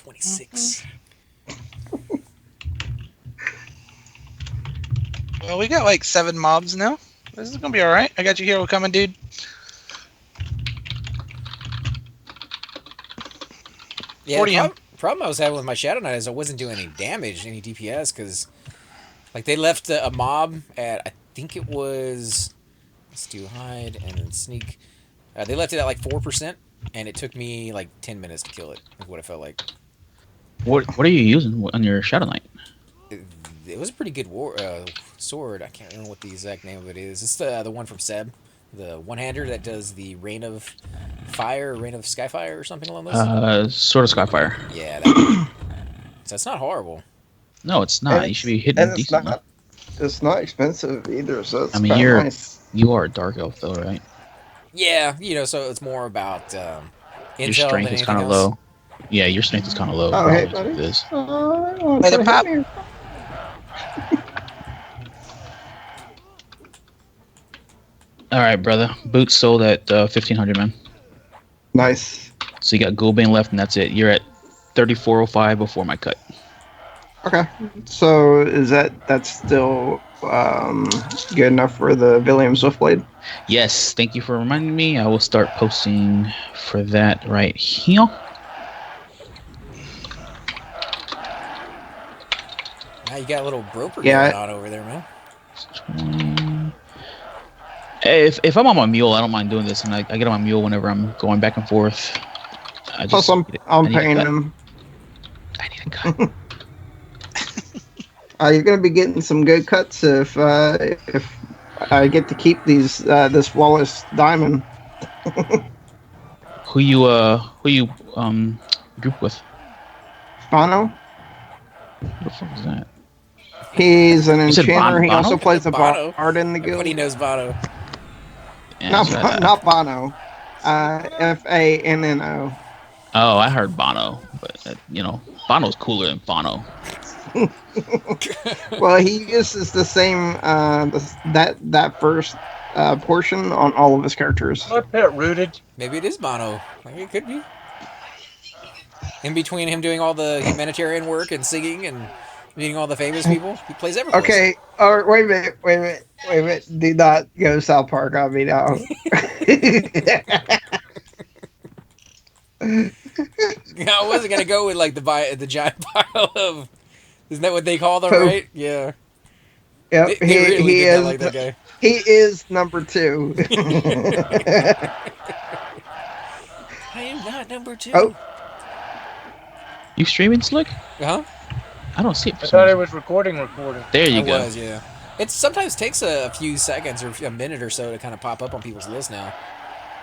26. Well, we got like 7 mobs now. This is gonna be all right. I got you hero coming, dude. Yeah, 40 the problem I was having with my Shadow Knight is I wasn't doing any damage, any DPS, because like they left a mob at, I think it was, let's do hide and then sneak. They left it at like 4%, and it took me like 10 minutes to kill it, is what it felt like. What are you using on your Shadow Knight? It was a pretty good sword. I can't remember what the exact name of it is. It's the one from Seb, the one-hander that does the Rain of Fire, Rain of Skyfire, or something along those. Sort of Skyfire. Yeah, that so it's not horrible. No, it's not. You should be hitting and decently. It's not expensive either, so it's I mean, nice. you are a dark elf though, right? Yeah, so it's more about Your intel strength than is kind anything of else. low. Yeah, your strength is kind of low. Oh, hey, probably, buddy. is what it is. Hey, the pop. All right, brother. Boots sold at 1,500, man. Nice. So you got Goldbane left, and that's it. You're at 3405 before my cut. Okay. So is that's still good enough for the William Swiftblade? Yes, thank you for reminding me. I will start posting for that right here. Now you got a little broker Yeah. going on over there, man. 20. Hey, if I'm on my mule, I don't mind doing this, and I get on my mule whenever I'm going back and forth. Plus, I'm I need a paying cut. him. I need a cut. You're gonna be getting some good cuts if I get to keep these this flawless diamond. Who you group with? Bono. Who the fuck is that? He's an You said enchanter. He Bono? also plays a Bono. bard in the guild. Everybody knows Bono. Yeah, Not that's right. not Bono. Fanno. Oh, I heard Bono, but Bono's cooler than Bono. Well, he uses the same that first portion on all of his characters. My pet rooted. Maybe it is Bono. Maybe it could be. In between him doing all the humanitarian work and singing and meeting all the famous people, he plays Everquest. Okay. Wait a minute. Do not go South Park on me now. I wasn't gonna go with like the giant pile of. Isn't that what they call them, Poop. right? Yeah. Yep, They really he did not is. like that guy. He is number 2. I am not number 2. Oh. You streaming, Slick? Huh? I don't see it. For I some thought it reason. was recording. There you I go. was, yeah. It sometimes takes a few seconds or a minute or so to kind of pop up on people's list now.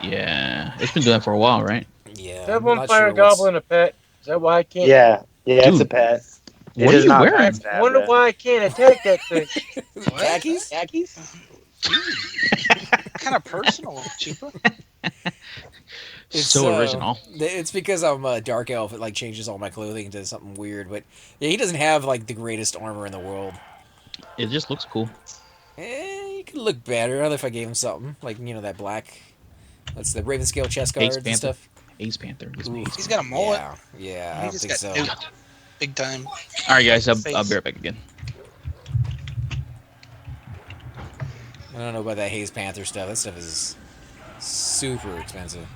Yeah, it's been doing that for a while, right? Yeah. Is that I'm one not fire sure what's- goblin a pet? Is that why I can't? Yeah, it's Dude, a pet. It what are is you not wearing? nice to have Wonder that. why I can't attack that thing. Khakis? Khakis? Kind of personal, Chupa. It's so original. It's because I'm a dark elf. It like changes all my clothing into something weird. But yeah, he doesn't have like the greatest armor in the world. It just looks cool. He could look better if I gave him something like that black. That's the Raven scale chest guards and Panther. stuff. Ace Panther. Gives me Ooh. Ace He's got a mullet. Yeah. I He don't just think got so. nuked big time. All right, guys. I'll Face. be right back again. I don't know about that Haze Panther stuff. That stuff is super expensive.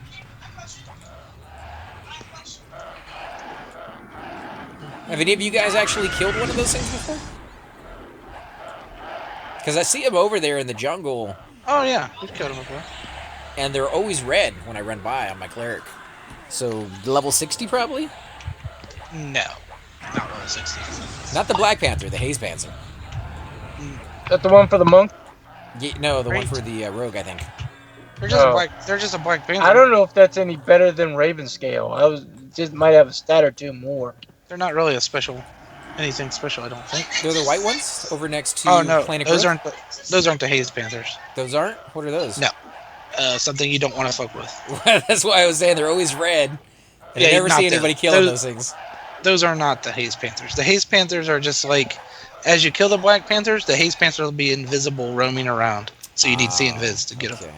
Have any of you guys actually killed one of those things before? Because I see them over there in the jungle, Oh yeah, we've killed him before. and they're always red when I run by on my cleric. So level 60 probably? No, not really 60. Not the Black Panther, the Haze Panther. Is that the one for the monk? No, the one Right. for the rogue, I think. They're just Oh. a black. They're just a black panther. I don't know if that's any better than Raven scale. I was just might have a stat or two more. They're not really anything special. I don't think. They're the white ones over next to Oh no, Planet those Growth? those aren't the Haze Panthers. Those aren't? What are those? No. Something you don't want to fuck with. That's why I was saying they're always red. And Yeah, I never not see the- anybody killing those- those things. Those are not the Haze Panthers. The Haze Panthers are just like, as you kill the Black Panthers, the Haze Panther will be invisible, roaming around. So you need to see invis to get them.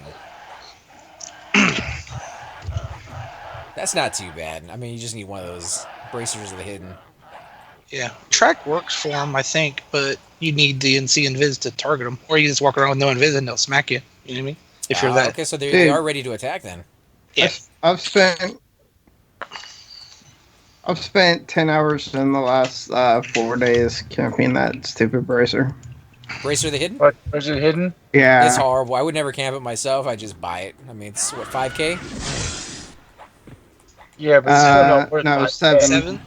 Okay. That's not too bad. I mean, you just need one of those Bracers of the hidden. Yeah, track works for them, I think, but you need the NC Invis to target them, or you just walk around with no Invis and they'll smack you. You know what I mean? If you're that, Okay, so they Dude, are ready to attack then. yeah. I've spent 10 hours in the last 4 days camping that stupid bracer. Bracer of the hidden. What was it hidden? It's Yeah. horrible. I would never camp it myself. I just buy it. I mean, it's what 5K. Yeah, but it's still not worth No, my 7. 7.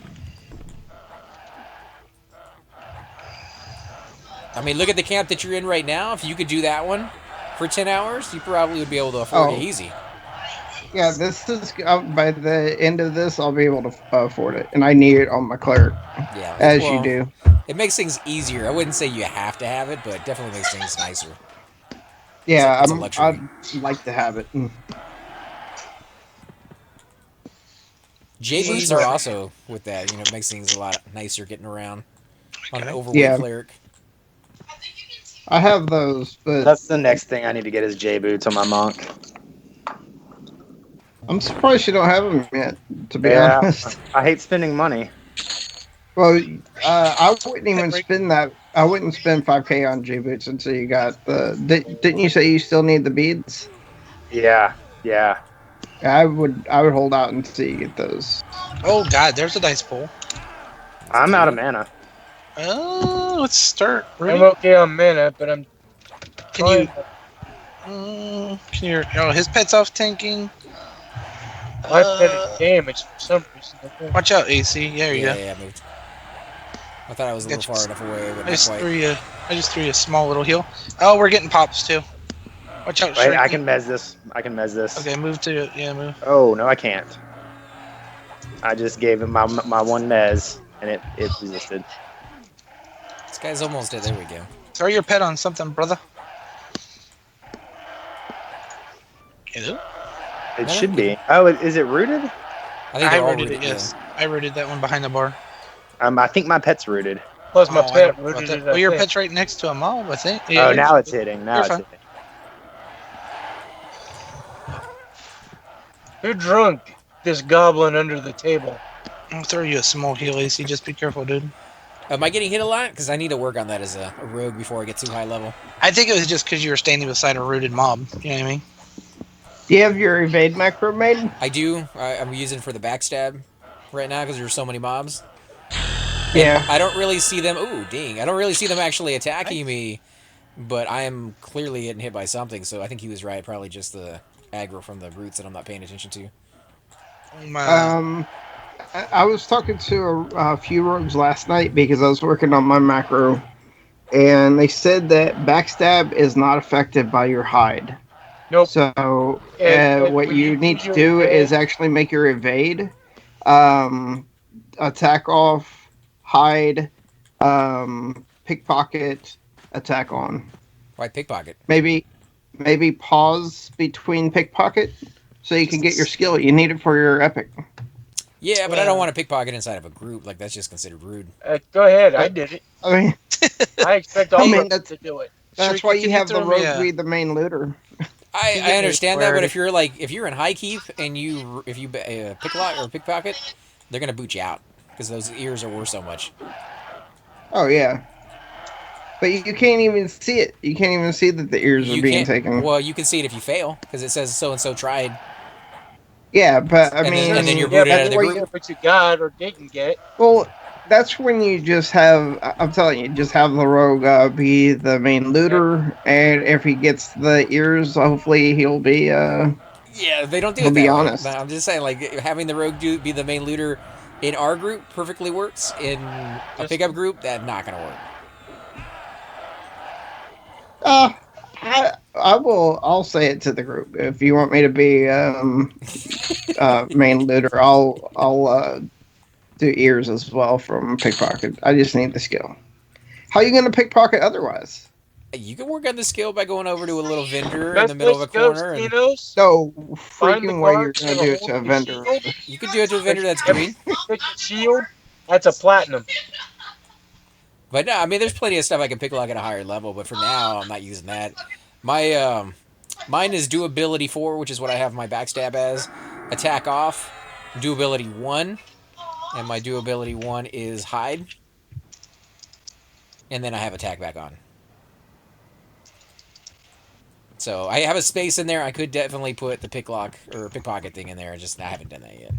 I mean, look at the camp that you're in right now. If you could do that one for 10 hours, you probably would be able to afford it Oh. easy. Yeah, this is by the end of this, I'll be able to afford it, and I need it on my cleric, Yeah, as you do. It makes things easier. I wouldn't say you have to have it, but it definitely makes things nicer. Yeah, It's a luxury. I'd like to have it. J boots are also with that. You know, it makes things a lot nicer getting around on an overweight Yeah. cleric. I have those, but That's the next thing I need to get is J boots on my monk. I'm surprised you don't have them yet. To be Yeah, honest. I hate spending money. Well, I wouldn't even spend that. I wouldn't spend 5K on J boots until you got the. Didn't you say you still need the beads? Yeah. I would hold out until you get those. Oh God, there's a dice pool. I'm out of mana. Let's start. I'm Rudy. okay on mana, but I'm Can you? Can you? Oh, his pet's off tanking. my pet is damaged for some reason. Watch out, AC. Yeah, there you go. Yeah, I moved. I thought I was a little far enough away, but I not just quite. threw you a small little heal. Oh, we're getting pops too. Watch out, Wait, Shrieky. I can mez this. Okay, move to move. Oh no, I can't. I just gave him my one mez, and it resisted. This guy's almost dead. There we go. Throw your pet on something, brother. Hello? It No, should no. be. Oh, is it rooted? I think I they're all rooted it. rooted, Yes, I rooted that one behind the bar. I think my pet's rooted. Plus my Oh, I pet don't know about rooted that. it. Well, I your think. pet's right next to a mob, I think. Oh, now it's hitting. Now You're it's fine. hitting. Who drunk this goblin under the table? I'll throw you a small heal, AC. Just be careful, dude. Am I getting hit a lot? Because I need to work on that as a rogue before I get too high level. I think it was just because you were standing beside a rooted mob. You know what I mean? Do you have your evade macro made? I do. I'm using for the backstab right now because there's so many mobs. Yeah. I don't really see them. Ooh, dang! I don't really see them actually attacking me, but I am clearly getting hit by something. So I think he was right. Probably just the aggro from the roots that I'm not paying attention to. Oh, my. I was talking to a few rogues last night because I was working on my macro, and they said that backstab is not affected by your hide. Nope. So And what when you need to your do evade- is actually make your evade, attack off, hide, pickpocket, attack on. Why pickpocket? Maybe pause between pickpocket so you can get your skill. You need it for your epic. Yeah, but I don't want to pickpocket inside of a group. Like that's just considered rude. Go ahead, I did it. I mean, I expect all I mean, rogues that's- to do it. that's Shrieky, why can you you have the throw me rogue a- be the main looter. I understand that, but Word. if you're in high keep and if you picklock or pickpocket, they're gonna boot you out because those ears are worth so much. Oh yeah, but you can't even see it. You can't even see that the ears are You being can't. taken. Well, you can see it if you fail because it says so and so tried. Yeah, but I And mean, then you're Yeah, booted out but of the what group. you- what you got or didn't get. well, that's when you just have. I'm telling you, just have the rogue be the main looter, and if he gets the ears, hopefully he'll be. Yeah, they don't do He'll it be that way. honest. But I'm just saying, like having the rogue be the main looter in our group perfectly works. In a pickup group, that's not gonna work. I will. I'll say it to the group. If you want me to be main looter, I'll do ears as well from pickpocket. I just need the skill. How are you going to pickpocket otherwise? You can work on the skill by going over to a little vendor in Best the middle of a place to go, corner, and Skinos, So find the freaking way you're guard going that'll to do it hold to a the vendor. shield. you could do it to a vendor that's Every green. pick shield, that's a platinum. But no, I mean, there's plenty of stuff I can picklock at a higher level. But for now, I'm not using that. My mine is doability 4, which is what I have my backstab as. Attack off, doability 1, And my durability 1 is hide. And then I have attack back on. So I have a space in there. I could definitely put the picklock or pickpocket thing in there. I haven't done that yet.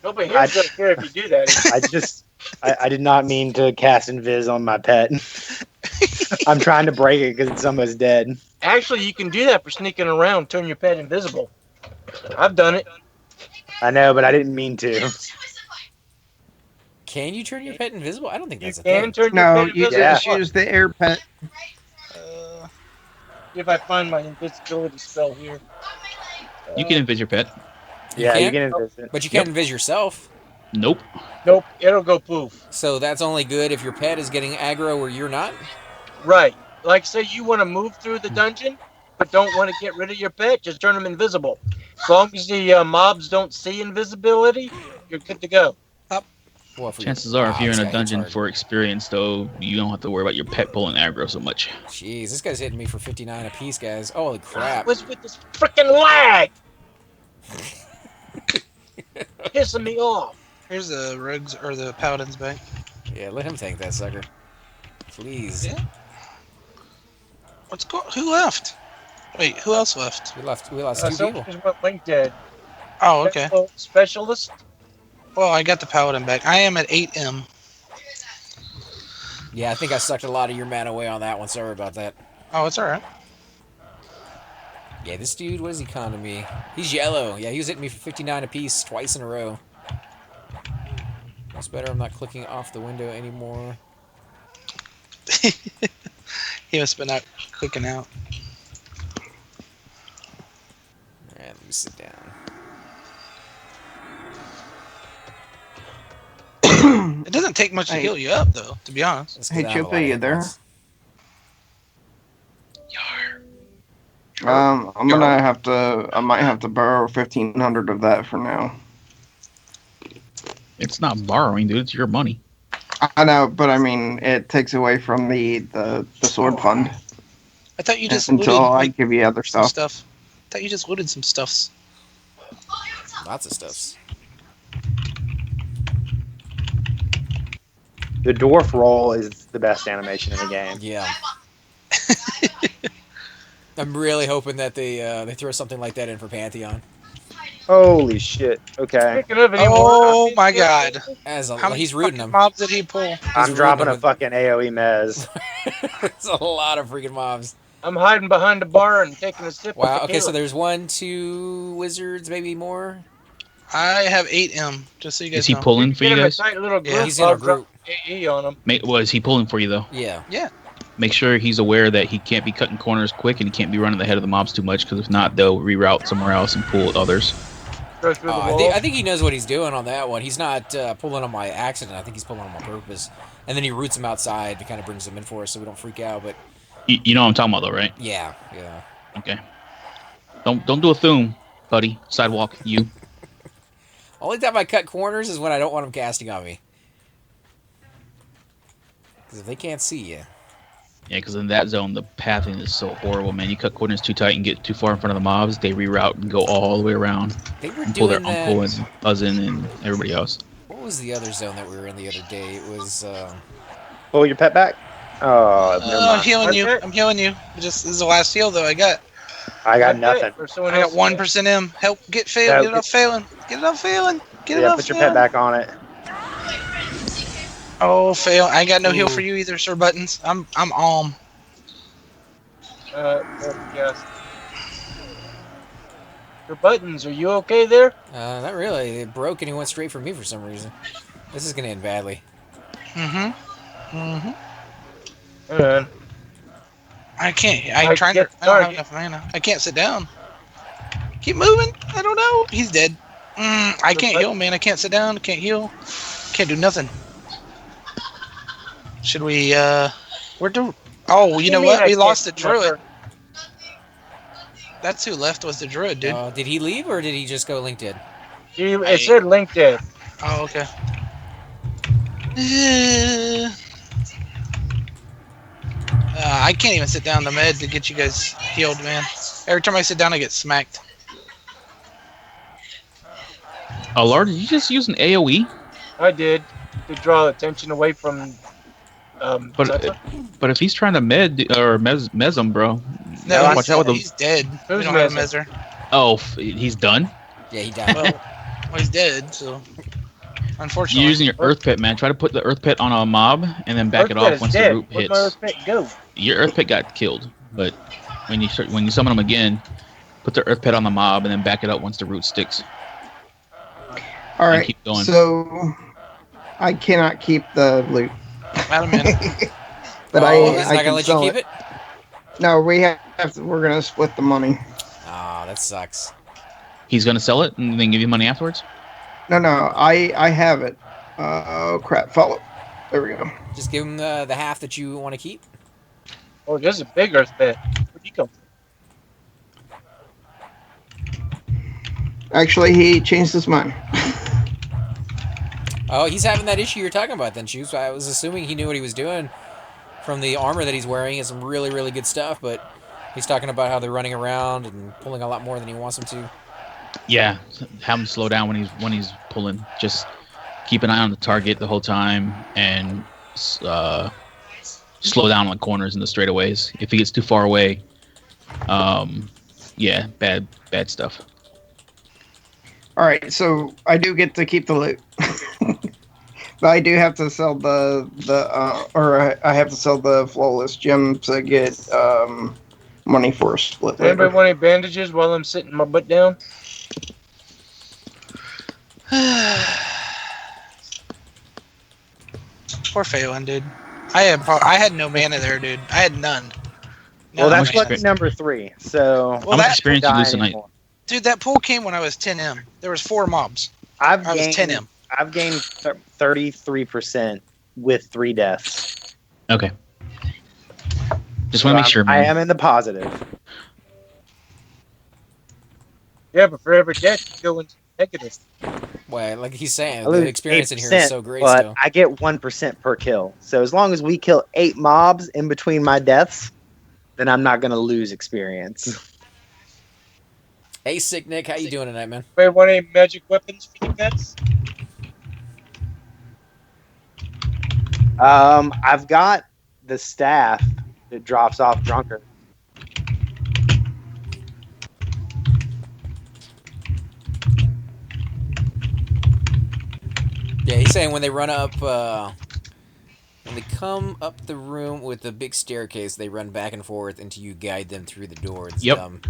Nobody here's gonna care if you do that. I did not mean to cast invis on my pet. I'm trying to break it because it's almost dead. Actually, you can do that for sneaking around, turn your pet invisible. I've done it. I know, but I didn't mean to. Can you turn your pet invisible? I don't think You that's a can thing. turn your No, pet you invisible. Yeah. just use the air pet. If I find my invisibility spell here. You can invis your pet. Yeah, you can't? can invis it. But you can't invis yourself. Nope. Nope, it'll go poof. So that's only good if your pet is getting aggro where you're not. Right. Like, say you want to move through the dungeon, but don't want to get rid of your pet, just turn them invisible. As long as the mobs don't see invisibility, you're good to go. Well, for Chances are, if you're this in a guy hits dungeon hard. for experience, though, you don't have to worry about your pet pulling aggro so much. Jeez, this guy's hitting me for 59 apiece, guys. Holy crap. What's with this freaking lag? Pissing me off. Here's the rogues or the paladins back. Yeah, let him tank that sucker. Please. Yeah. Who left? Wait, who else left? We lost two Someone people. just went link dead. Oh, okay. Specialist. Well, I got the paladin back. I am at 8M. Yeah, I think I sucked a lot of your mana away on that one. Sorry about that. Oh, it's alright. Yeah, this dude, what is he con to me? He's yellow. Yeah, he was hitting me for 59 apiece twice in a row. That's better. I'm not clicking off the window anymore. He must have been out clicking out. Alright, let me sit down. It doesn't take much to heal you up, though, to be honest. That's 'cause Hey, I have a Chippy, lot of you hit there? points. I'm gonna have to. I might have to borrow 1,500 of that for now. It's not borrowing, dude. It's your money. I know, but I mean, it takes away from the sword fund I thought you just until looted I like, give you other some stuff. stuff. I thought you just looted some stuffs. Lots of stuffs. The dwarf roll is the best animation in the game. Yeah. I'm really hoping that they throw something like that in for Pantheon. Holy shit. Okay. Speaking of anyone, Oh my god. How he's rooting them. mobs did he pull? I'm rooting dropping them a with- fucking AoE mez. It's a lot of freaking mobs. I'm hiding behind the bar and taking a sip. Wow. of Okay, so tequila. there's 1, 2 wizards, maybe more. I have 8M, just so you guys Is he know. pulling for Get you him a guys? tight little group. Yeah, he's in a I'll drop group. AE on him. Was he pulling for you, though? Yeah. Yeah. Make sure he's aware that he can't be cutting corners quick and he can't be running ahead of the mobs too much, because if not, they'll reroute somewhere else and pull others. Go through the I wall. think he knows what he's doing on that one. He's not pulling them by accident. I think he's pulling them on purpose. And then he roots them outside to kind of brings them in for us so we don't freak out. But You know what I'm talking about, though, right? yeah. Okay. Don't do a thum, buddy. Sidewalk, you. Only time I cut corners is when I don't want them casting on me. Because if they can't see you. Yeah, because in that zone, the pathing is so horrible, man. You cut corners too tight and get too far in front of the mobs, they reroute and go all the way around. They were And pull their doing that. uncle and cousin and everybody else. What was the other zone that we were in the other day? It was. Pull your pet back? Oh, never I'm mind. healing you. Okay. I'm healing you. This is the last heal, though, I got. I got Okay, nothing. for someone I got else. 1% M. Help, get fail. No, Get it off failing. Get it off failing. Get it Yeah, off put your failing. pet back on it. Oh, fail. I ain't got no heal Ooh. for you either, Sir Buttons. I'm alm. Yes. Your buttons, are you okay there? Not really. It broke and he went straight for me for some reason. This is going to end badly. Mm-hmm. Mm-hmm. Hang on. I can't. I I'm trying to. get I don't have target. enough mana. I can't sit down. Keep moving. I don't know. He's dead. I can't heal, man. I can't sit down. I can't heal. Can't do nothing. Should we, where do... Oh, you know what? We lost the druid. That's who left was the druid, dude. Did he leave or did he just go link dead? It said link dead. Oh, okay. I can't even sit down the med to get you guys healed, man. Every time I sit down, I get smacked. Oh Lord, did you just use an AOE? I did to draw attention away from But Zeta. but if he's trying to mes him, bro, No, gotta I watch he's, out with the. he's dead. We Who's don't have a missing? measure. Oh, he's done. Yeah, he died. Well, he's dead, so You're unfortunately. using your Earth Pit, man. Try to put the Earth Pit on a mob and then back Earth it Pit off is once the dead. root Where'd my hits. Earth Pit go? Your Earth Pit got killed, but when you summon him again, put the Earth Pit on the mob and then back it up once the root sticks. All And right. keep going. So I cannot keep the loot, Madam in. but Oh, he's I not can gonna let you sell keep it. it. No, we have to, we're gonna split the money. Oh, that sucks. He's gonna sell it and then give you money afterwards. No, I have it. Oh crap! Follow. There we go. Just give him the half that you want to keep. Oh, there's a big Earth Pit. Where'd he come from? Actually, he changed his mind. Oh, he's having that issue you're talking about then, Shoes. I was assuming he knew what he was doing from the armor that he's wearing. He has some really, really good stuff, but he's talking about how they're running around and pulling a lot more than he wants them to. Yeah, have him slow down when he's pulling. Just keep an eye on the target the whole time and slow down on corners and the straightaways. If he gets too far away, yeah, bad stuff. All right, so I do get to keep the loot, but I do have to sell I have to sell the flawless gem to get money for a split Does anybody later. want any bandages while I'm sitting my butt down? Poor Phelan, dude. I had no mana there, dude. I had none. Well, None. that's lucky number 3. So Well, How much that- experience you lose tonight? Dude, that pool came when I was 10M. There was 4 mobs. I I was gained 10M. I've gained 33% with 3 deaths. Okay. Just want to make sure, I man. am in the positive. Yeah, but for every death, you go into negative. Well, like he's saying, I lose the experience in here is 8%, so great but still. I get 1% per kill. So as long as we kill 8 mobs in between my deaths, then I'm not gonna lose experience. Hey, Sick Nick, how you doing tonight, man? Anybody want any magic weapons for the pets? I've got the staff that drops off drunkard. Yeah, he's saying when they run up, when they come up the room with the big staircase, they run back and forth until you guide them through the door. It's Yep. dumb.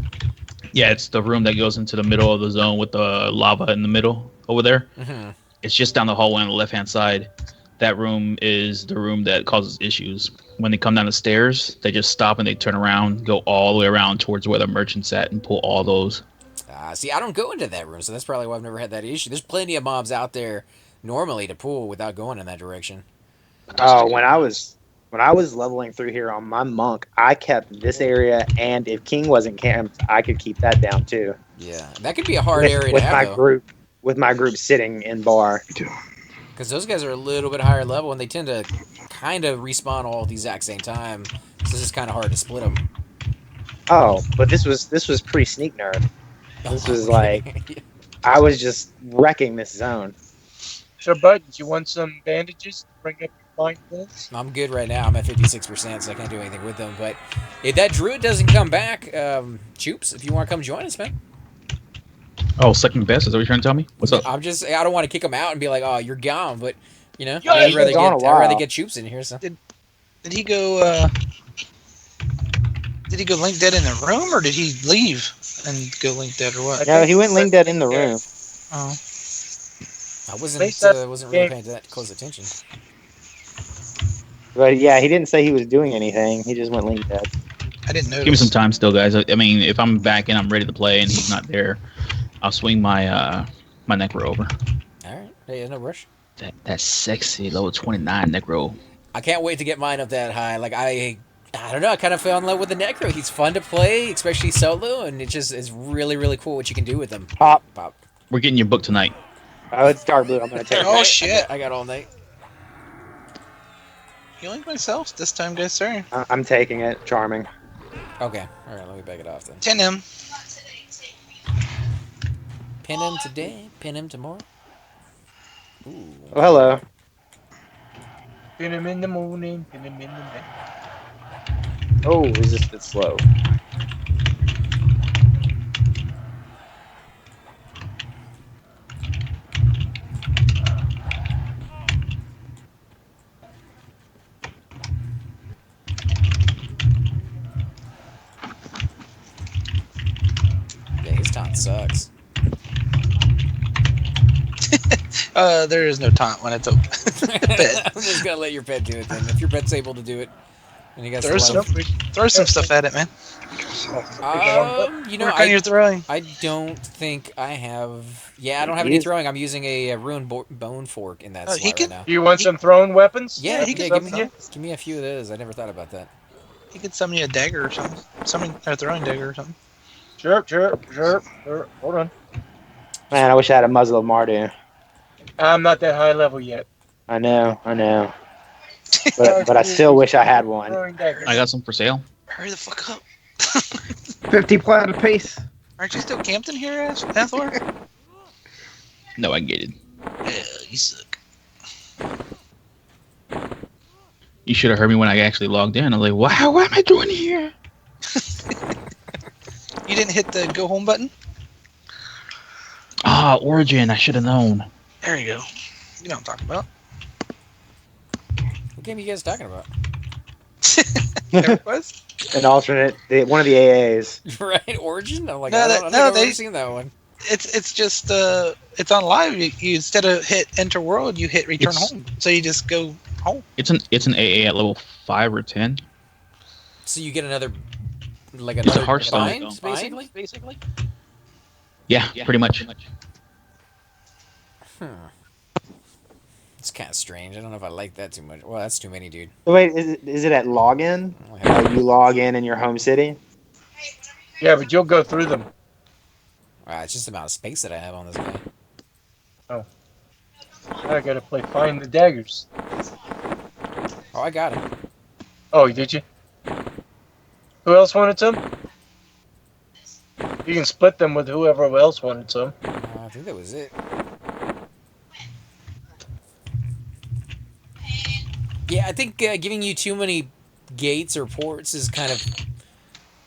Yeah, it's the room that goes into the middle of the zone with the lava in the middle over there. Mm-hmm. It's just down the hallway on the left-hand side. That room is the room that causes issues. When they come down the stairs, they just stop and they turn around, go all the way around towards where the merchant's at, and pull all those. See, I don't go into that room, so that's probably why I've never had that issue. There's plenty of mobs out there normally to pull without going in that direction. Oh, when I was leveling through here on my monk, I kept this area, and if King wasn't camped, I could keep that down too. Yeah, that could be a hard area to with have, my though. group, with my group sitting in bar. Because those guys are a little bit higher level, and they tend to kind of respawn all at the exact same time. So this is kind of hard to split them. Oh, but this was pretty sneak nerd. This was like I was just wrecking this zone. So, Bud, you want some bandages to bring up your mind wounds? I'm good right now. I'm at 56%, so I can't do anything with them. But if that druid doesn't come back, Choops, if you want to come join us, man. Oh, second best? Is that what you're trying to tell me? What's up? I don't want to kick him out and be like, oh, you're gone. But, you know, Yeah, I'd rather he's gone a while. get Choops in here. So. Did he go? Did he go link dead in the room, or did he leave and go link dead, or what? No, he went link dead in the room. Oh, I Face that wasn't really game. paying that close attention. But yeah, he didn't say he was doing anything. He just went link dead. I didn't notice. Give me some time still, guys. I mean, if I'm back and I'm ready to play and he's not there, I'll swing my my necro over. All right. Hey, there's no rush. That sexy level 29 necro. I can't wait to get mine up that high. Like, I don't know. I kind of fell in love with the Necro. He's fun to play, especially solo, and it's really, really cool what you can do with him. Pop. We're getting your book tonight. Oh, it's dark blue. I'm gonna take Oh, it. shit. I got all night. Healing myself this time, guys. Sorry. I'm taking it. Charming. Okay. All right. Let me back it off then. 10M. Pin him today, pin him tomorrow. Ooh. Oh, hello. Pin him in the morning, pin him in the night. Oh, resisted slow. Yeah, his taunt sucks. There is no taunt when it's open. I'm just gonna let your pet do it then. If your pet's able to do it, and you got Throw some some, love. throw some stuff at it, man. You know, Work on your throwing. I don't think I have. Yeah, I don't have any Use- throwing. I'm using a ruined bone fork in that Oh, he slot right can- now. Do you want some thrown weapons? Yeah, he yeah. can Give me a few of those. I never thought about that. He could summon you a dagger or something. Summon a throwing dagger or something. Sure. Hold on. Man, I wish I had a muzzle of Mardu. I'm not that high level yet. I know. But I still wish I had one. Throwing daggers. I got some for sale. Hurry the fuck up. 50 plat apiece. Aren't you still camped in here, Athor? No, I get it. Yeah, you suck. You should have heard me when I actually logged in. I was like, wow, what am I doing here? You didn't hit the go home button? Ah, Origin. I should have known. There you go. You know what I'm talking about. What game are you guys talking about? Everquest? An alternate, one of the AAs. Right, Origin. I'm like, No, I that- don't no, think I've they- ever seen that one. It's just it's on live. You instead of hit enter world, you hit return It's- home. So you just go home. It's an AA at level 5 or 10. So you get another, like It's a another Hearthstone. bind, basically. Yeah, pretty much. It's kind of strange. I don't know if I like that too much. Well, that's too many, dude. So wait, is it at login? I don't have- Like you log in your home city? Yeah, but you'll go through them. It's just the amount of space that I have on this guy. I gotta play Find the Daggers. Oh, I got him. Oh, did you? Who else wanted some? You can split them with whoever else wanted some. I think that was it. Yeah, I think giving you too many gates or ports is kind of,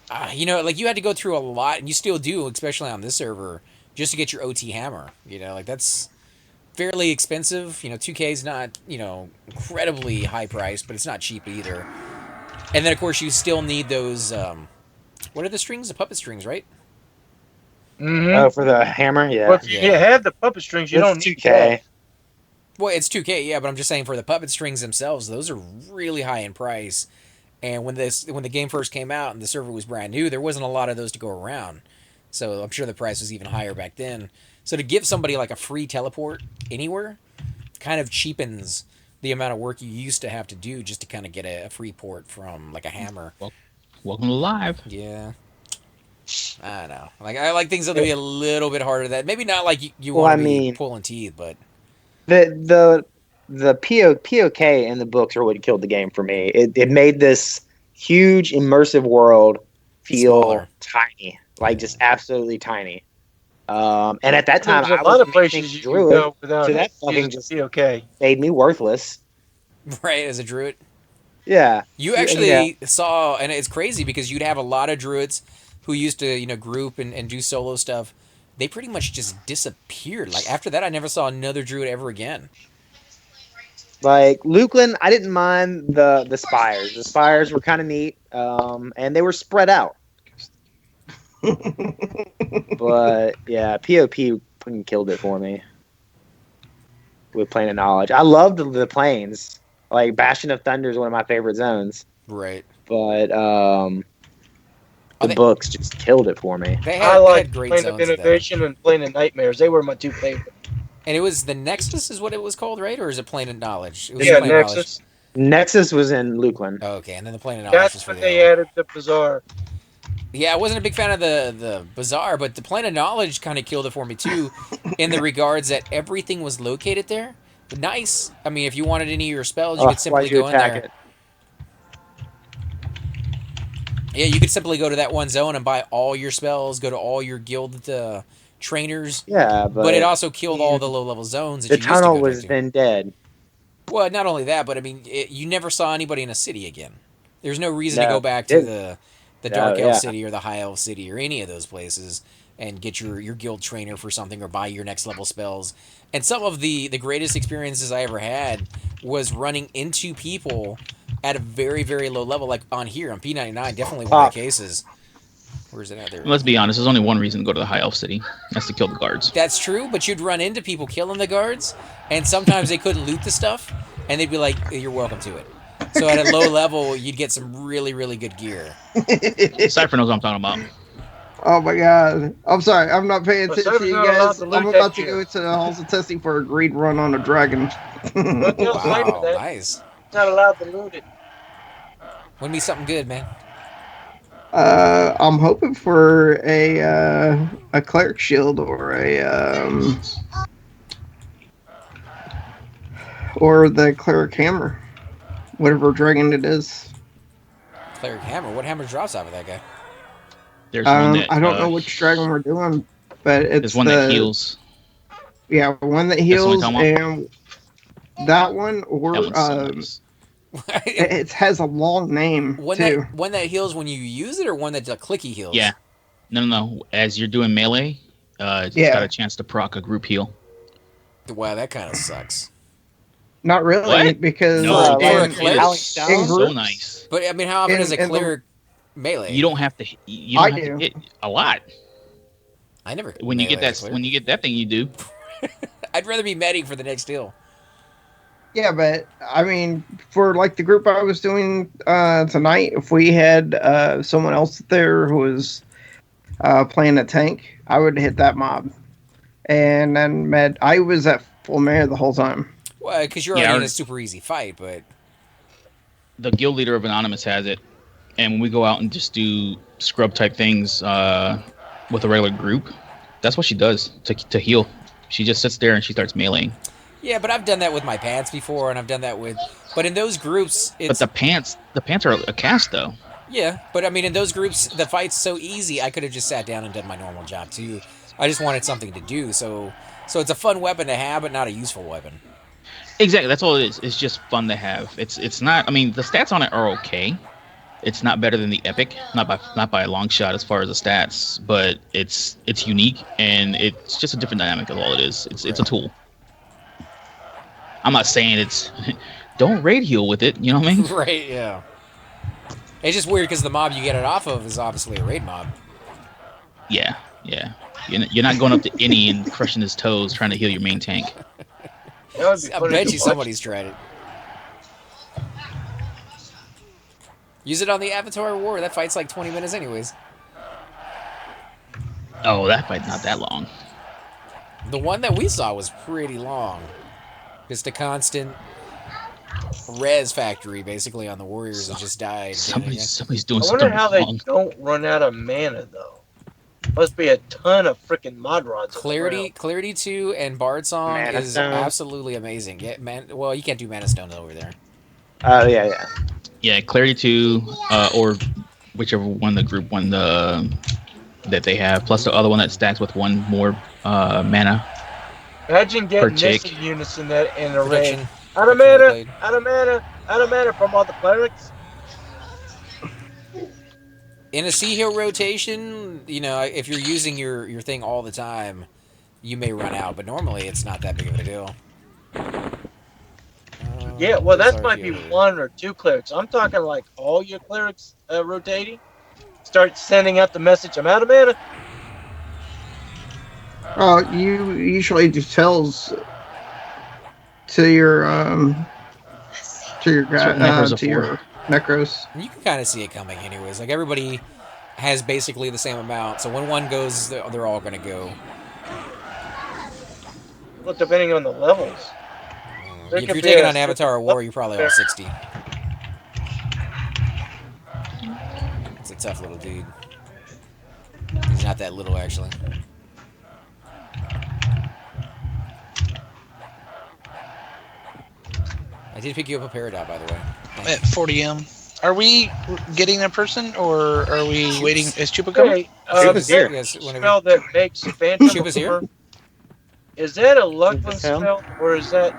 like you had to go through a lot, and you still do, especially on this server, just to get your OT hammer. Like that's fairly expensive. 2K is not, incredibly high priced, but it's not cheap either. And then of course you still need those. What are the strings? The puppet strings, right? Mm-hmm. Oh, for the hammer? Yeah. Well, if you Yeah. have the puppet strings, you don't It's need 2K. that. Well, it's 2K, yeah, but I'm just saying for the puppet strings themselves, those are really high in price. And when the game first came out and the server was brand new, there wasn't a lot of those to go around. So I'm sure the price was even higher back then. So to give somebody like a free teleport anywhere kind of cheapens the amount of work you used to have to do just to kind of get a free port from like a hammer. Welcome to live. Yeah. I don't know. Like I like things that will be a little bit harder. That maybe not like you Well, want I to be mean- pulling teeth, but The POK in the books are what killed the game for me. It made this huge immersive world feel Smaller. tiny, like just absolutely tiny. And at that time, There's I a lot was of places you can Druid, go without so that fucking using just okay. made me worthless. right as a druid. Yeah, You actually saw, and it's crazy because you'd have a lot of druids who used to, group and do solo stuff. They pretty much just disappeared. Like after that, I never saw another druid ever again. like Lukeland, I didn't mind the spires. The spires were kind of neat, and they were spread out. But yeah, POP fucking killed it for me with Plane of Knowledge. I loved the planes. Like Bastion of Thunder is one of my favorite zones, Right. but Oh, the books just killed it for me. They I had like great Plane of zones. Though. Innovation and Plane of Nightmares. They were my two favorite. And it was the Nexus, is what it was called, right? Or is it Plane of Knowledge? It was Yeah, Plane of Knowledge. Nexus. Nexus was in Lukeland. Oh, okay, and then the Plane of Knowledge was That's for when the they other one. added the Bazaar. Yeah, I wasn't a big fan of the Bazaar, but the Plane of Knowledge kind of killed it for me too, in the regards that everything was located there. Nice. I mean, if you wanted any of your spells, you could simply why'd you go in attack there. it? Yeah, you could simply go to that one zone and buy all your spells, go to all your guild trainers, Yeah, but it but also I killed all mean, the low level zones that the you used to tunnel go back was to. then dead. Well, not only that, but I mean, you never saw anybody in a city again. There's no reason to go No, back to did the oh Dark Elf yeah. City or the High Elf City or any of those places and get your guild trainer for something or buy your next level spells. And some of the greatest experiences I ever had was running into people at a very very low level, like on here on p99. Definitely one of the Pop. cases. Where's it at there? Let's be honest. There's only one reason to go to the High Elf City. That's to kill the guards. That's true, but you'd run into people killing the guards, and sometimes they couldn't loot the stuff, and they'd be like, "You're welcome to it." So at a low level, you'd get some really, really good gear. Cypher knows what I'm talking about. Oh my god. I'm sorry, I'm not paying But attention Cypher's to you not allowed guys. to I'm loot about that to gear. go to the halls of testing for a greed run on a dragon. Don't tell Cypher Wow, that. nice. He's not allowed to loot it. Wouldn't be something good, man. I'm hoping for a cleric shield or the cleric hammer, whatever dragon it is. Cleric hammer. What hammer drops out of that guy? There's one that I don't know which dragon we're doing, but it's there's one that heals. Yeah, one that That's the heals, one you're talking and that one, or That one's so nice. it has a long name too. One that heals when you use it, or one that clicky heals? Yeah. No. As you're doing melee, it's Yeah. got a chance to proc a group heal. Wow, that kind of sucks. Not really, What? because No, for a it cleric? is in so groups- nice. But I mean, how often is a in the- cleric melee? You don't have to. You don't I have do. to hit a lot. I never. When you melee get as a that, cleric. when you get that thing, you do. I'd rather be medding for the next heal. Yeah, but I mean, for like the group I was doing tonight, if we had someone else there who was playing a tank, I would hit that mob, and then I was at full melee the whole time. Well, because you're Yeah, already in or- a super easy fight, but The guild leader of Anonymous has it, and when we go out and just do scrub type things with a regular group, that's what she does to heal. She just sits there and she starts meleeing. yeah, but I've done that with my pants before, and I've done that with. But in those groups, But it's the pants are a cast though. yeah. But I mean, in those groups, the fight's so easy. I could have just sat down and done my normal job too. I just wanted something to do. So it's a fun weapon to have, but not a useful weapon. Exactly, that's all it is. It's just fun to have. It's not. I mean, the stats on it are okay. It's not better than the Epic, not by a long shot as far as the stats, but it's unique and it's just a different dynamic of all it is. It's a tool. I'm not saying it's don't raid heal with it. You know what I mean? Right? Yeah. It's just weird because the mob you get it off of is obviously a raid mob. Yeah. You're not going up to any and crushing his toes trying to heal your main tank. That would be I put bet into you budget. somebody's tried it. Use it on the Avatar War. That fight's like 20 minutes anyways. Oh, that fight's not that long. The one that we saw was pretty long. Just a constant res factory, basically, on the warriors that just died. Somebody's doing I wonder something how they wrong. don't run out of mana though. Must be a ton of freaking mod rods. Clarity 2 and Bard Song Mana is Stone. absolutely amazing. Well, you can't do Mana Stone over there. Oh yeah. Yeah, Clarity 2, or whichever one the group one that they have, plus the other one that stacks with one more mana. Imagine Per getting this chick. in unison that in a raid. Prediction. Out of Prediction mana, blade. out of mana, out of mana from all the clerics. In a Sea Hill rotation, if you're using your thing all the time, you may run out, but normally it's not that big of a deal. Yeah, well, where's that our might be healer? one or two clerics. I'm talking like all your clerics rotating. Start sending out the message. I'm out of mana. You usually do tells to your That's what necros are to your necros. You can kind of see it coming anyways. Like, everybody has basically the same amount, so when one goes, they're all going to go. Well, depending on the levels. There If could you're be taking a on Avatar War, you're probably all 60. It's a tough little dude. He's not that little, actually. I did pick you up a Peridot, by the way. At 40M. Are we getting a person, or are we Shoops. waiting? Is Chupa coming? Hey, Chupa's here. that Yes, whenever spell that makes Phantom Chupa's here. Armor, is that a Is Lucklin this him? spell or is that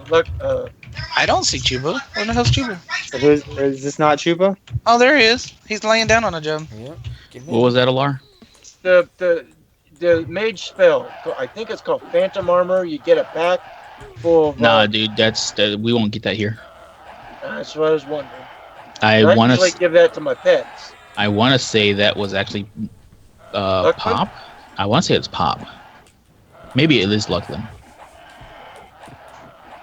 luck? I don't see Chupa. Where the hell's Chupa? So is this not Chupa? Oh, there he is. He's laying down on a job. Yep. Give me What was that, Alar? The mage spell? I think it's called Phantom Armor. You get a pack full of. Nah, dude, we won't get that here. That's what I was wondering. I I want usually to. give that to my pets. I want to say that was actually Lucklin? Pop. I want to say it's Pop. Maybe it is Lucklin.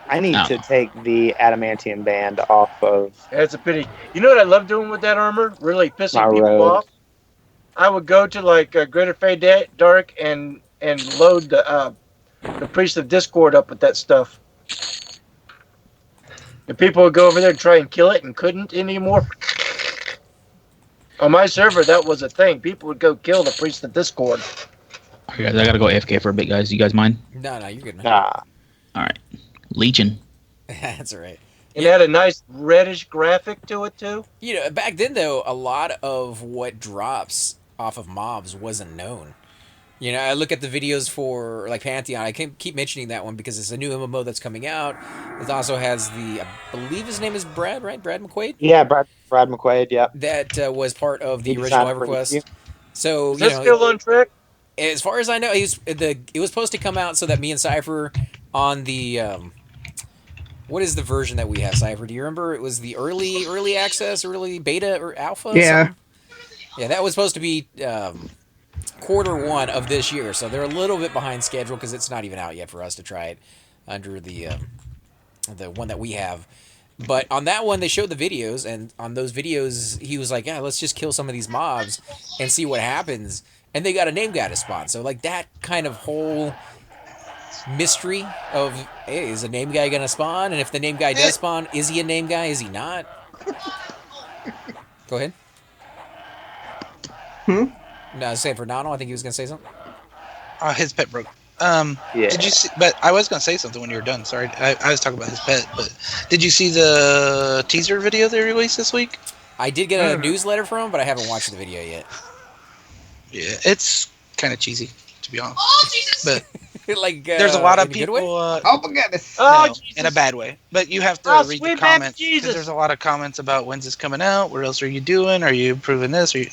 I need No. to take the adamantium band off of That's a pity. You know what I love doing with that armor? Really pissing my people road. off. I would go to like Greater Fey Dark and load the Priest of Discord up with that stuff. The people would go over there and try and kill it and couldn't anymore. On my server, that was a thing. People would go kill the Priest of Discord. All right, guys, I gotta go AFK for a bit, guys. You guys mind? No, you're good, man. Nah. All right. Legion. That's all right. It had a nice reddish graphic to it too. You know, back then though, a lot of what drops off of mobs wasn't known. You know, I look at the videos for like Pantheon. I keep mentioning that one because it's a new MMO that's coming out. It also has I believe his name is Brad, right? Brad McQuaid. Yeah, Brad McQuaid. Yep. That was part of the He original designed it for EverQuest. you. So Is you that know, still on track? as far as I know, it was supposed to come out so that me and Cypher on the what is the version that we have, Cypher? Do you remember? It was the early access, early beta or alpha. Yeah. Something? Yeah, that was supposed to be Q1 of this year, so they're a little bit behind schedule because it's not even out yet for us to try it under the one that we have. But on that one, they showed the videos, and on those videos, he was like, "Yeah, let's just kill some of these mobs and see what happens." And they got a name guy to spawn, so like that kind of whole mystery of, hey, is a name guy gonna spawn? And if the name guy does spawn, is he a name guy? Is he not? Go ahead. No, I was saying for Nano, I think he was gonna say something. His pet broke. Yeah. Did you see? But I was gonna say something when you were done. Sorry, I was talking about his pet. But did you see the teaser video they released this week? I did get a newsletter from him, but I haven't watched the video yet. Yeah, it's kind of cheesy, to be honest. But Like there's a lot of in a good way? people. Oh my goodness. Oh, No, Jesus. in a bad way. But you have to Oh, read the sweet baby comments. 'Cause Jesus. there's a lot of comments about when's this coming out? What else are you doing? Are you improving this? Are you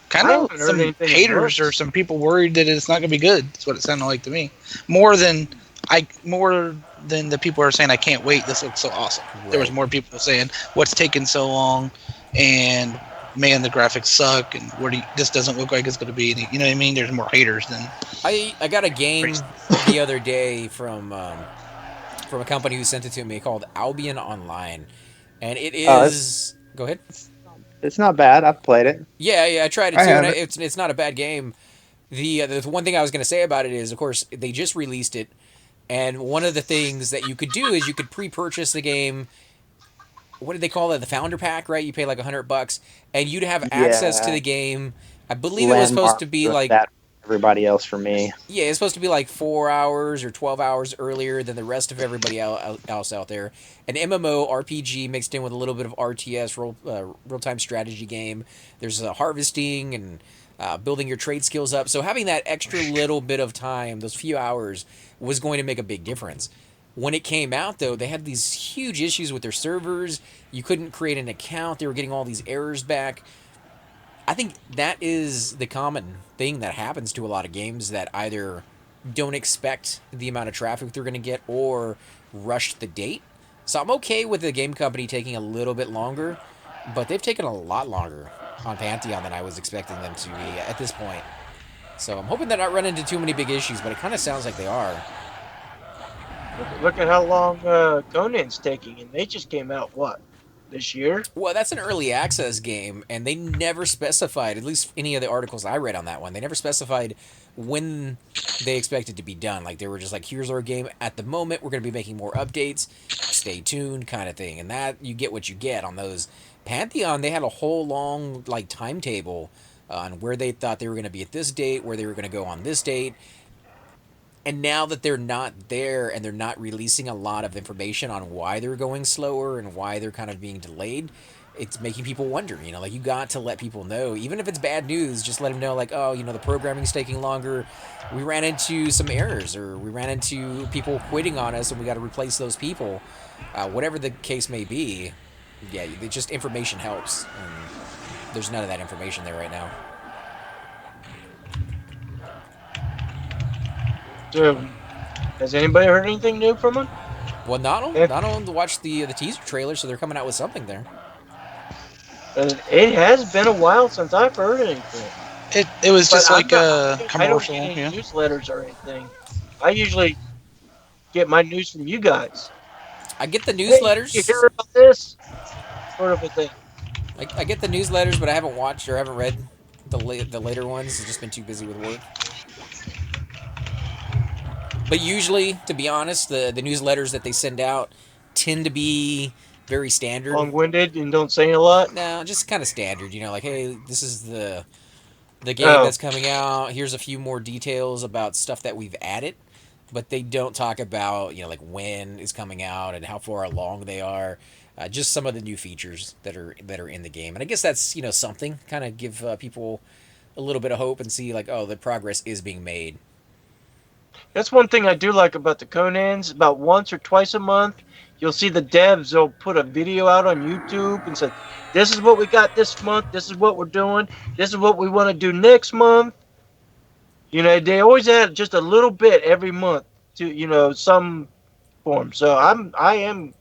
kind I of haven't heard some anything haters else. or some people worried that it's not gonna be good? That's what it sounded like to me. More than the people are saying I can't wait. This looks so awesome. There was Right. more people saying what's taking so long, and man, the graphics suck, and this doesn't look like it's gonna be any. You know what I mean? There's more haters than. I got a game the other day from a company who sent it to me called Albion Online, and it Oh, is. Go ahead. It's not bad. I've played it. Yeah, I tried it I too, and have it. it's not a bad game. The one thing I was going to say about it is, of course, they just released it, and one of the things that you could do is you could pre-purchase the game. What did they call it? The founder pack, right? You pay like $100, and you'd have access to Yeah. the game. I believe it was supposed to be Landmark like that for everybody else for me. yeah, it's supposed to be like 4 hours or 12 hours earlier than the rest of everybody else out there. An MMO RPG mixed in with a little bit of RTS, real time strategy game. There's harvesting and building your trade skills up. So having that extra little bit of time, those few hours, was going to make a big difference. When it came out, though, they had these huge issues with their servers. You couldn't create an account. They were getting all these errors back. I think that is the common thing that happens to a lot of games that either don't expect the amount of traffic they're going to get or rush the date. So I'm okay with the game company taking a little bit longer, but they've taken a lot longer on Pantheon than I was expecting them to be at this point. So I'm hoping they're not running into too many big issues, but it kind of sounds like they are. Look at how long Conan's taking, and they just came out this year? Well, that's an early access game, and they never specified, at least any of the articles I read on that one, they never specified when they expected to be done. Like, they were just like, here's our game at the moment, we're going to be making more updates, stay tuned, kind of thing. And that, you get what you get on those. Pantheon, they had a whole long, like, timetable on where they thought they were going to be at this date, where they were going to go on this date. And now that they're not there and they're not releasing a lot of information on why they're going slower and why they're kind of being delayed, it's making people wonder. Like you got to let people know, even if it's bad news, just let them know, like, oh, the programming's taking longer. We ran into some errors, or we ran into people quitting on us, and we got to replace those people. Whatever the case may be, yeah, just information helps. And there's none of that information there right now. So, has anybody heard anything new from them? Well, not on to watch the teaser trailer, so they're coming out with something there. It has been a while since I've heard anything. It was just But like a I don't commercial. get any Yeah. newsletters or anything. I usually get my news from you guys. I get the Hey, you newsletters. hear about this? Sort of a thing. I get the newsletters, but I haven't watched or haven't read the later ones. I've just been too busy with work. But usually, to be honest, the newsletters that they send out tend to be very standard. Long-winded and don't say a lot. No, just kind of standard. Like, hey, this is the game that's coming out. Here's a few more details about stuff that we've added, but they don't talk about like when is coming out and how far along they are. Just some of the new features that are in the game, and I guess that's something kind of give people a little bit of hope and see like, oh, the progress is being made. That's one thing I do like about the Conans. About once or twice a month, you'll see the devs. They'll put a video out on YouTube and say, "This is what we got this month. This is what we're doing. This is what we want to do next month." They always add just a little bit every month to some form. So I am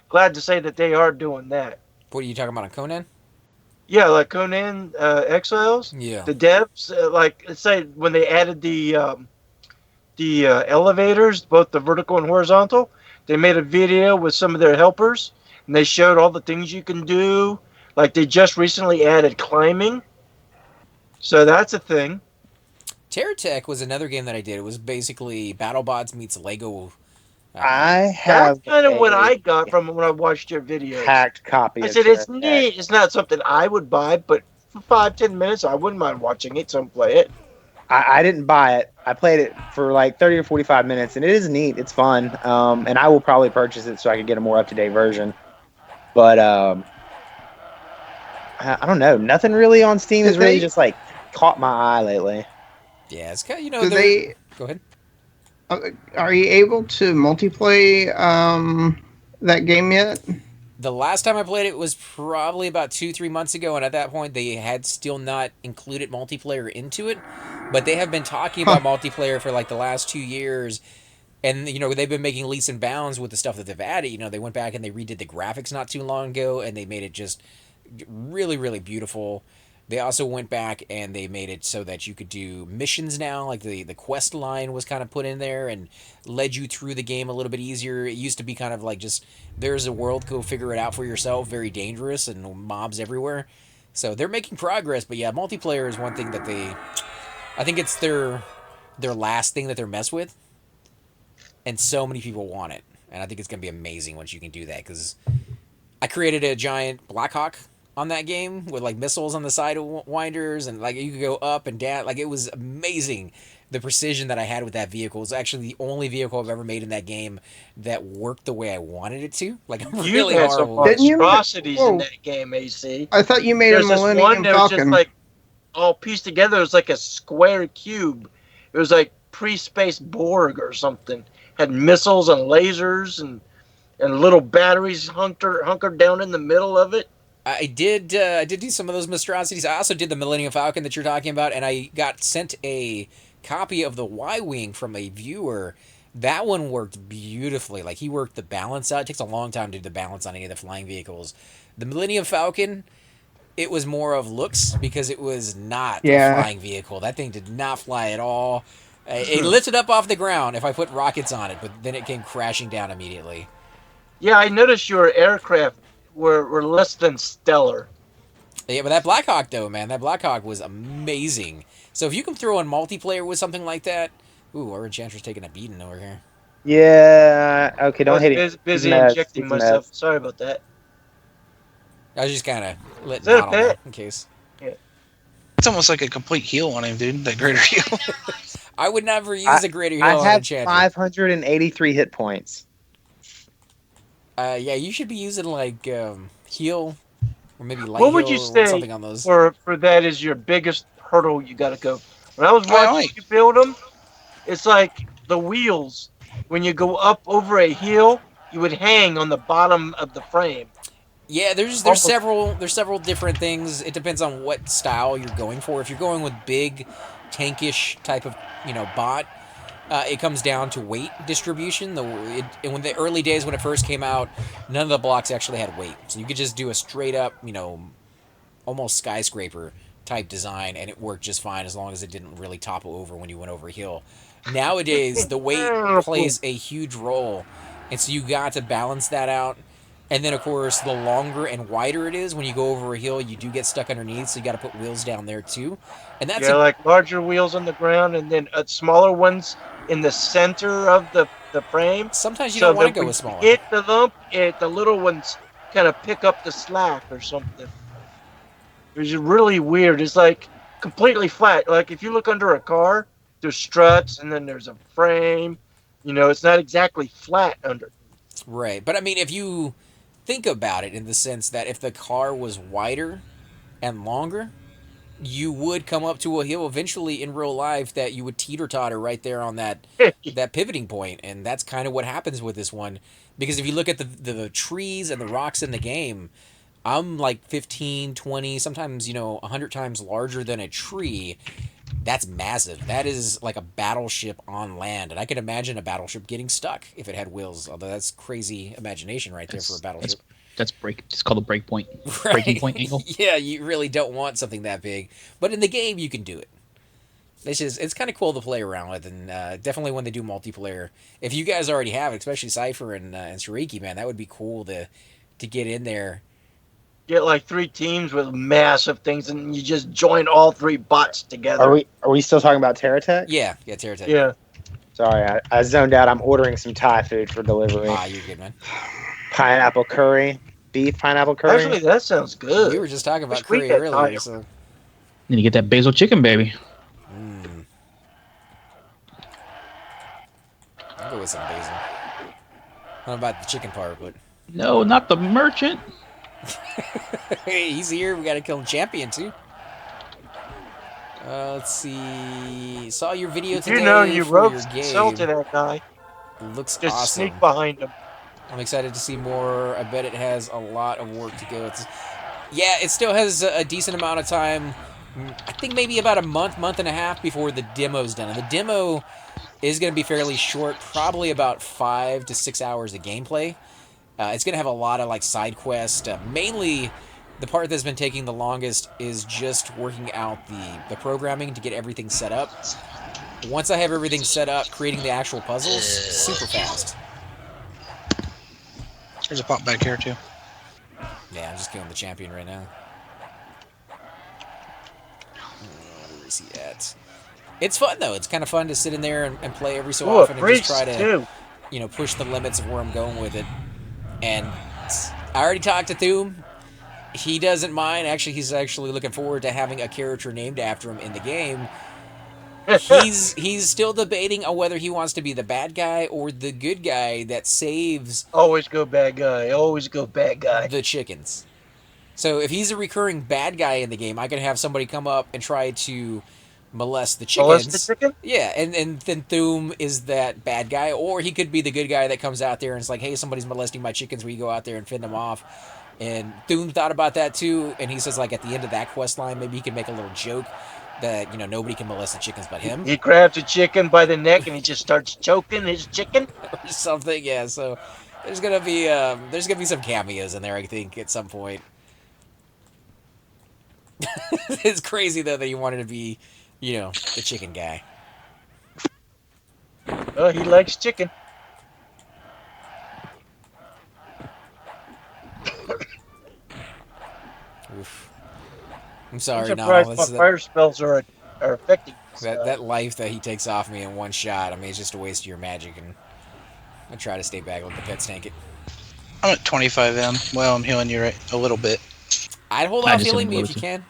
glad to say that they are doing that. What are you talking about on Conan? Yeah, like Conan Exiles. Yeah. The devs, like let's say when they added the elevators, both the vertical and horizontal, they made a video with some of their helpers, and they showed all the things you can do. Like they just recently added climbing, so that's a thing. Terratech was another game that I did. It was basically BattleBots meets Lego. I That's have kind of what a I got from when I watched your video. hacked copy. I of said it's Terra neat. Tech. It's not something I would buy, but for 5-10 minutes, I wouldn't mind watching it. Some play it. I didn't buy it. I played it for like 30 or 45 minutes, and it is neat. It's fun, and I will probably purchase it so I can get a more up-to-date version. But I don't know. Nothing really on Steam has really just like caught my eye lately. Yeah, it's kind Do they? Go ahead. Are you able to multiplay that game yet? The last time I played it was probably about 2-3 months ago, and at that point they had still not included multiplayer into it. But they have been talking about multiplayer for like the last 2 years, and they've been making leaps and bounds with the stuff that they've added. They went back and they redid the graphics not too long ago, and they made it just really, really beautiful. They also went back and they made it so that you could do missions now, like the quest line was kind of put in there and led you through the game a little bit easier. It used to be kind of like just there's a world, go figure it out for yourself, very dangerous and mobs everywhere. So they're making progress, but yeah, multiplayer is one thing that I think it's their last thing that they're mess with, and so many people want it, and I think it's gonna be amazing once you can do that because I created a giant Blackhawk on that game with like missiles on the side of winders, and like you could go up and down. Like it was amazing. The precision that I had with that vehicle was actually the only vehicle I've ever made in that game that worked the way I wanted it to. Like I'm really had some horrible. Didn't you? monstrosities Whoa. in that game, AC. I thought you made There's a this one Millennium that was just Falcon. like all pieced together. It was like a square cube. It was like pre-space Borg or something. Had missiles and lasers and little batteries hunkered down in the middle of it. I did do some of those monstrosities. I also did the Millennium Falcon that you're talking about, and I got sent a copy of the Y-Wing from a viewer. That one worked beautifully. Like he worked the balance out. It takes a long time to do the balance on any of the flying vehicles. The Millennium Falcon, it was more of looks because it was not a flying vehicle. That thing did not fly at all. It lifted up off the ground if I put rockets on it, but then it came crashing down immediately. Yeah, I noticed your aircraft were less than stellar. Yeah, but that Blackhawk though, man, that Blackhawk was amazing. So if you can throw in multiplayer with something like that, ooh, our Enchantress taking a beating over here. Yeah. Okay. Don't hit I was it. busy Mess. injecting It's a myself. mess. Sorry about that. I was just kind of letting Is that a out on there pet? in case. It's almost like a complete heal on him, dude. That greater heal. I would never use a greater heal I on have enchanter. 583 hit points. Yeah, you should be using like heal or maybe light What would heal you or say something on those. for that is your biggest hurdle you got to go? When I was I watching like. you build them, it's like the wheels. When you go up over a hill, you would hang on the bottom of the frame. Yeah, there's Almost. several different things. It depends on what style you're going for. If you're going with big, tankish type of bot, it comes down to weight distribution. When the early days when it first came out, none of the blocks actually had weight, so you could just do a straight up almost skyscraper type design, and it worked just fine as long as it didn't really topple over when you went over a hill. Nowadays, the weight plays a huge role, and so you got to balance that out. And then, of course, the longer and wider it is, when you go over a hill, you do get stuck underneath, so you got to put wheels down there too. And that's Yeah, like larger wheels on the ground and then smaller ones in the center of the frame, sometimes you so don't want to that go when with you smaller. hit the lump, the little ones kind of pick up the slack or something. It's really weird. It's like completely flat. Like if you look under a car, there's struts and then there's a frame. It's not exactly flat under. Right, but I mean, if you think about it in the sense that if the car was wider and longer, you would come up to a hill eventually in real life that you would teeter totter right there on that pivoting point, and that's kind of what happens with this one. Because if you look at the trees and the rocks in the game, I'm like 15, 20, sometimes 100 times larger than a tree. That's massive. That is like a battleship on land, and I can imagine a battleship getting stuck if it had wheels. Although that's crazy imagination right there for a That's battleship. that's break. It's called a break point, breaking Right. point angle. Yeah, you really don't want something that big, but in the game you can do it. It's kind of cool to play around with, and definitely when they do multiplayer. If you guys already have it, especially Cypher and Shariki, man, that would be cool to get in there. Get like 3 teams with massive things, and you just join all 3 bots together. Are we still talking about Terratech? Yeah, Terratech. Yeah. Sorry, I zoned out. I'm ordering some Thai food for delivery. You're good, man. Pineapple curry, beef pineapple curry. Actually, that sounds good. We were just talking about Wish we curry had earlier, Thai. so. Then you get that basil chicken, baby. I'll go with some basil. I don't know about the chicken part, but No, not the merchant. hey, he's here. We got to kill him champion too. Let's see. Saw your video today You for your ropes game. sell to that guy. Looks Just awesome. sneak behind him. I'm excited to see more. I bet it has a lot of work to go. It still has a decent amount of time. I think maybe about a month and a half before the demo's done. And the demo is going to be fairly short, probably about 5 to 6 hours of gameplay. It's going to have a lot of like side quests. Mainly, the part that's been taking the longest is just working out the programming to get everything set up. Once I have everything set up, creating the actual puzzles, super fast. There's a pop back here too. Yeah, I'm just killing the champion right now. Where is he at? It's fun though. It's kind of fun to sit in there and play every so Ooh, a often and just priest try to, too. push the limits of where I'm going with it. And I already talked to Thoom. He doesn't mind. Actually, he's actually looking forward to having a character named after him in the game. He's still debating on whether he wants to be the bad guy or the good guy that saves Always go bad guy. Always go bad guy. the chickens. So if he's a recurring bad guy in the game, I can have somebody come up and try to molest the chickens. Molest the chicken? Yeah, and then Thoom is that bad guy, or he could be the good guy that comes out there and it's like, hey, somebody's molesting my chickens. Will you go out there and fend them off? And Thoom thought about that too, and he says like at the end of that quest line, maybe he can make a little joke that nobody can molest the chickens but him He grabs a chicken by the neck and he just starts choking his chicken. or something. Yeah, so there's gonna be some cameos in there, I think, at some point. It's crazy though that he wanted to be, the chicken guy. Oh, he likes chicken. Oof. I'm sorry, I'm Nano. surprised my fire spells are affecting this guy. That life that he takes off me in one shot. I mean, it's just a waste of your magic, and I try to stay back, let the pets tank it. I'm at 25M. Well, I'm healing you a little bit. I'd hold I off just healing am me if you low, can.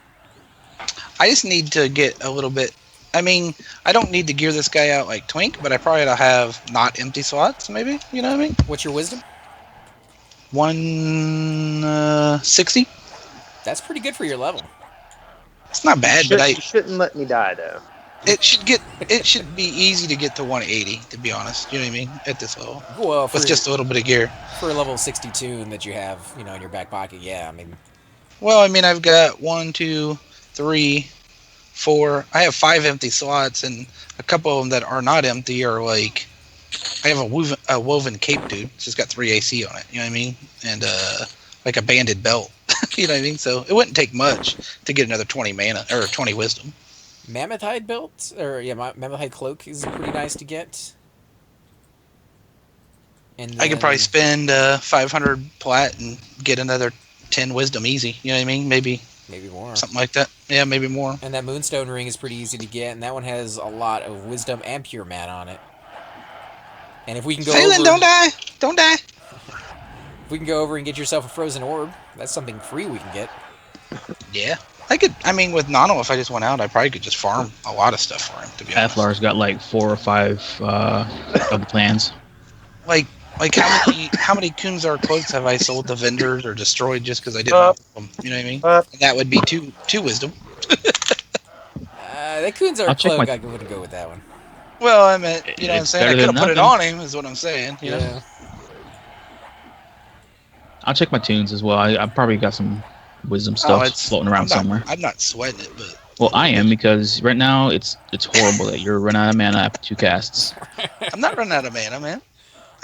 I just need to get a little bit I mean, I don't need to gear this guy out like Twink, but I probably ought to have not empty slots, maybe. You know what I mean? What's your wisdom? 160. That's pretty good for your level. It's not bad, but You shouldn't let me die though. it should be easy to get to 180. To be honest, you know what I mean? At this level, Well, with just a little bit of gear. for a level 62 and that you have, in your back pocket, yeah. I mean, Well, I mean, I've got 1, 2, 3, 4. I have 5 empty slots, and a couple of them that are not empty are like, I have a woven cape, dude. It's just got 3 AC on it. You know what I mean? And like a banded belt. You know what I mean? So it wouldn't take much to get another 20 mana or 20 wisdom. mammoth hide belt, mammoth hide cloak is pretty nice to get. And I could probably spend 500 plat and get another 10 wisdom easy. You know what I mean? Maybe more. something like that. Yeah, maybe more. And that moonstone ring is pretty easy to get, and that one has a lot of wisdom and pure mana on it. And if we can go Phelan, don't die! Don't die! If we can go over and get yourself a frozen orb, that's something free we can get. Yeah. I mean, with Nano, if I just went out, I probably could just farm a lot of stuff for him, to be honest. Athlar's got like 4 or 5 double plans. Like how many Kunzar cloaks have I sold to vendors or destroyed just because I didn't want them? You know what I mean? And that would be two wisdom. That Kunzar cloak, I wouldn't go with that one. Well, I meant, you know what I'm saying? I could have put it on him, is what I'm saying. You know? I'll check my tunes as well. I probably got some wisdom stuff floating around somewhere. I'm not sweating it, but... Well, I am, because right now it's horrible that you're running out of mana after 2 casts. I'm not running out of mana, man.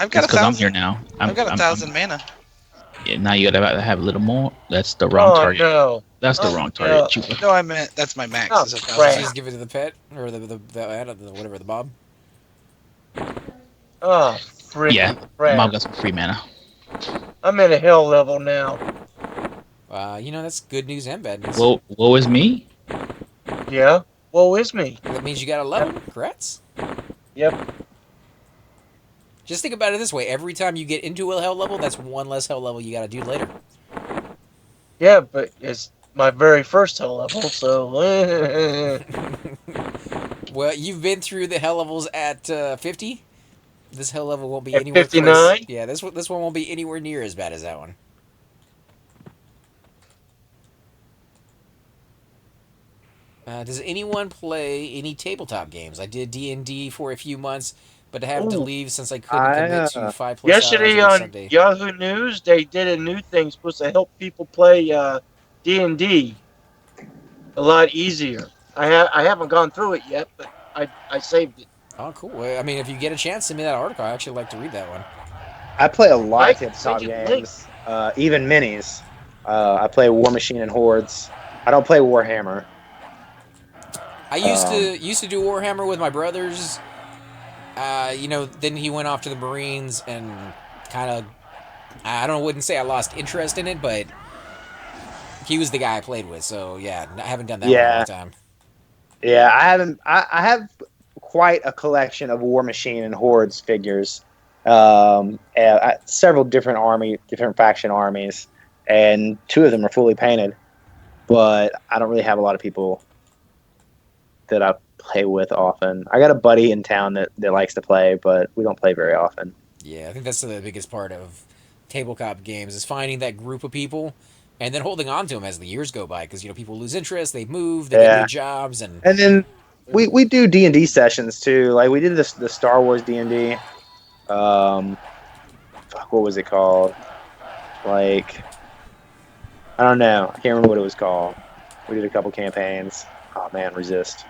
I've got 'cause I'm here now. I've got 1,000 mana. Yeah, now you gotta have a little more. That's the wrong target. No. That's the wrong target. Chupa. No, I meant that's my max. Oh, just give it to the pet or the whatever, the Bob. Oh, frick. Yeah, Bob got some free mana. I'm at a hell level now. That's good news and bad news. Well, woe is me. Yeah. Woe is me. That means you got 11. Congrats. Yep. Just think about it this way: every time you get into a hell level, that's one less hell level you got to do later. Yeah, but it's my very first hell level, so. Well, you've been through the hell levels at 50. This hell level won't be anywhere 59? close. Yeah, this one won't be anywhere near as bad as that one. Does anyone play any tabletop games? I did D&D for a few months, but I had to leave since I couldn't commit to 5+ yesterday hours on Sunday. Yahoo News, they did a new thing supposed to help people play D&D a lot easier. I haven't gone through it yet, but I saved it. Oh, cool. Well, I mean, if you get a chance, send me that article. I actually like to read that one. I play a lot of Send tabletop you the games, even minis. I play War Machine and Hordes. I don't play Warhammer. I used to do Warhammer with my brothers. Then he went off to the Marines and kind of, wouldn't say I lost interest in it, but he was the guy I played with. So yeah, I haven't done that in a long time. Yeah, I haven't. I have quite a collection of War Machine and Hordes figures. Several different faction armies, and 2 of them are fully painted. But I don't really have a lot of people that I play with often. I got a buddy in town that likes to play, but we don't play very often. Yeah, I think that's the biggest part of tabletop games is finding that group of people and then holding on to them as the years go by, because people lose interest, they move, they get new jobs, and then we do D&D sessions too. Like we did the Star Wars D&D. What was it called? Like, I don't know. I can't remember what it was called. We did a couple campaigns. Oh man, Resist.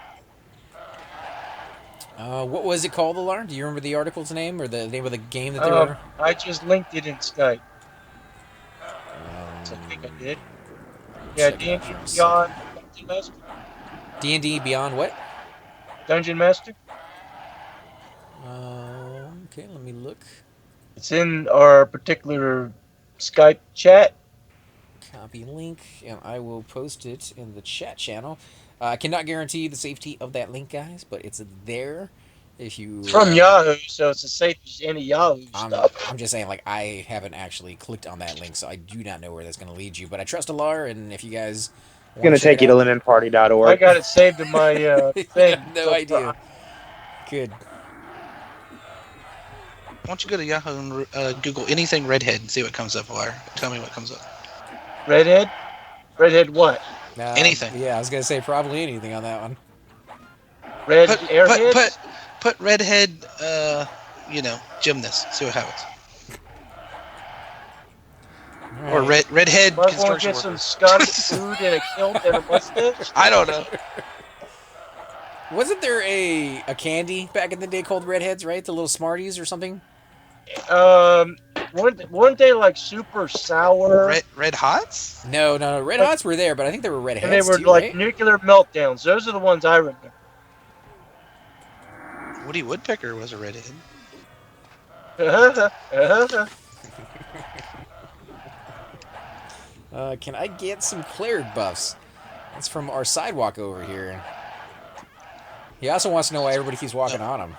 What was it called, Alarm? Do you remember the article's name or the name of the game that they were? I just linked it in Skype. I think I did. Yeah, D&D Beyond Dungeon Master. D&D Beyond what? Dungeon Master. Okay, let me look. It's in our particular Skype chat. Copy link, and I will post it in the chat channel. I cannot guarantee the safety of that link, guys, but it's there. If you It's from Yahoo, so it's as safe as any Yahoo stuff. I'm just saying, I haven't actually clicked on that link, so I do not know where that's going to lead you. But I trust Alar, and if you guys Gonna take you to I lemonparty.org. got it saved in my thing. No So, idea. Good. Why don't you go to Yahoo and Google anything redhead and see what comes up, or tell me what comes up. Redhead? Redhead what? Anything. Yeah, I was gonna say probably anything on that one. Red Put airheads? put redhead gymnast. See what happens. All Or right. redhead Am I going to construction get some worker. Scottish food and a kilt and a mustache? I don't know. Wasn't there a candy back in the day called Redheads, right? The little Smarties or something? Weren't they like super sour? Red hots. No. Red Like, Hots were there, but I think there were Red and they Heads were too, like right? nuclear meltdowns. Those are the ones I remember. Woody Woodpecker was a redhead. Can I get some cleric buffs? That's from our sidewalk over here. He also wants to know why everybody keeps walking on him.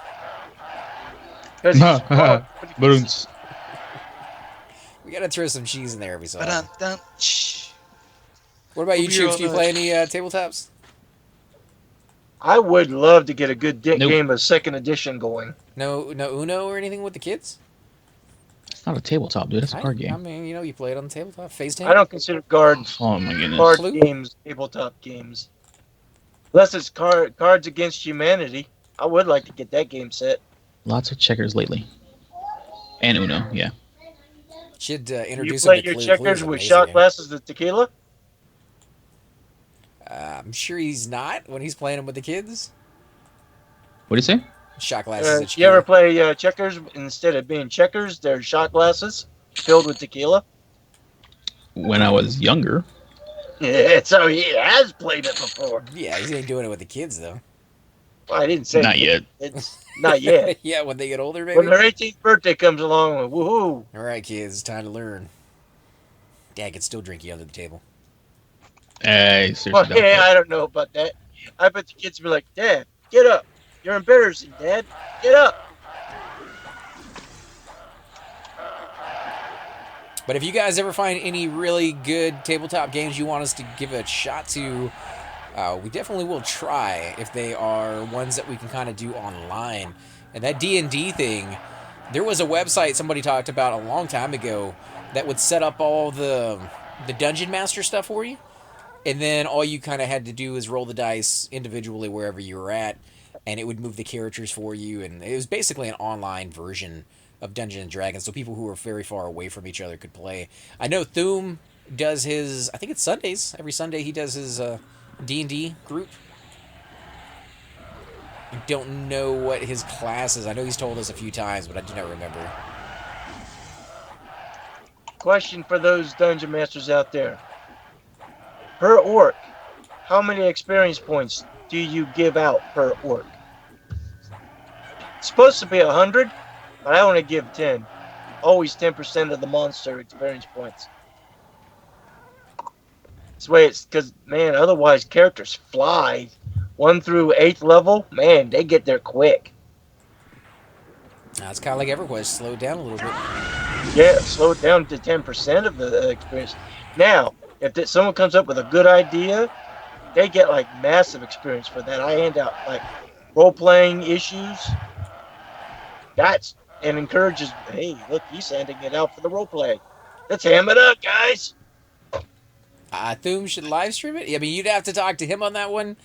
'Cause he's strong. Balloons. We gotta throw some cheese in there every so Dun, often. dun, shh. What about you, We'll be Choops? Do you right play back. any tabletops? I would love to get a good Nope. game of second edition going. No Uno or anything with the kids? It's not a tabletop, dude. It's a card I game. mean, you play it on the tabletop. Phase 10? I don't consider cards Oh my goodness. card Clue? games tabletop games. Unless it's Cards Against Humanity. I would like to get that game set. Lots of checkers lately. And Uno, yeah. Should You introduce play him to your Clue. checkers Clue's with amazing shot game. glasses of tequila? I'm sure he's not when he's playing them with the kids. What do you say? Shot glasses. of You ever tequila. play checkers instead of being checkers? They're shot glasses filled with tequila. When I was younger. Yeah, so he has played it before. Yeah, he ain't doing it with the kids though. Well, I didn't say Not yet. It's not yet. Yeah, when they get older, When maybe. their 18th birthday comes along, woohoo! All right, kids, it's time to learn. Dad can still drink you under the table. Hey, seriously. Well, doubt yeah, that. I don't know about that. I bet the kids will be like, Dad, get up. You're embarrassing, Dad. Get up. But if you guys ever find any really good tabletop games you want us to give a shot to, we definitely will try if they are ones that we can kind of do online. And that D&D thing, there was a website somebody talked about a long time ago that would set up all the Dungeon Master stuff for you. And then all you kind of had to do is roll the dice individually wherever you were at, and it would move the characters for you. And it was basically an online version of Dungeons and Dragons, so people who were very far away from each other could play. I know Thoom does his. I think it's Sundays. Every Sunday he does his D&D group. I don't know what his class is. I know he's told us a few times, but I do not remember. Question for those dungeon masters out there. Per orc, how many experience points do you give out per orc? It's supposed to be 100, but I only give 10. Always 10% of the monster experience points. This way it's because, man, otherwise characters fly. 1 through 8th level, man, they get there quick. It's kind of like Everquest. Slow it down a little bit. Yeah, slow it down to 10% of the experience. Now, if someone comes up with a good idea, they get like massive experience for that. I hand out like role-playing issues. And encourages, hey, look, he's handing it out for the roleplay. Let's ham it up, guys. Thoom should live stream it. I mean, you'd have to talk to him on that one.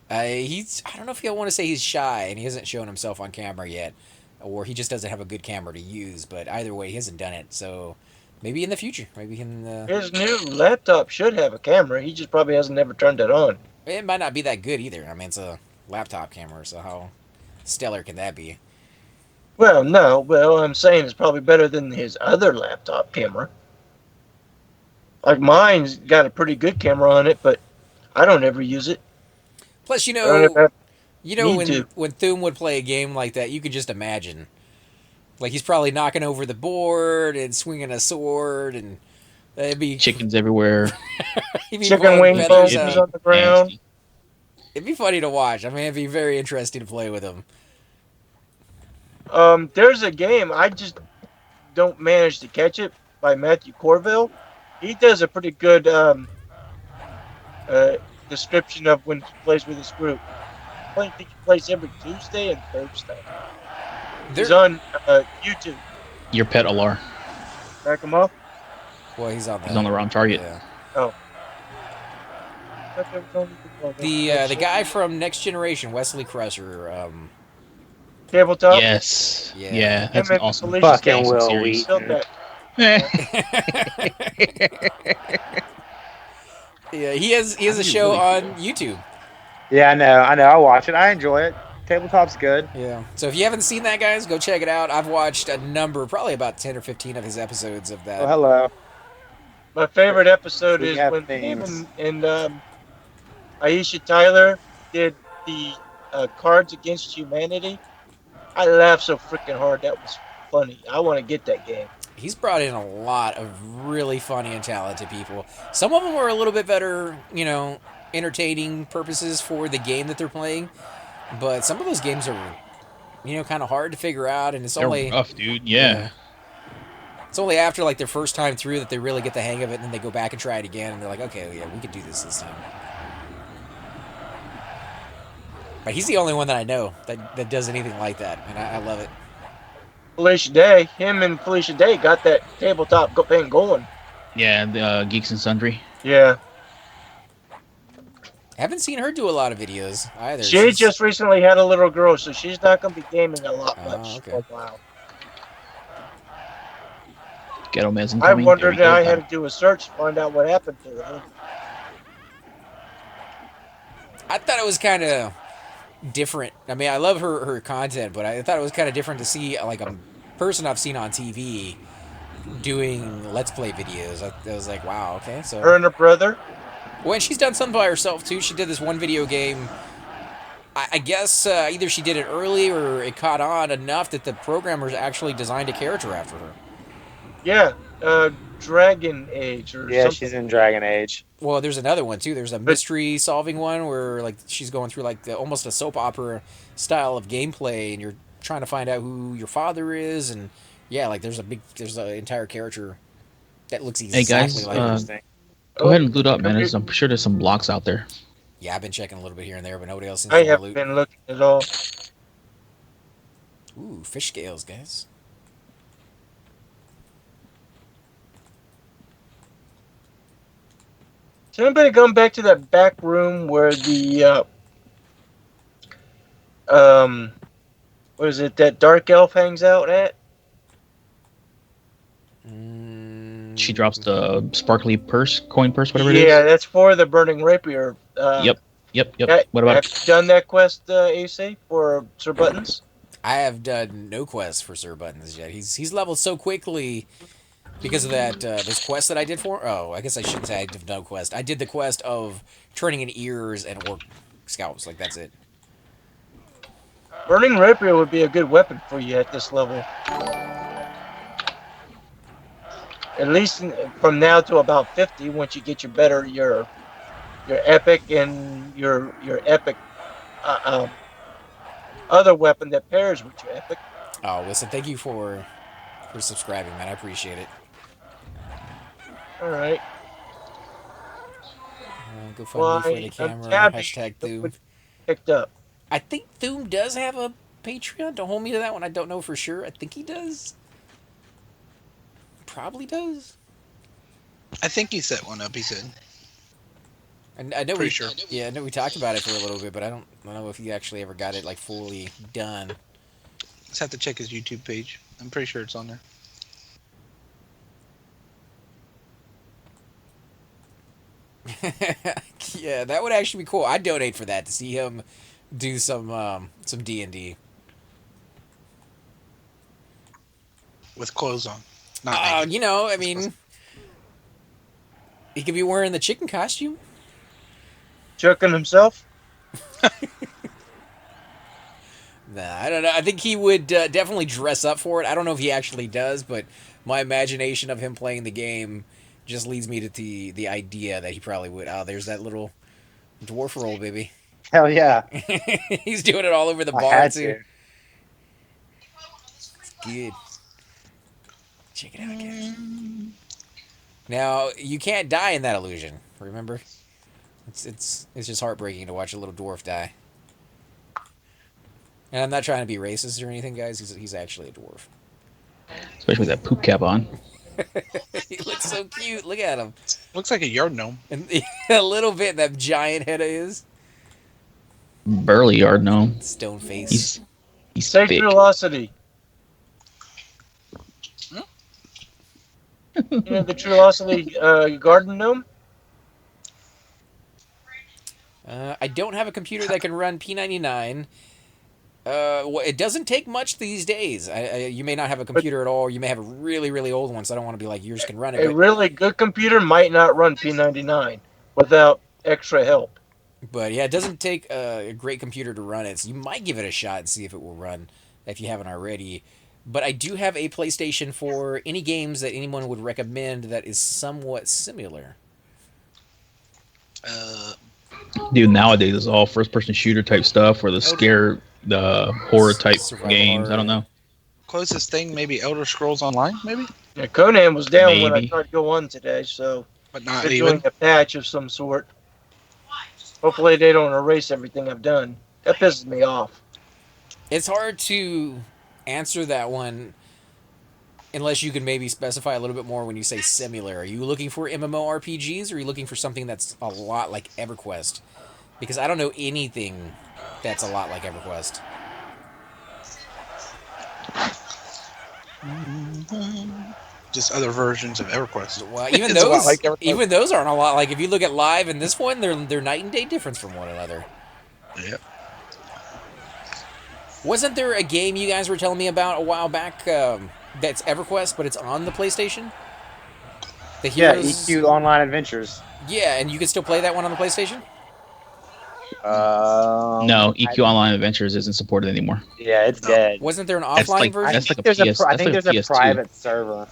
I don't know if I want to say he's shy and he hasn't shown himself on camera yet, or he just doesn't have a good camera to use. But either way, he hasn't done it. So maybe in the future, maybe he can. His new laptop should have a camera. He just probably hasn't never turned it on. It might not be that good either. I mean, it's a laptop camera, so how stellar can that be? Well, no. Well, I'm saying it's probably better than his other laptop camera. Like mine's got a pretty good camera on it, but I don't ever use it. Plus, I don't ever have need when Thoom would play a game like that, you could just imagine. Like he's probably knocking over the board and swinging a sword, and it'd be Chickens everywhere. he'd be chicken blowing wing feathers bones out. on the ground. Nasty. It'd be funny to watch. I mean, it'd be very interesting to play with him. There's a game I just don't manage to catch it by Matthew Corville. He does a pretty good description of when he plays with his group. I think he plays every Tuesday and Thursday. He's There, on YouTube. Your pet Alar. Back him off. well, he's on He's on the wrong target. Yeah. Oh. I thought there was only one. The guy from Next Generation, Wesley Crusher. Tabletop. Yes. Yeah. Yeah. That's Him an and awesome. Felicia Fucking Day Will series. killed Wheaton. that. Yeah, he has a show on YouTube. Yeah, I know. I'll watch it. I enjoy it. Tabletop's good. Yeah. So if you haven't seen that, guys, go check it out. I've watched a number, probably about 10 or 15 of his episodes of that. Oh, hello. My favorite episode We is have when themes. him and Aisha Tyler did the Cards Against Humanity. I laughed so freaking hard. That was funny. I want to get that game. He's brought in a lot of really funny and talented people. Some of them are a little bit better, entertaining purposes for the game that they're playing. But some of those games are, kind of hard to figure out, and it's They're only rough, dude. Yeah. it's only after like their first time through that they really get the hang of it, and then they go back and try it again, and they're like, okay, yeah, we can do this time. But he's the only one that I know that does anything like that, and I love it. Felicia Day, him and Felicia Day got that tabletop thing going. Yeah. The Geeks and Sundry. Yeah. I haven't seen her do a lot of videos either. She She's- just recently had a little girl, so she's not going to be gaming a lot Oh, much okay. for a while. Ghetto Man's I incoming. wondered There we I go. had to do a search to find out what happened to her. I thought it was kind of different. I mean, I love her content, but I thought it was kind of different to see like a person I've seen on TV doing Let's Play videos. I was like, wow, okay. So Her and her brother. when she's done something by herself too, she did this one video game. I guess either she did it early or it caught on enough that the programmers actually designed a character after her. Yeah, Dragon Age or Yeah, something. she's in Dragon Age. Well, there's another one too. There's a mystery solving one where like she's going through like almost a soap opera style of gameplay, and you're trying to find out who your father is, and yeah, like there's an entire character that looks exactly guys, like. Interesting. Go ahead and loot up, man. I'm sure there's some blocks out there. Yeah, I've been checking a little bit here and there, but nobody else seems I to want to haven't loot. been looking at all. Ooh, fish scales, guys. Has anybody gone back to that back room where the what is it, that dark elf hangs out at? She drops the sparkly coin purse, whatever it is. Yeah, that's for the burning rapier. Yep. Have What about you done that quest, AC, for Sir Buttons? I have done no quest for Sir Buttons yet. He's leveled so quickly because of that this quest that I did for. Oh, I guess I shouldn't say I did no quest. I did the quest of turning in ears and orc scalps. Like that's it. Burning rapier would be a good weapon for you at this level. At least from now to about 50, once you get your epic and your epic other weapon that pairs with your epic. Oh, listen, thank you for subscribing, man. I appreciate it. All right. Go find me for the camera. Hashtag Thoom. Picked up. I think Thoom does have a Patreon. Don't hold me to that one. I don't know for sure. I think he does. Probably does. I think he set one up. He said. And I know Pretty sure. Yeah, I know we talked about it for a little bit, but I don't know if he actually ever got it like fully done. Let's have to check his YouTube page. I'm pretty sure it's on there. Yeah, that would actually be cool. I'd donate for that to see him do some D&D. With clothes on. Not naked. I mean, he could be wearing the chicken costume. Chucking himself. Nah, I don't know. I think he would definitely dress up for it. I don't know if he actually does, but my imagination of him playing the game just leads me to the idea that he probably would. Oh, there's that little dwarf roll, baby. Hell yeah. He's doing it all over the I bar, had too. to. It's good. Check it out, guys. Now, you can't die in that illusion, remember? It's just heartbreaking to watch a little dwarf die. And I'm not trying to be racist or anything, guys. He's actually a dwarf. Especially with that poop cap on. He looks so cute. Look at him. Looks like a yard gnome. And a little bit that giant head of his. Burly yard gnome. Stone face. He's Say thick. Trulosity. You know the Trulosity garden gnome? I don't have a computer that can run p99. Well, it doesn't take much these days. You may not have a computer at all, or you may have a really, really old one, so I don't want to be like, yours can run it. A really good computer might not run P99 without extra help. But yeah, it doesn't take a great computer to run it, so you might give it a shot and see if it will run, if you haven't already. But I do have a PlayStation for any games that anyone would recommend that is somewhat similar. Dude, nowadays it's all first-person shooter type stuff, or the horror type Survival games. horror. I don't know. Closest thing, maybe Elder Scrolls Online, maybe, Yeah, Conan was down when I Maybe. tried to go on today, so but not they're even. doing a patch of some sort. Hopefully they don't erase everything I've done. That pisses me off. It's hard to answer that one unless you can maybe specify a little bit more when you say similar. Are you looking for MMORPGs, or are you looking for something that's a lot like EverQuest? Because I don't know anything that's a lot like EverQuest. Just other versions of EverQuest. Well, even It's a lot those, like EverQuest. even those aren't a lot. Like if you look at Live and this one, they're night and day difference from one another. Yep. Wasn't there a game you guys were telling me about a while back that's EverQuest, but it's on the PlayStation? The Yeah, Heroes. EQ Online Adventures. Yeah, and you can still play that one on the PlayStation. No, EQ Online Adventures isn't supported anymore. Yeah, it's dead. Wasn't there an That's offline like- version? that's like a There's PS. I That's think like there's a a PS2. private server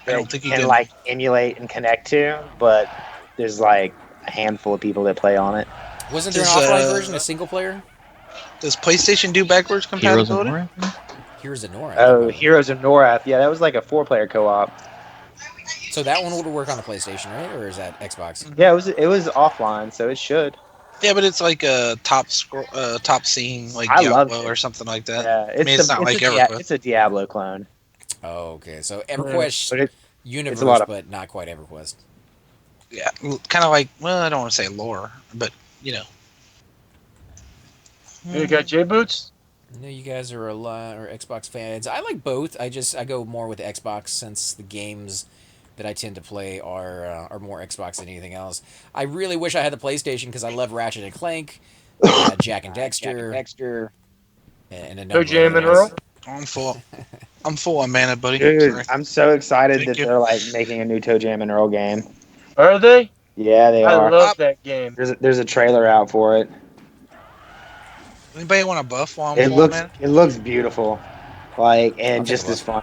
I don't think you can can. like emulate and connect to, but there's like a handful of people that play on it. Wasn't there an Does, offline version, a single player? Does PlayStation do backwards Heroes of compatibility? Nora? Heroes of Nora. Oh, Heroes of Norath. Yeah, that was like a 4-player co-op. So that one would work on the PlayStation, right? Or is that Xbox? Yeah, it was offline, so it should. Yeah, but it's like a top scene, like I loved Diablo it. or something like that. Yeah, I mean, it's not like EverQuest. it's a Diablo clone. Oh, okay. So EverQuest But universe, a lot of- but not quite EverQuest. Yeah, kind of like, well, I don't want to say lore, but you know. You got J Boots? I know you guys are Xbox fans. I like both. I go more with the Xbox since the games that I tend to play are more Xbox than anything else. I really wish I had the PlayStation because I love Ratchet and Clank, Jack and Dexter, and a number Toe Jam of and others. Earl? I'm full. I'm full on mana, buddy. Dude, Sorry. I'm so excited Thank that you. they're like making a new Toe Jam and Earl game. Are they? Yeah, they I are. love that game. There's a trailer out for it. Anybody want a buff while I'm It full looks on mana? it looks beautiful, like I'll and take just a as fun.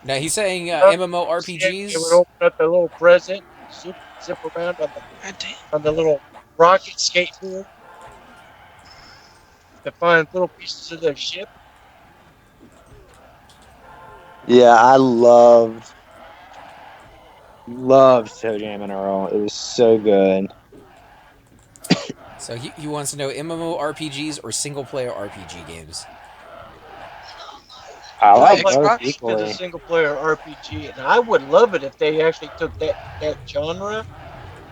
Now he's saying It MMORPGs. would open up a little present, zip around God damn. on the little rocket skateboard to find little pieces of their ship. Yeah, I loved Toe Jam and Earl. It was so good. So he wants to know MMORPGs or single player RPG games. I like Xbox both is It's a equally. single player RPG, and I would love it if they actually took that genre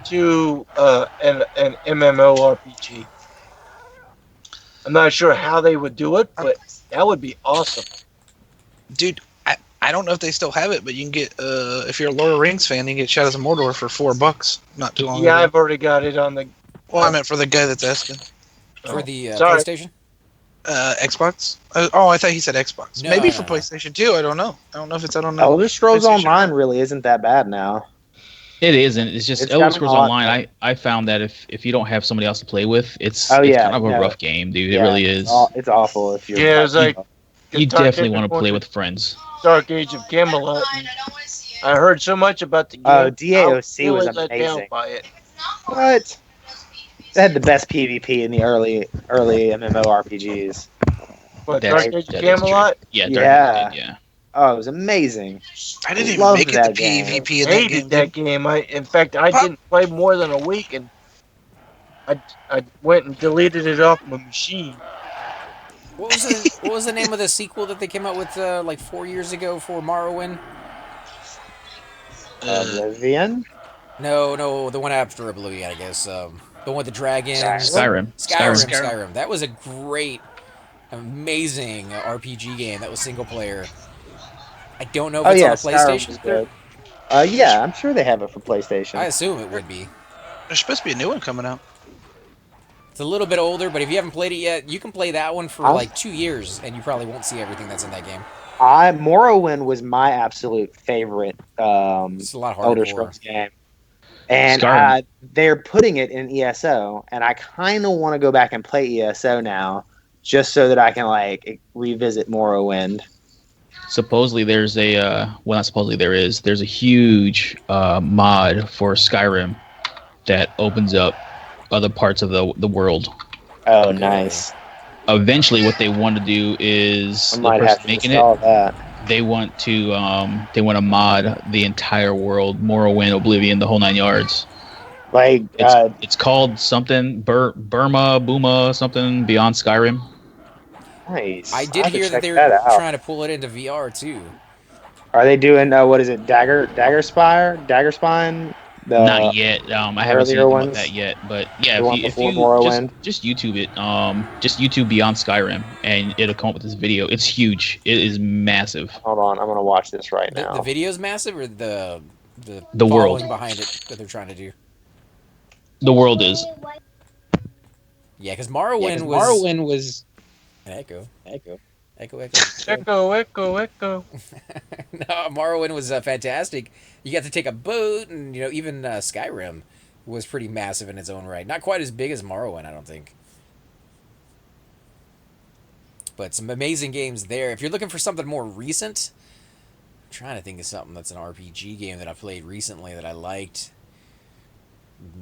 to an MMORPG. I'm not sure how they would do it, but that would be awesome. Dude, I don't know if they still have it, but you can get if you're a Lord of the Rings fan, you can get Shadows of Mordor for $4 not too long Yeah, ago. I've already got it on the Well, I meant for the guy that's asking. For the sorry. PlayStation? Xbox? I thought he said Xbox. No, Maybe no, for no. PlayStation too. I don't know. I don't know if it's out on the Elder Scrolls PlayStation. Online really isn't that bad now. It isn't. It's just It's Elder gotten Scrolls a lot Online. I found that if you don't have somebody else to play with, it's Oh, yeah, kind of a no. rough game, dude. Yeah, It really is. It's awful if you're. Yeah, it's like You Dark definitely Age want of to play Camelot- with friends. Dark Age of Camelot. And I heard so much about the game. Oh, DAOC I was really was let down amazing. by it. What? They had the best PvP in the early MMORPGs. But That's- Dark Age of that is true. Camelot. Yeah. Yeah. Yeah. Oh, it was amazing. I didn't even Loved make it to that game. PvP in that Hated game, that dude. game. In fact, I Pop. didn't play more than a week, and I went and deleted it off my machine. What was the name of the sequel that they came out with like 4 years ago for Morrowind? Oblivion. No, no, the one after Oblivion, I guess. The one with the dragons. Skyrim. Skyrim. Skyrim. That was a great, amazing RPG game. That was single player. I don't know if Oh it's on yeah, a Skyrim PlayStation. was good. Yeah, I'm sure they have it for I PlayStation. assume it would be. There's supposed to be a new one coming out. It's a little bit older, but if you haven't played it yet, you can play that one for I, like 2 years, and you probably won't see everything that's in that game. Morrowind was my absolute favorite It's a lot Elder hardcore. Scrolls game, and Skyrim. they're putting it in ESO, and I kind of want to go back and play ESO now, just so that I can like revisit Morrowind. Supposedly there's a well, not supposedly there's a huge mod for Skyrim that opens up other parts of the world. Oh, Really? nice! Eventually, what they want to do is I the might have person to making install it. that. They want to mod the entire world, Morrowind, Oblivion, the whole 9 yards. Like, It's called something Burma Booma something Beyond Skyrim. nice. I I did have to hear that check they were that out. trying to pull it into VR too. Are they doing what is it? Dagger Spine? The Not yet. I haven't seen earlier anything about ones, that yet. But yeah, the one if before you Morrowind. just YouTube it, just YouTube Beyond Skyrim, and it'll come up with this video. It's huge. It is massive. Hold on, I'm gonna watch this right The now. video's massive, or The following world. behind it that they're trying to do. The world is. Yeah, because Yeah, Morrowind because was Morrowind was an echo. echo. Echo. Echo, echo, echo. No, Morrowind was fantastic. You got to take a boat, and even Skyrim was pretty massive in its own right. Not quite as big as Morrowind, I don't think. But some amazing games there. If you're looking for something more recent, I'm trying to think of something that's an RPG game that I played recently that I liked.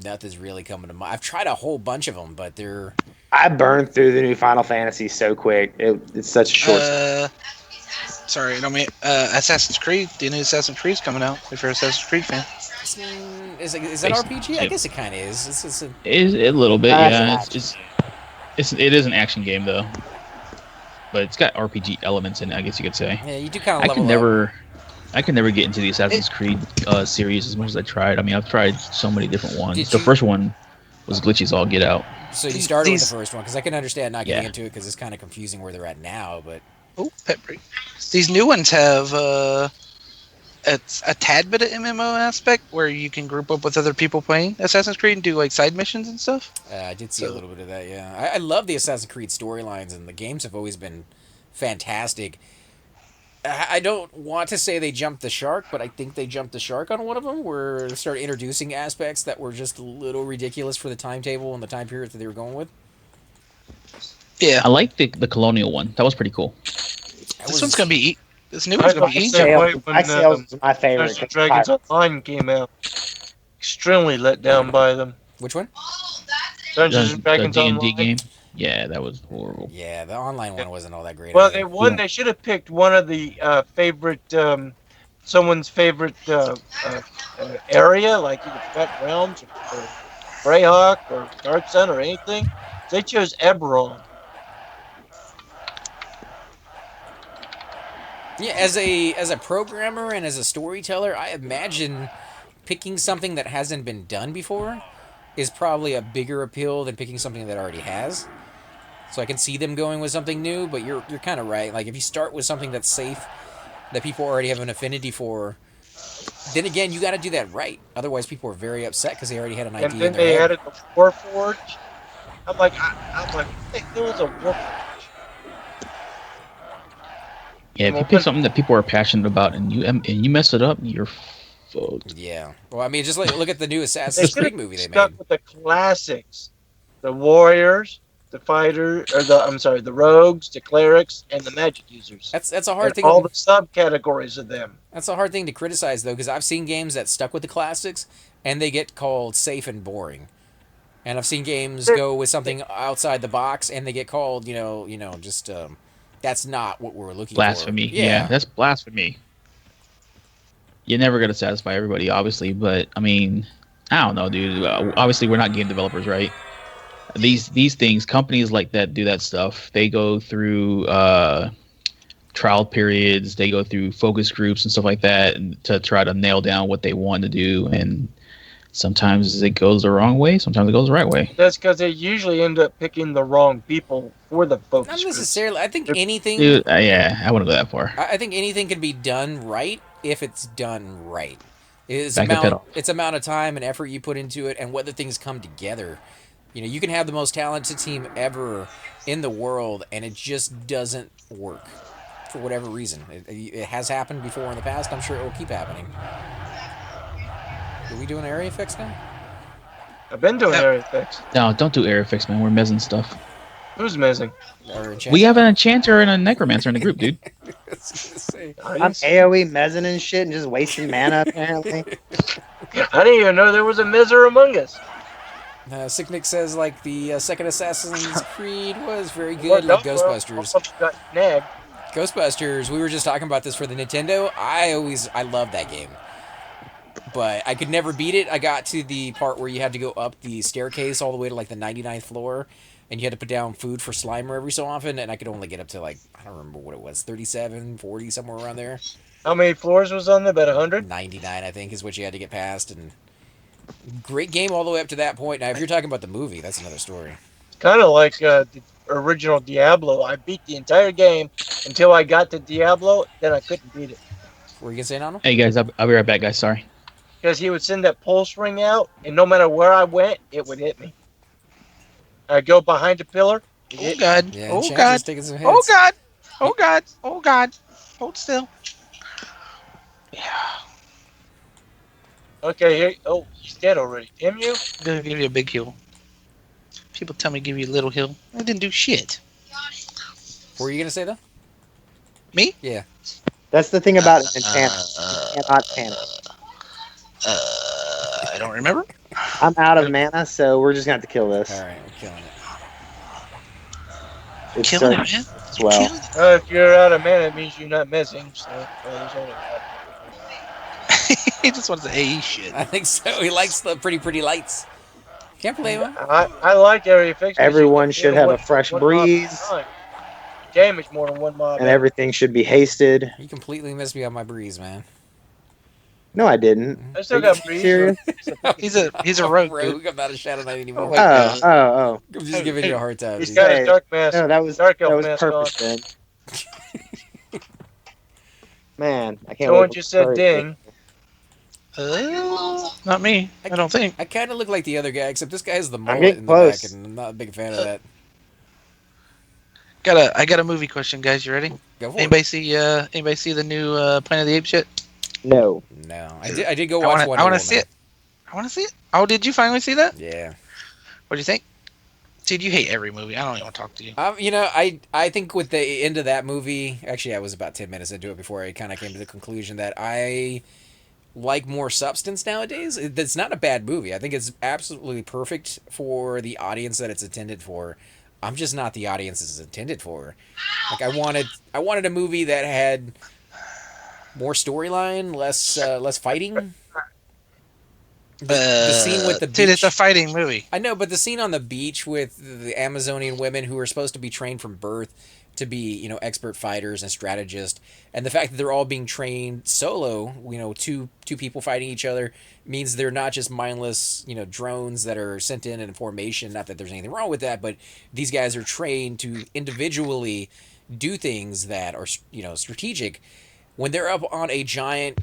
Nothing's really coming to mind. I've tried a whole bunch of them, but they're I burned through the new Final Fantasy so quick. It's such a short. Sorry, I don't mean Assassin's Creed. The new Assassin's Creed's coming out. If you're an Assassin's Creed fan, is that RPG? I guess it kind of is. It's a, Is a little bit, That's yeah. an It is an action game though, but it's got RPG elements in it. I guess you could say. yeah, you do kind of I level can up. never get into the Assassin's Creed series as much as I tried. I mean, I've tried so many different ones. Did The you- first one was glitchy as all get out. So you started with These- the first one because I can understand not getting Yeah. into it because it's kind of confusing where they're at now. But oh, pet break. These new ones have it's a tad bit of MMO aspect where you can group up with other people playing Assassin's Creed and do like side missions and stuff. I did see a So- little bit of that. Yeah, I love the Assassin's Creed storylines, and the games have always been fantastic. I don't want to say they jumped the shark, but I think they jumped the shark on one of them, where they started introducing aspects that were just a little ridiculous for the timetable and the time period that they were going with. Yeah, I like the colonial one. That was pretty cool. this one's gonna be. This new I one's gonna thought be the easy. same way when Sales is my favorite. Dungeons and Dragons Online came out. Extremely let down by them. Which one? Dungeons and The Dragons D&D Online. game. Yeah, that was horrible. Yeah, the online one wasn't all that great. Well, either. they won. Yeah. They should have picked one of the favorite, someone's favorite area, like either Fat Realms or Greyhawk or Dark Sun or anything. They chose Eberron. Yeah, as a programmer and as a storyteller, I imagine picking something that hasn't been done before is probably a bigger appeal than picking something that already has. So I can see them going with something new, but you're kind of right. Like if you start with something that's safe, that people already have an affinity for, then again you got to do that right. Otherwise, people are very upset because they already had an idea And in then their they head. added the Warforged. I'm like, hey, there was a Warforged. Yeah, if you pick something that people are passionate about and you mess it up, you're fucked. Yeah. Well, I mean, just look at the new They Assassin's should Creed have movie they stuck made. with the classics, the warriors, the fighter, or the rogues, the clerics, and the magic users. That's a hard And thing. all the subcategories of them. That's a hard thing to criticize, though, because I've seen games that stuck with the classics, and they get called safe and boring. And I've seen games go with something outside the box, and they get called, just that's not what we're looking for. Blasphemy. Yeah, Yeah. that's blasphemy. You're never gonna satisfy everybody, obviously, but I mean, I don't know, dude. Obviously, we're not game developers, right? These things, companies like that do that stuff. They go through trial periods, they go through focus groups and stuff like that, and to try to nail down what they want to do. And sometimes it goes the wrong way, sometimes it goes the right way. That's because they usually end up picking the wrong people for the Not focus groups. necessarily. I think anything. Dude, yeah, I wouldn't go that far. I think anything can be done right if it's done right. Back the pedal. It's amount of time and effort you put into it, and whether things come together. You know, you can have the most talented team ever in the world, and it just doesn't work for whatever reason. It has happened before in the past. I'm sure it will keep happening. Are we doing area fix now? I've been doing Yep. area fix. No, don't do air fix, man. We're mezzing stuff. Who's missing? Or We have an enchanter and a necromancer in the group, dude. I was gonna say. I I'm didn't, see- AoE mezzing and shit and just wasting mana apparently. I didn't even know there was a Miser among us. Sicknick says like the second Assassin's Creed was very What, good, like no, Ghostbusters. Got nagged. Ghostbusters. We were just talking about this for the Nintendo. I love that game, but I could never beat it. I got to the part where you had to go up the staircase all the way to like the 99th floor, and you had to put down food for Slimer every so often, and I could only get up to like, I don't remember what it was, 37, 40, somewhere around there. How many floors was on there? About 100? 99, I think, is what you had to get past, and great game all the way up to that point. Now, if you're talking about the movie, that's another story. Kind of like the original Diablo. I beat the entire game until I got to Diablo, then I couldn't beat it. What were you gonna say, Nano? Hey guys, I'll be right back, guys. Sorry. Because he would send that pulse ring out, and no matter where I went, it would hit me. I'd go behind a pillar. it Oh hit- God! Yeah, Oh Enchantress God! taking some hits. Oh God! Oh God! Oh God! Hold still. Yeah. Okay, here. Oh, he's dead already. Damn you. I'm gonna give you a big heal. People tell me give you a little heal. I didn't do shit. What were you gonna say though? Me? Yeah. That's the thing about an enchanter. You cannot panic. I don't remember. I'm out of mana, so we're just gonna have to kill this. All right, we're killing it. It's Killing so it, man. as well. Killing it. If you're out of mana, it means you're not missing. So, there's only He just wants to AE shit. I think so. He likes the pretty lights. Can't blame him. I like area fix. 'cause Everyone you should can have a one- fresh one mob at a breeze. time. You damage more than one mob. And at a everything should be hasted. You completely missed me on my breeze, man. No, I didn't. I still Are got you breeze. serious? He's a rogue, dude. I'm not a Shadow Knight anymore. Oh, my Oh, God. oh, I'm just giving you a hard time. He's dude. got his Hey, dark oh. mask. No, that was Dark elf perfect mask then. Man, I can't Someone wait. just said ding. Not me. I don't think. I kind of look like the other guy, except this guy has the mullet getting in close. the back, and I'm not a big fan of that. I got a movie question, guys. You ready? Go for Anybody see the new Planet of the Apes yet? No. it. No, I did go I watch wanna- Wonder I wanna Woman. see it. I want to see it. Oh, did you finally see that? Yeah. What do you think? Dude, you hate every movie. I don't even want to talk to you. You know, I think with the end of that movie, actually, I was about 10 minutes into it before I kind of came to the conclusion that I like more substance nowadays. It's not a bad movie. I think it's absolutely perfect for the audience that it's intended for. I'm just not the audience it's intended for. Like I wanted a movie that had more storyline, less fighting. The scene with the beach. Dude, it's a fighting movie. I know, but the scene on the beach with the Amazonian women who are supposed to be trained from birth to be, you know, expert fighters and strategists, and the fact that they're all being trained solo, you know, two people fighting each other, means they're not just mindless, you know, drones that are sent in formation. Not that there's anything wrong with that, but these guys are trained to individually do things that are, you know, strategic. When they're up on a giant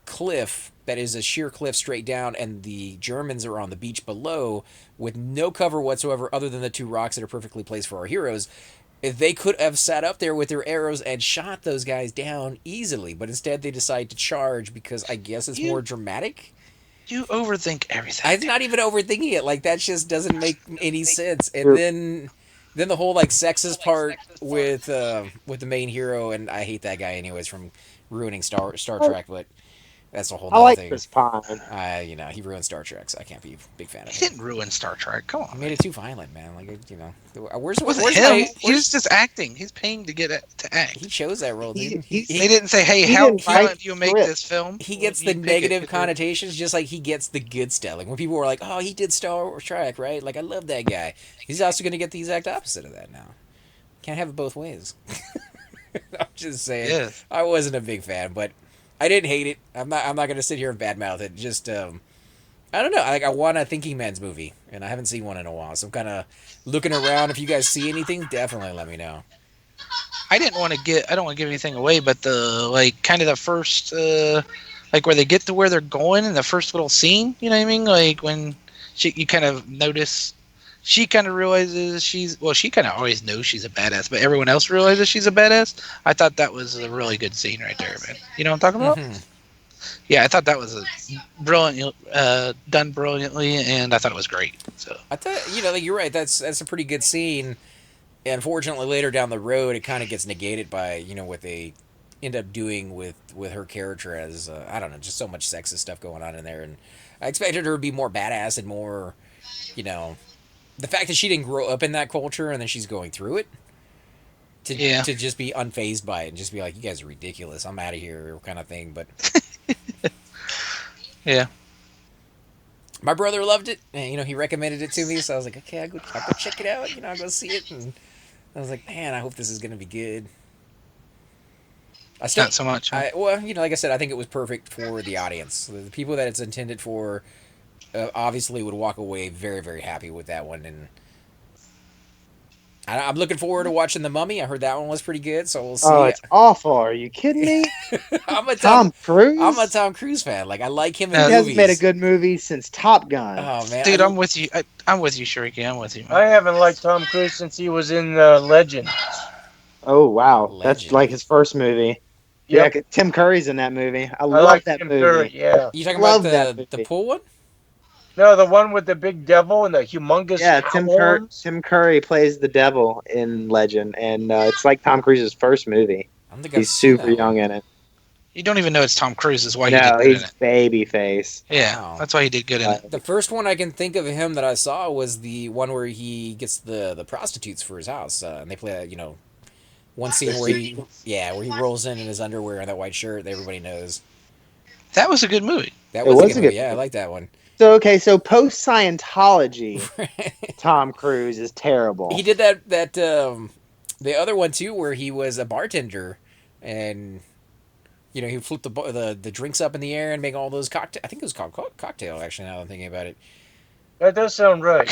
cliff that is a sheer cliff straight down, and the Germans are on the beach below with no cover whatsoever other than the two rocks that are perfectly placed for our heroes. If they could have sat up there with their arrows and shot those guys down easily, but instead they decide to charge because I guess it's more dramatic. You overthink everything. I'm not even overthinking it. Like, that just doesn't make any sense. And then the whole like sexist part with the main hero, and I hate that guy anyways from ruining Star Trek, but That's a whole I nother like thing. Chris Pine. He ruined Star Trek, so I can't be a big fan of He him. didn't ruin Star Trek. Come He on. made it too violent, man. Where's It wasn't where's him. my He was just acting. He's paying to get to act. he chose that role, dude. They didn't say, "Hey, he how didn't violent write do you the make script. this film?" He Well, gets you the pick it, negative 'cause connotations just like he gets the good stuff. Like when people were like, "Oh, he did Star Trek, right?" Like I love that guy. He's also going to get the exact opposite of that now. Can't have it both ways. I'm just saying. Yes. I wasn't a big fan, but I didn't hate it. I'm not going to sit here and badmouth it. Just I don't know. I want a Thinking Man's movie, and I haven't seen one in a while. So I'm kind of looking around. If you guys see anything, definitely let me know. I didn't want to get. I don't want to give anything away, but the kind of the first where they get to where they're going in the first little scene. You know what I mean? Like when you kind of notice. She kind of realizes she kind of always knows she's a badass, but everyone else realizes she's a badass. I thought that was a really good scene right there, man. You know what I'm talking about? Mm-hmm. Yeah, I thought that was a brilliant, done brilliantly, and I thought it was great. So I thought like you're right. That's a pretty good scene. Unfortunately, later down the road, it kind of gets negated by what they end up doing with her character as I don't know, just so much sexist stuff going on in there. And I expected her to be more badass and more, you know, the fact that she didn't grow up in that culture and then she's going through it yeah, to just be unfazed by it and just be like, you guys are ridiculous. I'm out of here, kind of thing. But yeah. my brother loved it, and he recommended it to me. So I was like, okay, I'll go check it out. I'll go see it. And I was like, man, I hope this is gonna be good. I still, Not so much. Huh? like I said, I think it was perfect for the audience. The people that it's intended for, obviously, would walk away very, very happy with that one. And I'm looking forward to watching The Mummy. I heard that one was pretty good, so we'll see. Oh, it's awful. Are you kidding me? I'm a Tom Cruise? I'm a Tom Cruise fan. Like I like him in He movies. hasn't made a good movie since Top Gun. Oh man, Dude, I'm with you. I'm with you, Shariki. I'm with you. Man. I haven't liked Tom Cruise since he was in Legend. Oh wow, that's Legend. like his first movie. Yep. Yeah, Tim Curry's in that movie. I I love like that Tim movie. Curry, yeah. You talking Love about that the movie. pool one? No, the one with the big devil and the humongous Yeah, horns. Tim Curry plays the devil in Legend, and it's like Tom Cruise's first movie. I don't think I've He's seen super that young one. in it. You don't even know it's Tom Cruise. Is why he No, did good he's in it. baby face. Yeah, Wow. that's why he did good in it. The first one I can think of him that I saw was the one where he gets the prostitutes for his house, and they play one scene where he rolls in his underwear and that white shirt that everybody knows. That was a good movie. That It was a was good a movie. good Yeah, I movie. like that one. So post Scientology, Tom Cruise is terrible. He did that the other one too, where he was a bartender, and he flipped the drinks up in the air and make all those cocktail. I think it was called cocktail. Actually, now that I'm thinking about it. That does sound right.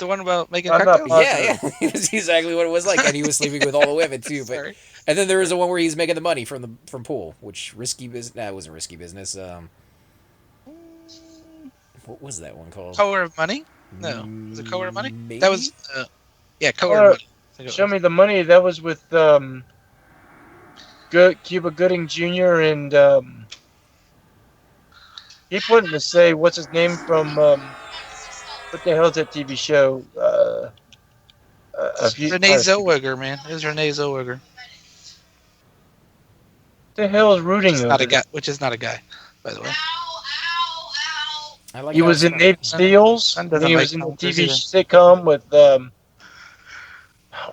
The one about making I'm not cocktails. positive. Yeah, that's exactly what it was like, and he was sleeping with all the women too. But Sorry. and then there was the one where he's making the money from pool, which risky business. Nah, it wasn't risky business. What was that one called? Color of Money? No, was it Color of Money? Maybe? That was Color of Money. I think it Show was. Me the Money. That was with Cuba Gooding Jr. and he put to say what's his name from what the hell is that TV show? Renee Zellweger, man. It was Renee Zellweger. What the hell is rooting Not over a guy, which is not a guy, by the way. I like He how was it's in funny. Navy SEALs. That And doesn't he make was in the no sense TV either. sitcom with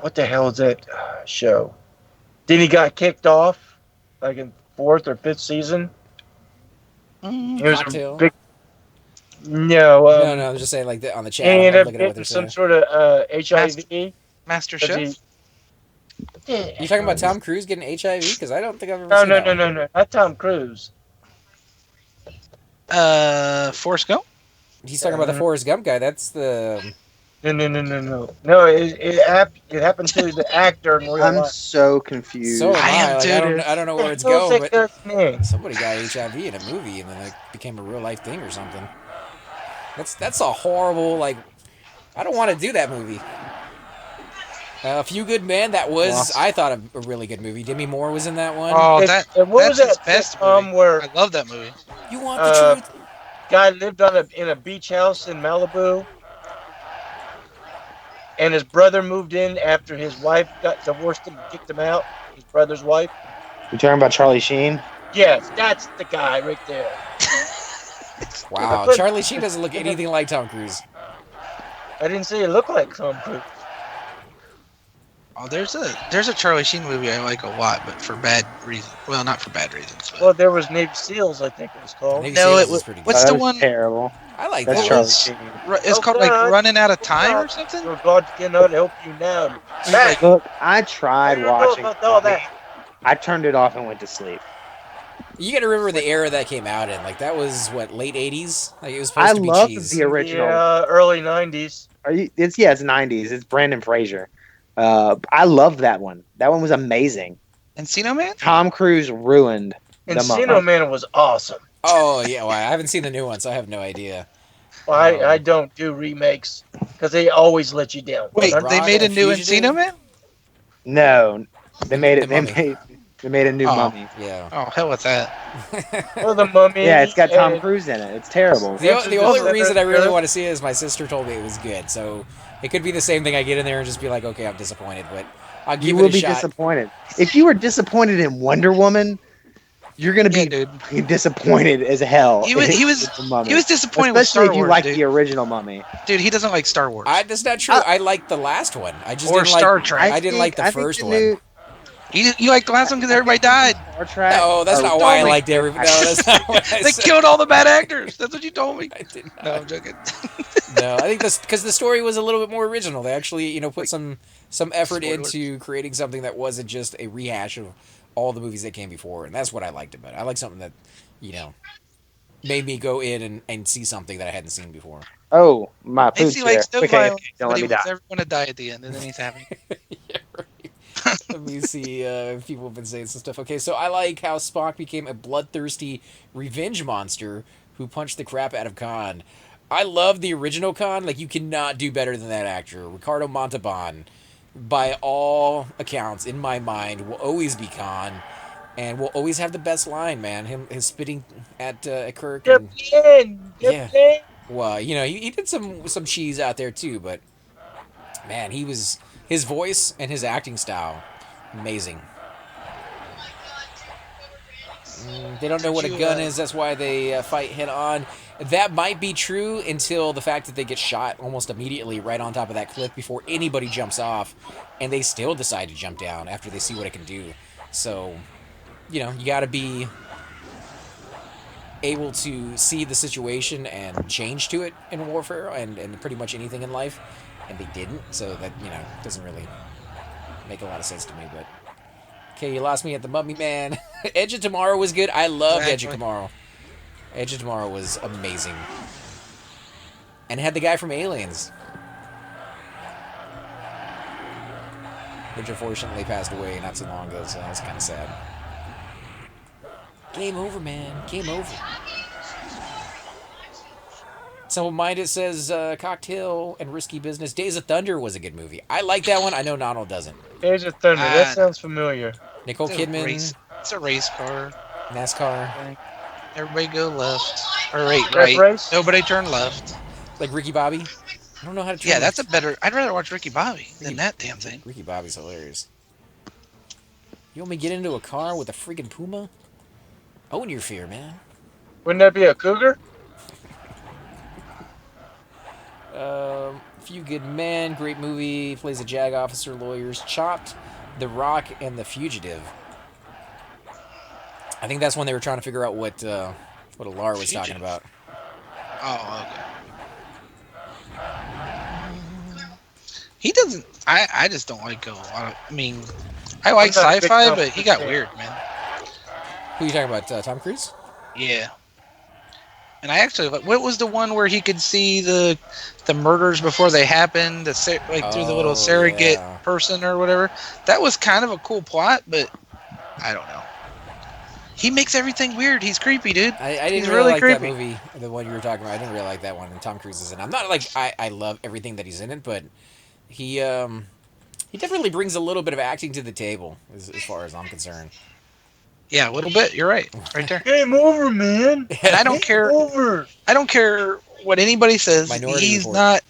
what the hell is that show? Then he got kicked off, like in 4th or 5th season. He was Cocktail? a big. No, No, I was just saying like on the chat. he I'm ended up looking at what they're getting some saying. sort of HIV. Master Does Chef? You talking about Tom Cruise getting HIV? Because I don't think I've ever No, seen that one. no, not Tom Cruise. Forrest Gump? He's talking about the Forrest Gump guy. That's the. No. No, it happened to the actor in real I'm life. so confused. So am I am I. Like too, I don't know where it's What the hell's going, that but guy's name? somebody got HIV in a movie and then it became a real life thing or something. That's a horrible like. I don't want to do that movie. A Few Good Men. That was Lost. I thought a really good movie. Demi Moore was in that one. Oh, And what was that's his that best sitcom movie. where I love that movie. You want the truth? guy lived in a beach house in Malibu, and his brother moved in after his wife got divorced and kicked him out. His brother's wife. You talking about Charlie Sheen? Yes, that's the guy right there. Wow, But Charlie Sheen doesn't look anything like Tom Cruise. I didn't say it looked like Tom Cruise. Oh, there's a Charlie Sheen movie I like a lot, but for bad reasons. Well, not for bad reasons, but Well, there was Navy SEALs, I think it was called. Navy no, Seals it is was. pretty good. What's Oh, the that was one? terrible. I like That's that. What Charlie was- Sheen. It's Oh, called like God. Running Out of Oh, Time God. or something. We're glad to get out to help you now. He's like, Look, I tried I don't know watching. about all that. I turned it off and went to sleep. You got to remember the era that came out in. Like that was what, late '80s. Like it was I supposed to be loved cheese. the original. The early 90s. It's 90s. It's Brandon Fraser. I loved that one. That one was amazing. Encino Man. Tom Cruise ruined the Encino Mummy. Man was awesome. Oh yeah, well, I haven't seen the new one, so I have no idea. Well, I don't do remakes because they always let you down. Wait, The they Rock made a and new Fugitive? Encino Man? No, they made The it. They Mummy. made a new Oh. Mummy. Yeah. Oh, hell with that. Well, the Mummy. Yeah, it's got Tom and- Cruise in it. It's terrible. The only Deception reason I really Sure. want to see it is my sister told me it was good, so it could be the same thing. I get in there and just be like, okay, I'm disappointed, but I'll give You it will a be shot. disappointed. If you were disappointed in Wonder Woman, you're gonna Yeah, be dude. fucking disappointed as hell. He was with the Mummy. he was disappointed with Especially Star if you Wars, like dude. the original Mummy. Dude, he doesn't like Star Wars. That's not true. I liked the last one. I just Or didn't Star like. Trek. I didn't like the I think first the one. new- You like the last one because everybody died. Star Trek. No, that's are not why I me. liked every. No, that's not what I They said. killed all the bad actors. That's what you told me. I did not. No, I'm joking. No, I think this because the story was a little bit more original. They actually, put some effort Spoilers. into creating something that wasn't just a rehash of all the movies that came before, and that's what I liked about it. I like something that, made me go in and see something that I hadn't seen before. Oh, my food's He here. likes no Okay, violence, don't but let he me die. wants everyone to die at the end, and then he's happy. Yeah, right. Let me see if people have been saying some stuff. Okay, so I like how Spock became a bloodthirsty revenge monster who punched the crap out of Khan. I love the original Khan. Like, you cannot do better than that actor. Ricardo Montalban, by all accounts, in my mind, will always be Khan and will always have the best line, man. His spitting at Kirk. And, Yeah. well, he did some cheese out there too, but man, his voice and his acting style, amazing. They don't know what a gun is. That's why they fight head on. That might be true until the fact that they get shot almost immediately right on top of that cliff before anybody jumps off, and they still decide to jump down after they see what it can do. So, you got to be able to see the situation and change to it in warfare and pretty much anything in life, and they didn't. So that doesn't really make a lot of sense to me, but. Okay, you lost me at the Mummy Man. Edge of Tomorrow was good. I loved Edge of Tomorrow. Edge of Tomorrow was amazing. And it had the guy from Aliens. Which unfortunately passed away not so long ago, so that was kind of sad. Game over, man. Game over. Someone mind it says Cocktail and Risky Business. Days of Thunder was a good movie. I like that one. I know Donald doesn't. Days of Thunder. That sounds familiar. Nicole Kidman. It's a race car. NASCAR. Everybody go left. Or right. Race? Nobody turn left. Like Ricky Bobby. I don't know how to turn Yeah, left. that's a better. I'd rather watch Ricky Bobby than that damn thing. Ricky Bobby's hilarious. You want me to get into a car with a freaking Puma? Own your fear, man. Wouldn't that be a cougar? Few Good Men, great movie. Plays a JAG officer, lawyers. Chopped, The Rock, and The Fugitive. I think that's when they were trying to figure out what Alar was talking about. Oh, okay. He doesn't. I just don't like a lot of. I mean, I like I'm not a big sci-fi, Tom but he Cruise got fan. weird, man. Who are you talking about? Tom Cruise? Yeah. And I actually, what was the one where he could see the murders before they happened, through the little surrogate person or whatever? That was kind of a cool plot, but I don't know. He makes everything weird. He's creepy, dude. I didn't He's really like that creepy. movie, the one you were talking about. I didn't really like that one. And Tom Cruise is in. I'm not like I love everything that he's in it, but he definitely brings a little bit of acting to the table, as far as I'm concerned. Yeah, a little bit. You're right. Right there. Game over, man. And I don't care. Over. I don't care what anybody says. Minority He's Report.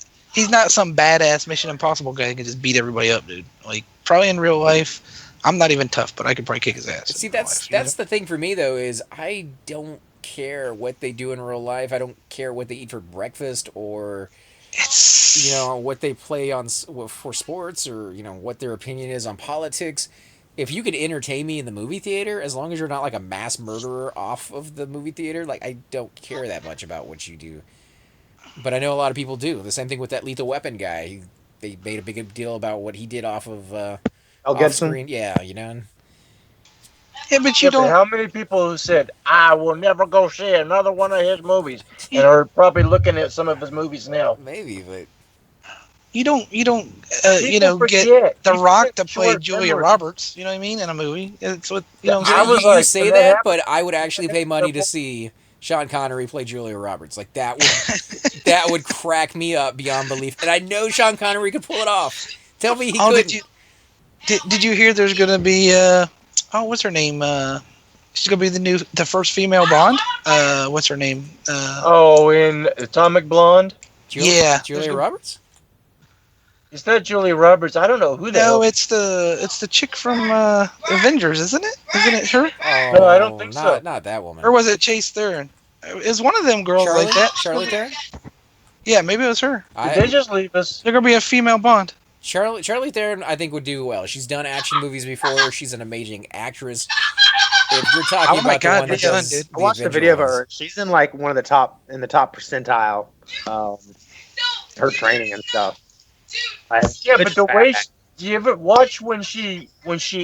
not some badass Mission Impossible guy who can just beat everybody up, dude. Like, probably in real life, I'm not even tough, but I could probably kick his ass. See, in real that's life, you that's the thing for me though is I don't care what they do in real life. I don't care what they eat for breakfast or It's what they play on for sports or what their opinion is on politics. If you could entertain me in the movie theater, as long as you're not like a mass murderer off of the movie theater, like I don't care that much about what you do. But I know a lot of people do. The same thing with that Lethal Weapon guy. They made a big deal about what he did off of Mel off Gibson. screen. Yeah, you know. yeah, but you Yeah, but don't. how many people who said, I will never go see another one of his movies, You, and are probably looking at some of his movies now? Maybe, but you don't. You don't. People Get forget. The You Rock forget to play short Julia memory. Roberts. You know what I mean? In a movie, it's what you know. What you, I'm I saying? was you like, say when that, happened, but I would actually pay money to see Sean Connery play Julia Roberts. Like that would crack me up beyond belief. And I know Sean Connery could pull it off. Tell me he Oh, couldn't. did you hear? There's gonna be what's her name? She's gonna be the first female Bond. What's her name? oh, in Atomic Blonde, Yeah, Julia Roberts? is that Julia Roberts? I don't know who the No, hell. it's the chick from Avengers, isn't it? Isn't it her? Oh, No, I don't think so. not that woman. Or was it Chase Theron? It's one of them girls Charlie? like that. Charlie Theron? Yeah, maybe it was her. Did they just leave us? They're gonna be a female Bond. Charlie Theron, I think, would do well. She's done action movies before. She's an amazing actress. If you're talking Oh my about the God, one that you're does done, dude. I watched a Avenger video of ones. her. She's in like one of the top percentile. Her training and stuff. Yeah, but the way do you ever watch when she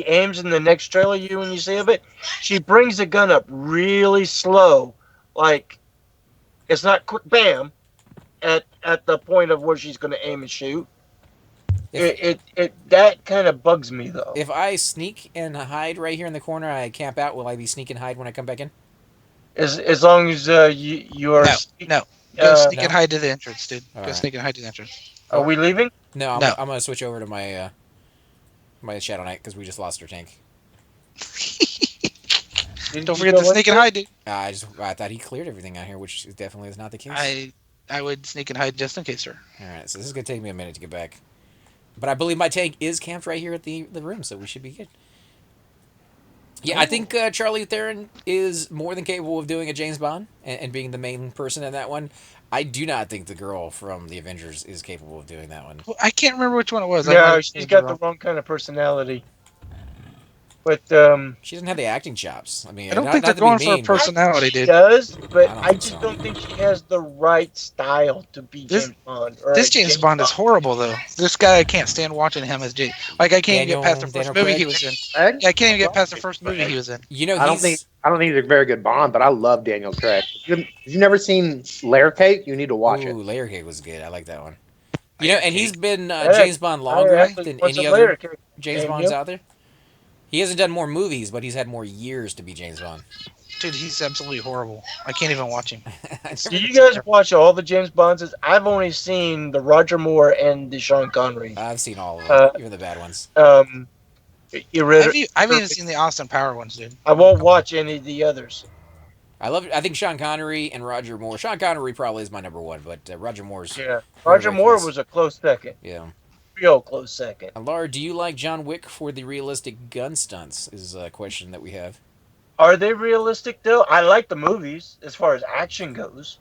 aims in the next trailer? When you see of it, she brings the gun up really slow, like it's not quick bam at the point of where she's going to aim and shoot. It that kind of bugs me though. If I sneak and hide right here in the corner, I camp out. Will I be sneak and hide when I come back in? As long as you are. No. Go sneak No? and hide to the entrance, dude. All Go right. sneak and hide to the entrance. Are we leaving? No, I'm, No. I'm gonna switch over to my my Shadow Knight because we just lost our tank. Don't forget to sneak and hide, dude. I thought he cleared everything out here, which definitely is not the case. I would sneak and hide just in case, sir. All right, so this is gonna take me a minute to get back, but I believe my tank is camped right here at the room, so we should be good. Yeah, I think Charlie Theron is more than capable of doing a James Bond and being the main person in that one. I do not think the girl from the Avengers is capable of doing that one. Well, I can't remember which one it was. No, she's got the wrong kind of personality. But She doesn't have the acting chops. I mean, I don't not, think not they're to be going for a mean. personality, she dude. does, but I don't I think just so. don't think she has the right style to be This- James Bond. Or This a James Bond is horrible, though. This guy, I can't stand watching him as James. Like, I can't even get past the first Daniel movie Craig? he was in. Craig? Yeah, I can't even get past the first movie he was in. You know, I don't think he's a very good Bond, but I love Daniel Craig. If you never seen Layer Cake, you need to watch it. Layer Cake was good. I like that one. You know, and he's been Yeah, James Bond longer actually than what's any a other layer cake? James Daniel? Bonds out there. He hasn't done more movies, but he's had more years to be James Bond. Dude, he's absolutely horrible. I can't even watch him. Do you guys watch all the James Bonds? I've only seen the Roger Moore and the Sean Connery. I've seen all of them, even the bad ones. You read I haven't even seen the Austin Power ones, dude. I won't watch any of the others. I think Sean Connery and Roger Moore. Sean Connery probably is my number one, but Roger Moore's Yeah, Roger very Moore close. was a close second, Yeah. real close second. Laura, do you like John Wick for the realistic gun stunts? Is a question that we have. Are they realistic though? I like the movies as far as action goes,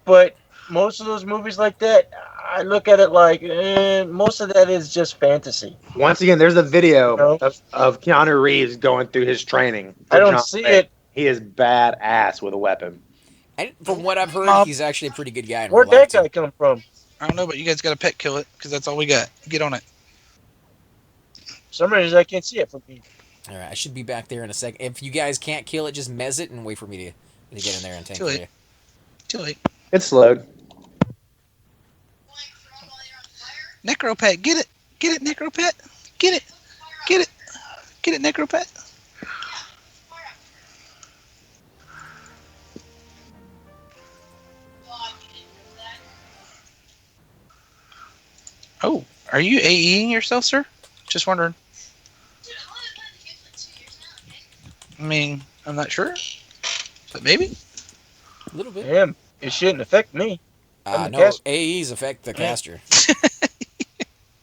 but most of those movies like that, I look at it like most of that is just fantasy. Once again, there's a video No. of Keanu Reeves going through his training. I don't John see Wick. it. He is badass with a weapon. And from what I've heard, Mom. he's actually a pretty good guy. In Where'd real life, that guy too. come from? I don't know, but you guys got to pet kill it because that's all we got. Get on it. For some reason I can't see it from me. All right, I should be back there in a second. If you guys can't kill it, just mez it and wait for me to get in there and tank Too for late. you. Too late. It's slowed. Necropet, get it. Get it, Necropet. Get it. Get it. Get it, Necropet. Oh, are you AEing yourself, sir? Just wondering. I mean, I'm not sure. But maybe? A little bit. Damn, it shouldn't affect me. I'm the No, caster. AEs affect the caster.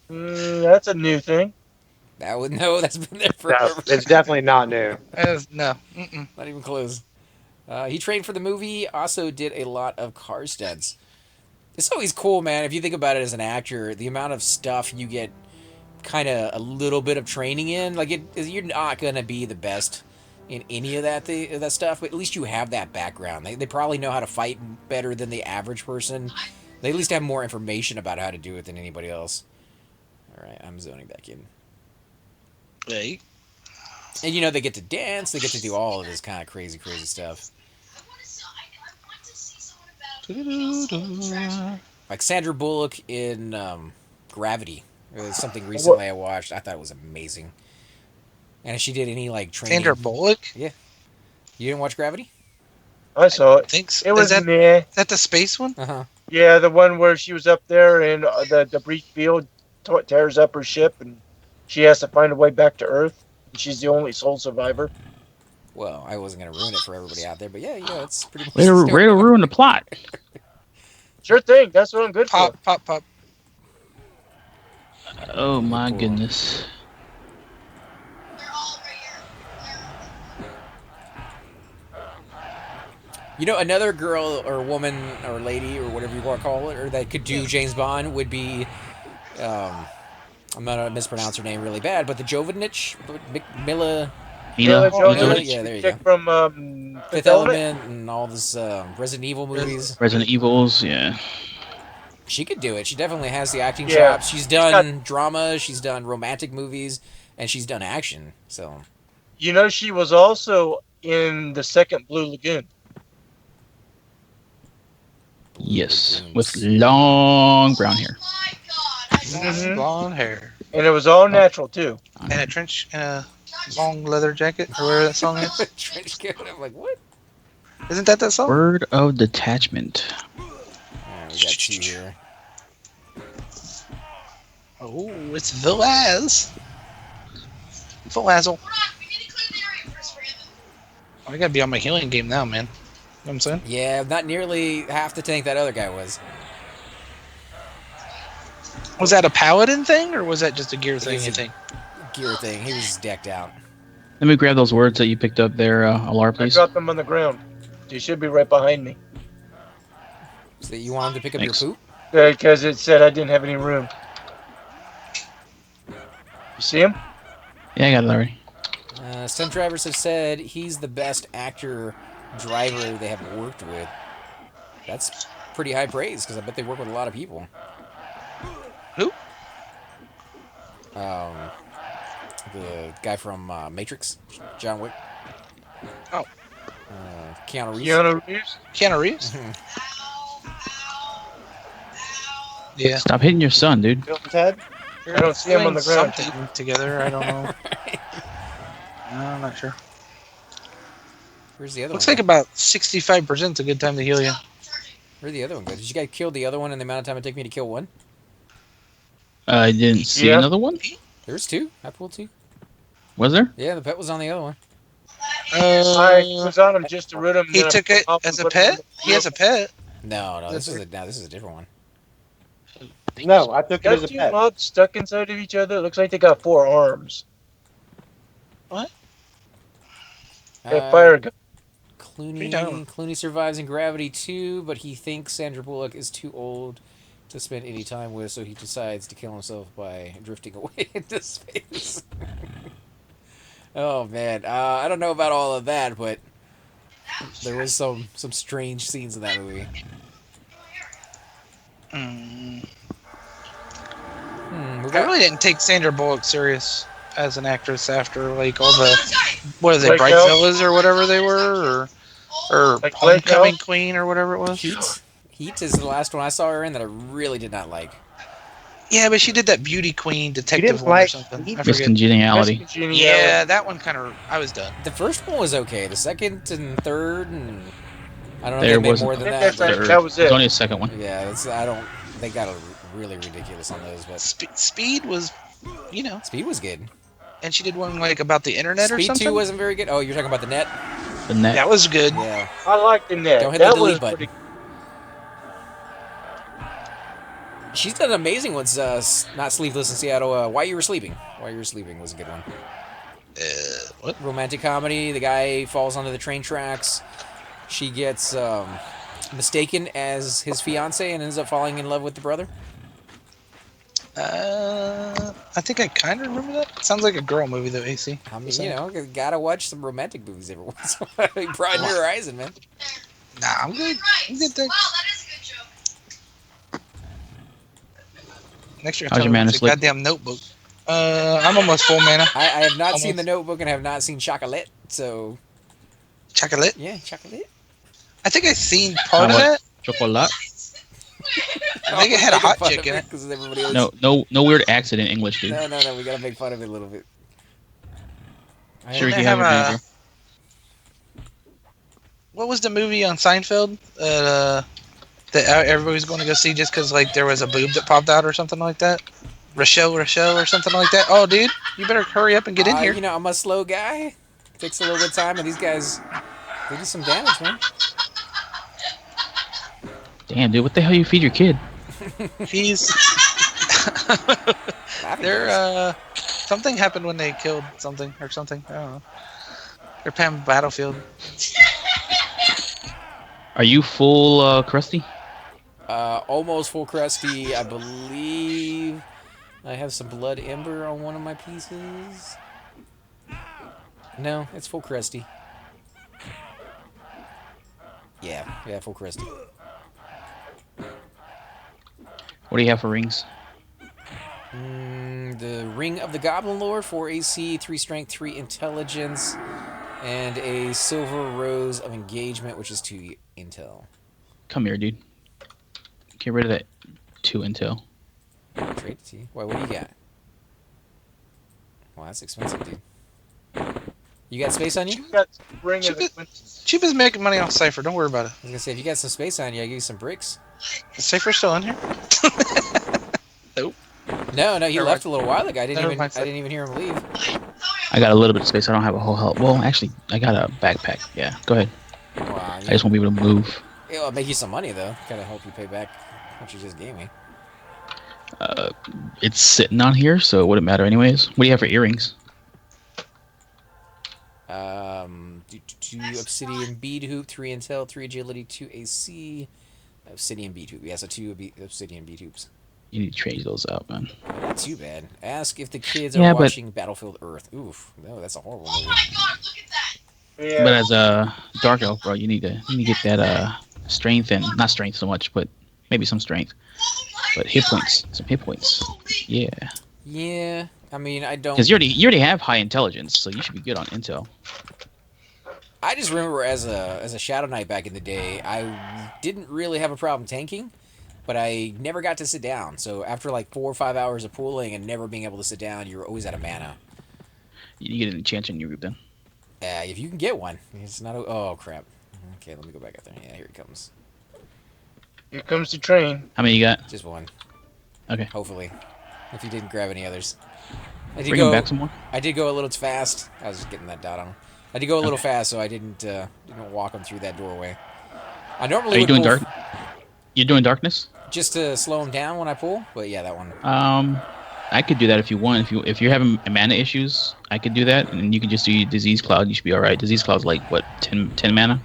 That's a new thing. That would no. That's been there No, forever. it's definitely not new. No. Mm-mm. Not even close. He trained for the movie. Also did a lot of car stunts. It's always cool, man. If you think about it as an actor, the amount of stuff you get, kind of a little bit of training in. Like you're not gonna be the best in any of that stuff, but at least you have that background. They probably know how to fight better than the average person. They at least have more information about how to do it than anybody else. All right, I'm zoning back in. Hey. And they get to dance. They get to do all of this kind of crazy stuff. Like Sandra Bullock in Gravity. It was something recently I watched. I thought it was amazing. And if she did any like training. Sandra Bullock? Yeah. You didn't watch Gravity? I saw it. Thanks. It was Is meh. that the space one? Uh-huh. Yeah, the one where she was up there and the debris field tears up her ship and she has to find a way back to Earth. And she's the only sole survivor. Well, I wasn't going to ruin it for everybody out there, but yeah, it's pretty much... Way to ruin the plot. Sure thing. That's what I'm good for. Pop. Oh my goodness. Another girl or woman or lady or whatever you want to call it, or that could do James Bond would be... I'm going to mispronounce her name really bad, but the Jovovich, Mila Jovovich, yeah, there you chick go. From Fifth Element and all this Resident Evil movies. Resident Evils, yeah. She could do it. She definitely has the acting chops. She's done drama, she's done romantic movies, and she's done action. So, she was also in the second Blue Lagoon. Yes, with long brown hair. Mm-hmm. Blonde hair. And it was all natural, too. And a trench and a long leather jacket, or whatever that song is. Trench coat. I'm like, what? Isn't that song? Word of detachment. We got two here. Oh, it's Vilaz. Vilazzle. I gotta be on my healing game now, man. You know what I'm saying? Yeah, not nearly half the tank that other guy was. Was that a paladin thing, or was that just a gear thing, you think? Gear thing. He was decked out. Let me grab those words that you picked up there, Alar, I please. dropped them on the ground. They should be right behind me. So you want him to pick up Thanks. your poop? Because it said I didn't have any room. You see him? Yeah, I got it already. Some drivers have said he's the best actor driver they have worked with. That's pretty high praise, because I bet they work with a lot of people. Who? The guy from Matrix, John Wick. Oh. Keanu Reeves. Keanu Reeves? Yeah. Stop hitting your son, dude. Ted? I don't see him on the ground. Something together, I don't know. No, I'm not sure. Where's the other Looks one? like about 65% is a good time to heal you. Where'd the other one go? Did you guys kill the other one in the amount of time it took me to kill one? I didn't see another one. There's two. I pulled two. Was there? Yeah, the pet was on the other one. I was on him just to rid him. He took it as a pet? He has a pet. No, this is a different one. No, I took it as Got a two pet. mobs stuck inside of each other. It looks like they got 4 arms. What? Fire gun. Clooney survives in Gravity 2, but he thinks Sandra Bullock is too old to spend any time with, so he decides to kill himself by drifting away into space. Oh man, I don't know about all of that, but there was some strange scenes in that movie. I really didn't take Sandra Bullock serious as an actress after like all the Bright Villas or whatever they were, or Like Homecoming House? Queen or whatever it was. Heat is the last one I saw her in that I really did not like. Yeah, but she did that Beauty Queen detective didn't one or like something. Heat? I forget. Miscongeniality. Yeah, that one kind of. I was done. The first one was okay. The second and third, and I don't know There if they made wasn't more than I think that. that's But That was it. There's only a second one. yeah, they got really ridiculous on those, but Speed was, Speed was good. and she did one like about the internet or Speed something. 2 wasn't very good. Oh, you're talking about the net? The net. That was good. Yeah. I liked the net. Don't hit the That delete was button. pretty. She's done amazing ones. Not Sleepless in Seattle. Why You Were Sleeping. Why You Were Sleeping was a good one. What? Romantic comedy. The guy falls onto the train tracks. She gets mistaken as his fiance and ends up falling in love with the brother. I think I kind of remember that. Sounds like a girl movie though, AC. I mean, you know, gotta watch some romantic movies every once in a while. Broaden your horizon, man. Nah, I'm good. I'm good. Thanks. Next year, How's your mana a sleep? goddamn notebook. I'm almost full mana. I have not Almost. seen The Notebook and have not seen Chocolate, so Chocolate. yeah, Chocolate. I think I seen part of what? that. Chocolate? I think it had a hot chick in it. Because everybody else. No weird accent in English, dude. No. We gotta make fun of it a little bit. Sure, They you have have your name, What was the movie on Seinfeld that everybody's going to go see just because like there was a boob that popped out or something like that? Rochelle or something like that. Oh, dude, you better hurry up and get in here. You know, I'm a slow guy. Takes a little bit of time, and these guys they do some damage, man. Damn, dude, what the hell you feed your kid? He's Laughing there. gas. Something happened when they killed something or something. I don't know. They're playing Battlefield. Are you full crusty? Almost full crusty. I believe I have some blood ember on one of my pieces. No, it's full crusty. Yeah, full crusty. What do you have for rings? The Ring of the Goblin Lord, 4 AC, 3 Strength, 3 Intelligence, and a Silver Rose of Engagement, which is 2 Intel. Come here, dude. Get rid of that 2 intel. Trade it to you. Why, what do you got? Well, that's expensive, dude. You got space on you? You got Ring of Cheap, the Cheap is making money off Cypher. Don't worry about it. I was gonna say, if you got some space on you, I'll give you some bricks. Is Cypher still in here? Nope. No, he Never left mind. a little while ago. I Never mind, didn't even hear him leave. I got a little bit of space. I don't have a whole help. Well, actually, I got a backpack. Yeah, go ahead. Wow, I just want to be able to move. it'll make you some money though. Gotta help you pay back what you just gave me. It's sitting on here, so it wouldn't matter anyways. What do you have for earrings? Two obsidian bead hoop, 3 intel, 3 agility, 2 AC. Obsidian bead hoop. Yeah, so 2 obsidian bead hoops. You need to change those out, man. Not too bad. Ask if the kids Yeah, are but- watching Battlefield Earth. Oof, no, that's a horrible movie. Yeah. But as a dark elf, bro, you need to get that strength and not strength so much, but maybe some strength. But hit points, some hit points. Yeah, Yeah, I mean, I don't. because you already have high intelligence, so you should be good on intel. I just remember as a Shadow Knight back in the day, I didn't really have a problem tanking, but I never got to sit down. So after like 4 or 5 hours of pooling and never being able to sit down, you're always out of mana. You get an enchant in your group then. If you can get one, it's not. Oh crap. Okay, let me go back up there. Yeah, here he comes. Here comes the train. How many you got? Just one, Okay, hopefully. If you didn't grab any others, I did bring him go. back some more. I did go a little fast. I was just getting that dot on him. I did go a little fast, so I didn't walk him through that doorway. I normally Are you would doing pull dark? You're doing darkness? just to slow him down when I pull, but yeah, that one. I could do that if you want. If you're having mana issues, I could do that, and you can just do Disease Cloud. You should be all right. Disease Cloud's like what, 10 mana?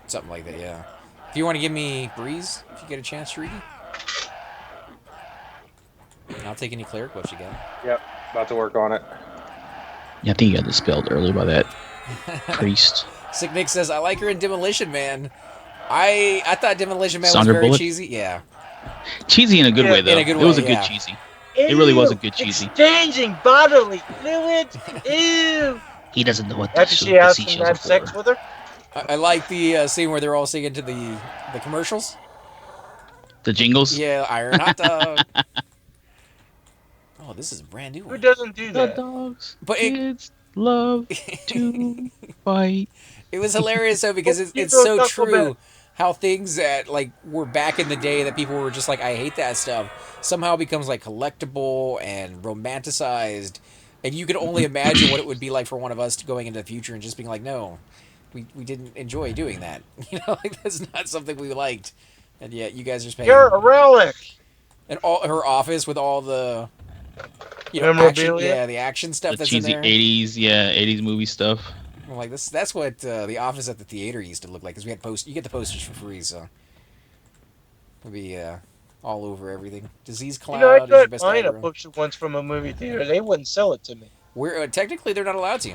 Something like that, yeah. If you want to give me Breeze, if you get a chance, Shriki. I'll take any cleric. What you got? Yep, about to work on it. Yeah, I think you got dispelled earlier by that priest. Sick Nick says, I like her in Demolition Man. I thought Demolition Man Sandra was very Bullock? cheesy. Yeah. Cheesy in a good Yeah, way though. in a good It was a way, good yeah. cheesy. It really was a good cheesy. Exchanging bodily fluids. Ew. He doesn't know what After she has some have sex with her. I like the scene where they're all singing to the commercials. The jingles. Yeah, Iron Hot Dog. Oh, this is a brand new Who one. doesn't do The that? dogs. But Kids love to fight. It was hilarious though because it's People so talk about true how things that like were back in the day that people were just like I hate that stuff somehow becomes like collectible and romanticized, and you can only imagine what it would be like for one of us going into the future and just being like, no, we didn't enjoy doing that. You know, like that's not something we liked, and yet you guys are paying. You're a relic. And all her office with all the action, Memorabilia? yeah, the action stuff The that's in cheesy there. 80s, yeah, 80s movie stuff. I'm like, that's what the office at the theater used to look like. Because we had you get the posters for free, so it'll be all over everything. Disease I Cloud is your tried best buying a aggro. poster once from a movie theater. They wouldn't sell it to me. We're technically they're not allowed to.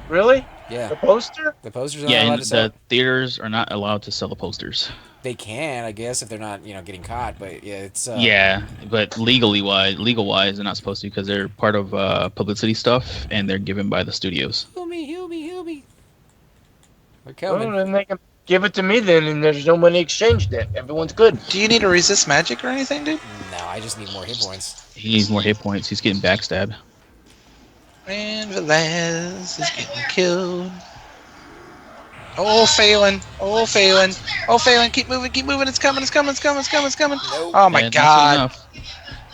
Really? Yeah, The poster? the posters are Yeah, not allowed and to sell the it. theaters are not allowed to sell the posters. They can, I guess, if they're not getting caught. But yeah, it's Yeah, but legal wise, they're not supposed to because they're part of publicity stuff and they're given by the studios. Heal me, heal me, heal me. They're Well, coming. then they can give it to me then, and there's no money exchanged then. Everyone's good. Do you need to resist magic or anything, dude? No, I just need more hit points. He needs more hit points. He's getting backstabbed. And Velez is getting killed. Oh, Phelan. Oh, Phelan. Oh, Phelan. Keep moving. Keep moving. It's coming. It's coming. It's coming. It's coming. It's coming. Nope. Oh, my Yeah, that's God. enough.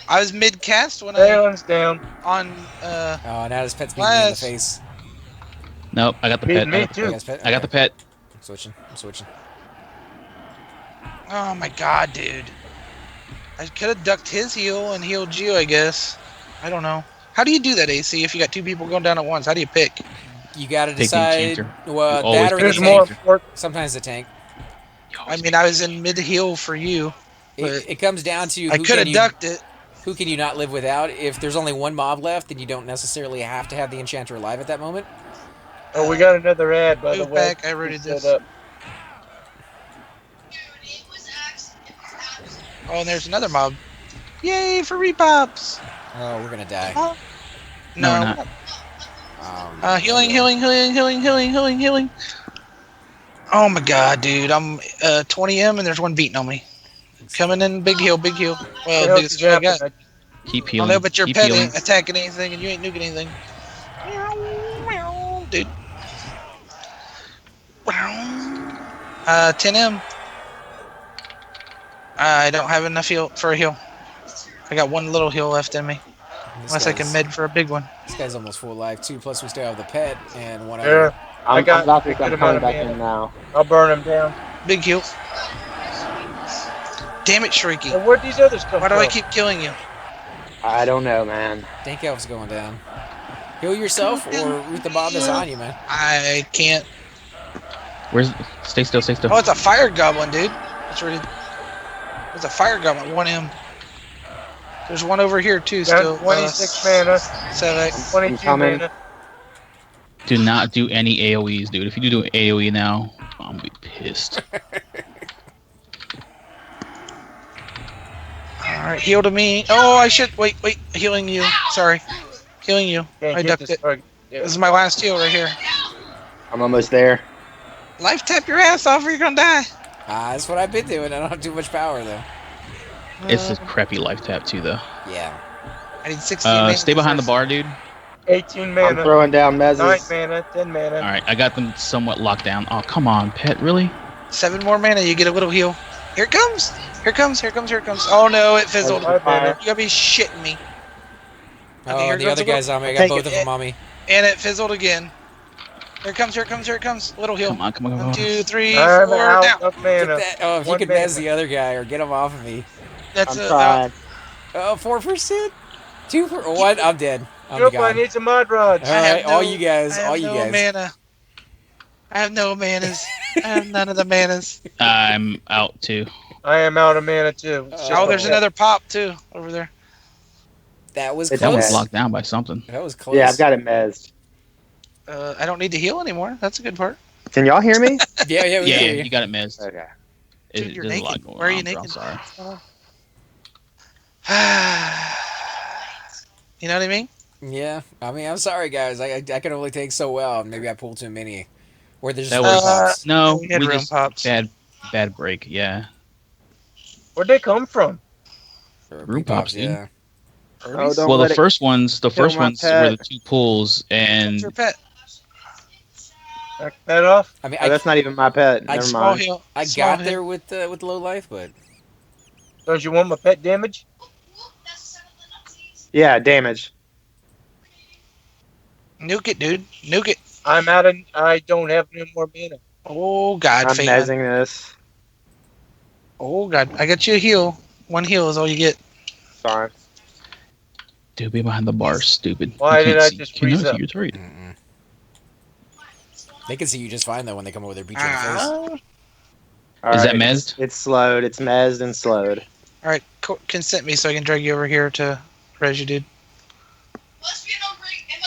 I was mid-cast when Phelan's down. on, Oh, now his pet's beating me in the Last. face. Nope, I got the Me- pet. me I got the too. You guys pet? I got the pet. I'm switching. I'm switching. Oh, my God, dude. I could have ducked his heal and healed you, I guess. I don't know. How do you do that, AC, if you got two people going down at once? How do you pick? You got to Pick the decide. enchanter. Well, You always that or pick the There's the more tank. enchanter. important. Sometimes the tank. I mean, I was in mid-heal for you. It comes down to I who could can have ducked it. who can you not live without. If there's only one mob left, then you don't necessarily have to have the enchanter alive at that moment. Oh, we got another ad, by the Move way. back. I already Set did this. up. Oh, and there's another mob. Yay for repops. Oh, we're gonna die. Oh. No, we're No. not. Healing, healing, healing, healing, healing, healing, healing. Oh my God, dude! I'm 20M and there's one beating on me. Coming in, big heal, big heal. What Well, else biggest is heal I got. happening? Keep I healing. don't know, but your Keep pet healing. ain't attacking anything and you ain't nuking anything. Dude. 10M. I don't have enough heal for a heal. I got one little heal left in me. Unless I can med for a big one. This guy's almost full life too. Plus, we still have the pet and one Yeah, other. I'm got about to a good come amount of back mana. in now. I'll burn him down. Big heal. Damn it, Shrieky. And where'd these others come Why do from? I keep killing you? I don't know, man. Dank Elf's going down. Heal yourself or root the mob that's on you, man. I can't. Where's? Stay still. Stay still. Oh, it's a fire goblin, dude. It's really. It's a fire goblin. 1M. There's one over here too. Got Still. 26 mana, 7. 22 coming. mana. Do not do any AOE's, dude. If you do AOE now, I'm gonna be pissed. All right, heal to me. Oh, I should wait. Healing you. Sorry, healing you. Can't I get ducked this it. target. Yeah. This is my last heal right here. I'm almost there. Life tap your ass off or you're gonna die. That's what I've been doing. I don't have too much power though. It's a crappy life tap too, though. Yeah. I need 16 mana. Stay behind the bar, dude. 18 I'm mana, throwing down 9 mezzes. mana, 10 mana. All right, I got them somewhat locked down. Oh, come on, pet, really? 7 more mana. You get a little heal. Here it comes. Here it comes. Here it comes. Here it comes. Oh no, it fizzled. Five mana. You gotta be shitting me. Okay, here Oh, the goes other a little- guy's on me. I got Take both it. of them on me. And it fizzled again. Here it comes. Here it comes. Here it comes. Little heal. Come on, come on, come 1, on. 2, 3, I'm 4. out Down. of Get mana. that. Oh, if you One could mana. mez the other guy or get him off of me. That's I'm trying. 4%. 2%. I'm dead. I'm Nope, I gone. need some mod rods. All right, all you guys, all you guys. Mana. I have no manas. I have none of the manas. I'm out too. I am out of mana too. It's just Oh, like there's that. another pop too over there. That was It's That was close. okay. locked down by something. That was close. Yeah, I've got it mezzed. I don't need to heal anymore. That's a good part. Can y'all hear me? Yeah, yeah, we Yeah, hear you. you got it missed. Okay. Dude, you're There's a naked. lot going Why are you on, bro. I'm naked? sorry. You know what I mean? Yeah, I mean, I'm sorry, guys. I can only take so well. Maybe I pulled too many. Or there's That just was- pops. No, we had we room just pops. bad break. Yeah, Where'd they come from? Or room pops, pops, dude. yeah. Oh, don't well, let the it first ones, my were pet. the two pulls, and What's your pet? Back that off? I mean, Oh, that's not even my pet. I- Never Small mind. heal. I Small got heal. there with low life, but Don't you want my pet damage? Yeah, damage. Nuke it, dude. Nuke it. I'm out of. I don't have any more mana. Oh God, I'm Phelan. mezzing this. Oh God, I got you a heal. One heal is all you get. Fine. Dude, be behind the bar, stupid. Why You did can't I see- just you cannot freeze see up? your target. Mm-mm. They can see you just fine though when they come over there, beat you in the face. All All Is that right, mezzed? It's slowed. It's mezzed and slowed. right, consent me so I can drag you over here to res you, dude.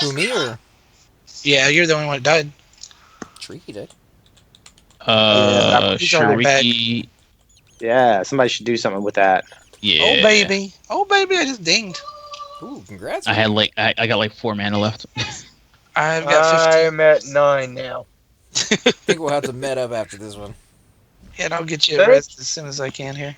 Who, me or Yeah, you're the only one that died. Shrieky did? He's on their back. Shariki. Yeah, somebody should do something with that. Yeah. Oh baby, I just dinged. Ooh, congrats. I had Ricky. like I got like 4 mana left. I've got 15. I'm at 9 now. I think we'll have to met up after this one. Yeah, and I'll get you a res as soon as I can here.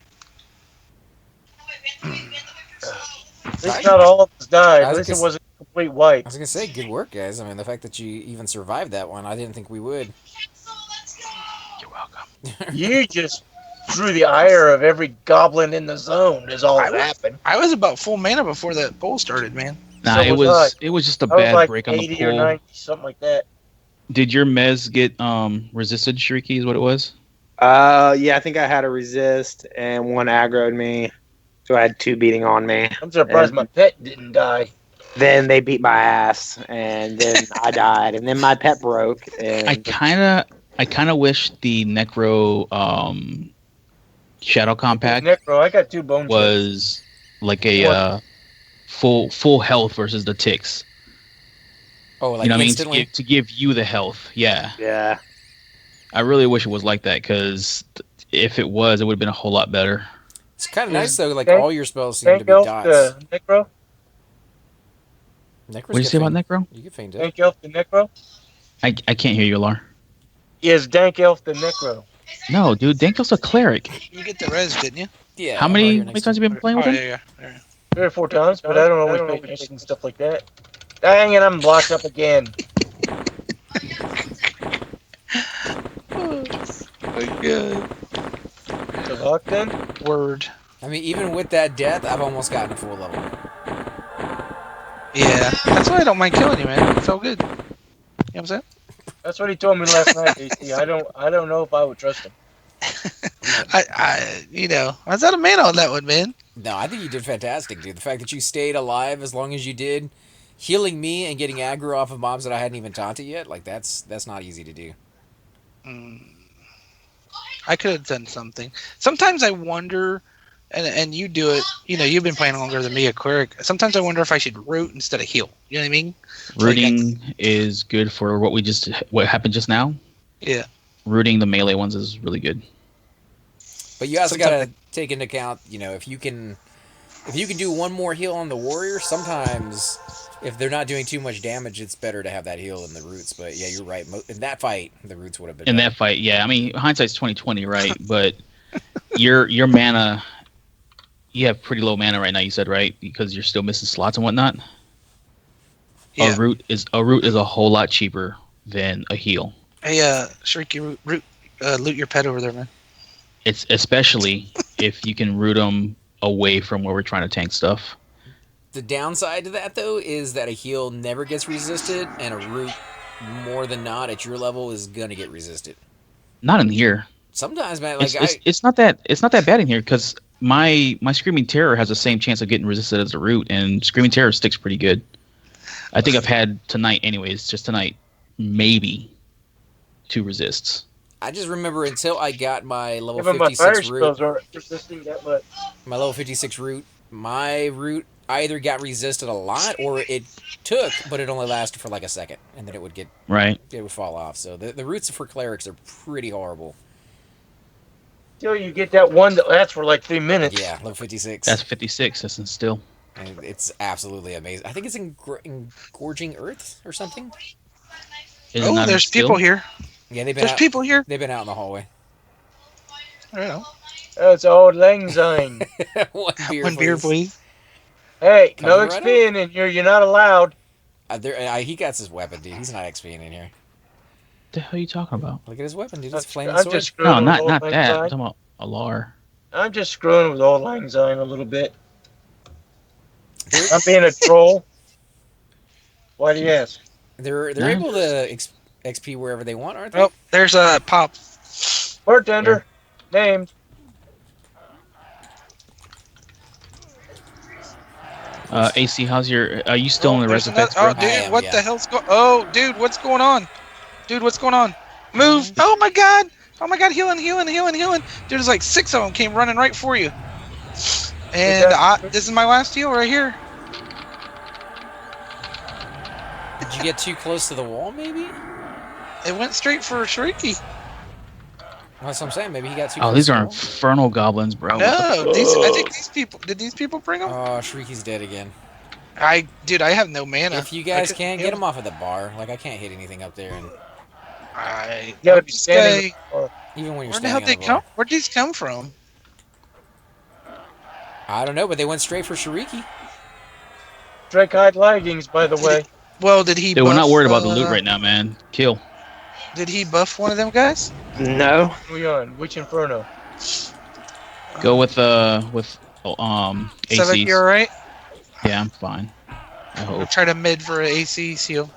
At least not all of us died. I At was least it gonna- wasn't a complete I wipe. was gonna say, good work, guys. I mean, the fact that you even survived that one, I didn't think we would. You're welcome. You just drew the ire of every goblin in the zone is all that happened. I was about full mana before that poll started, man. Nah, So it was was it was just a I was bad like break on the 80 or pool. 90, something like that. Did your mez get resisted Shrieky is what it was? Yeah, I think I had a resist and one aggroed me, so I had 2 beating on me. I'm surprised And my pet didn't die. then they beat my ass, and then I died, and then my pet broke. And I kinda wish the Necro Shadow Compact Necro, I got 2 bone chips. was like a full health versus the ticks. Oh, like You know what I mean? instantly? To give you the health. Yeah. yeah, I really wish it was like that because if it was, it would have been a whole lot better. It's kind of nice though. Like Thank- all your spells seem to Thank be Elf dots. the Necro. Necros What did you get say about faint- Necro? You get fainted. Dank Elf the Necro. I can't hear you, Lar. Is Dank Elf the Necro. No, dude, Danko's a cleric. You get the res, didn't you? Yeah. How I'm many right here how many next times to have you been playing with him? There. 3 or 4 times, but I don't always pay attention and stuff like that. Dang it, I'm blocked up again. Oh my god. So locked then? Word. I mean, even with that death, I've almost gotten a full level. Yeah, that's why I don't mind killing you, man. It's all good. You know what I'm saying? That's what he told me last night, AC. I don't know if I would trust him. I was out of mana on that one, man. No, I think you did fantastic, dude. The fact that you stayed alive as long as you did, healing me and getting aggro off of mobs that I hadn't even taunted yet, like that's not easy to do. I could have done something. Sometimes I wonder, and you do it. You've been playing longer than me, a cleric. Sometimes I wonder if I should root instead of heal. You know what I mean? Rooting is good for what happened just now. Yeah. Rooting the melee ones is really good. But you also Sometimes- gotta take into account, if you can do one more heal on the warrior, sometimes if they're not doing too much damage, it's better to have that heal in the roots. But yeah, you're right. In that fight, the roots would have been In better. that fight, yeah. I mean, hindsight's 20/20, right? But your mana, you have pretty low mana right now. You said right because you're still missing slots and whatnot. Yeah. A root is a whole lot cheaper than a heal. Hey, Shrieky, loot your pet over there, man. It's especially if you can root them away from where we're trying to tank stuff. The downside to that, though, is that a heal never gets resisted, and a root, more than not, at your level, is gonna get resisted. Not in here. Sometimes, man, like It's not that bad in here because my Screaming Terror has the same chance of getting resisted as a root, and Screaming Terror sticks pretty good. I think I've had tonight, anyways, just tonight, maybe 2 resists. I just remember until I got my level Even my fire 56 root, spells aren't resisting that much. my level 56 root, my root either got resisted a lot or it took, but it only lasted for like a second, and then it would fall off. So the roots for clerics are pretty horrible. Till you get that one that lasts for like 3 minutes. Yeah, level 56. That's 56. That's still. And it's absolutely amazing. I think it's Engorging Earth or something. Is it Oh, not there's still? people here. Yeah, they've been There's out. people here. They've been out in the hallway. I don't know. That's old Lang Syne. One beer, One beer, please. Hey, Coming no right XP in here. You're not allowed. He got his weapon, dude. He's not XPing in here. What the hell are you talking about? Look at his weapon, dude. It's I'm flaming I'm sword. just screwing No, with not old Lang that. I'm Syne. talking about Alar. I'm just screwing with old Lang Syne a little bit. They're, I'm being a troll. Why do you ask? they're No. able to XP wherever they want, aren't they? Oh, there's a pop. Bartender. Named. AC, how's your? Are you still in the there's res another. effects, Oh, bro? I dude, am, what yeah. the hell's going? Oh, dude, what's going on? Dude, what's going on? Move! Alright. Oh my god! Oh my god! Healing, healing, healing, healing! Dude, there's like 6 of them came running right for you. And this is my last heal right here. Did you get too close to the wall, maybe? It went straight for Shrieky. That's what I'm saying. Maybe he got too Oh, close these to the are wall. infernal goblins, bro. What No, the I fuck? think these people. Did these people bring them? Oh, Shrieky's dead again. Dude, I have no mana. If you I guys couldn't can't heal. get him off of the bar, like I can't hit anything up there, and You gotta be This standing. guy- even when you're Where the hell standing did they on the come? bar, Where'd these come from? I don't know, but they went straight for Shrieky. Drake-eyed leggings, by the way. Well, did he? Dude, buff, we're not worried about the loot right now, man. Kill. Did he buff one of them guys? No. We on which Inferno? Go with Seven, ACs. you're right. Yeah, I'm fine. I I'll hope. try to mid for an AC seal.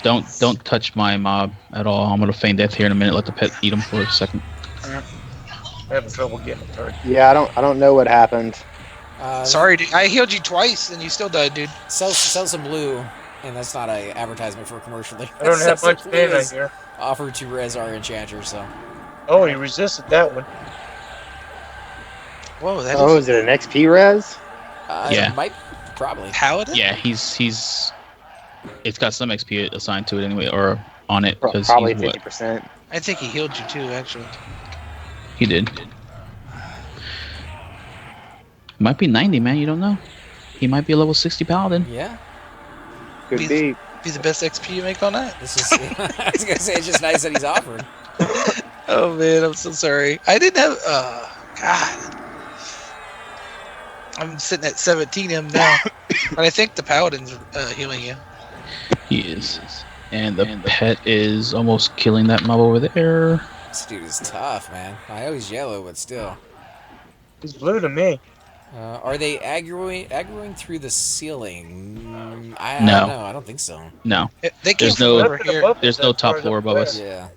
Don't touch my mob at all. I'm gonna feign death here in a minute. Let the pet eat him for a second. I'm having trouble getting a turret. Yeah, I don't know what happened. Sorry, dude. I healed you twice and you still died, dude. Sell some blue, and that's not a advertisement for a commercial. I don't have Sell much some blue mana is here. offered to res our enchanter, so. Oh, he resisted that one. Whoa, that Oh, is is it an XP res? Yeah. Might probably. paladin. Yeah, he's. It's got some XP assigned to it anyway, or on it because Probably he's what 50%. I think he healed you too, actually. he did. Might be 90, man. You don't know. He might be a level 60 paladin. Yeah. Could Be- be. Be the best XP you make all night. This is. I was gonna say it's just nice that he's offered. Oh man, I'm so sorry. I didn't have. God. I'm sitting at 17M now, but I think the paladin's healing you. He is, and the pet is almost killing that mob over there. This dude is tough, man. I know he's yellow, but still. He's blue to me. Are they aggroing through the ceiling? I No. don't know. I don't think so. No, They came There's from no- over here. there's no top floor above us. Yeah.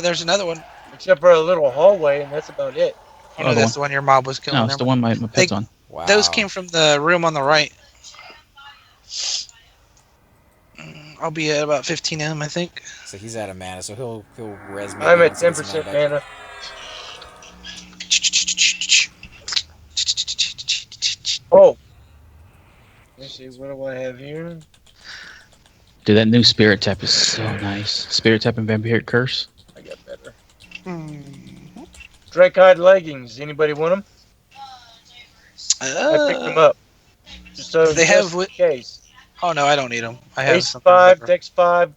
There's another one. Except for a little hallway, and that's about it. You know, Other that's the one your mob was killing. No, it's the one my pet's on. Wow. Those came from the room on the right. I'll be at about 15M, I think. So he's out of mana, so he'll res me. I'm at once he gets his 10% back. mana. Oh. Let's see, what do I have here? Dude, that new spirit tap is so nice. Spirit tap and vampiric curse. I got better. Drake-eyed leggings. Anybody want them? I picked them up. Just so They have in case. Oh no, I don't need them. I have Ace something 5, better. Dex 5,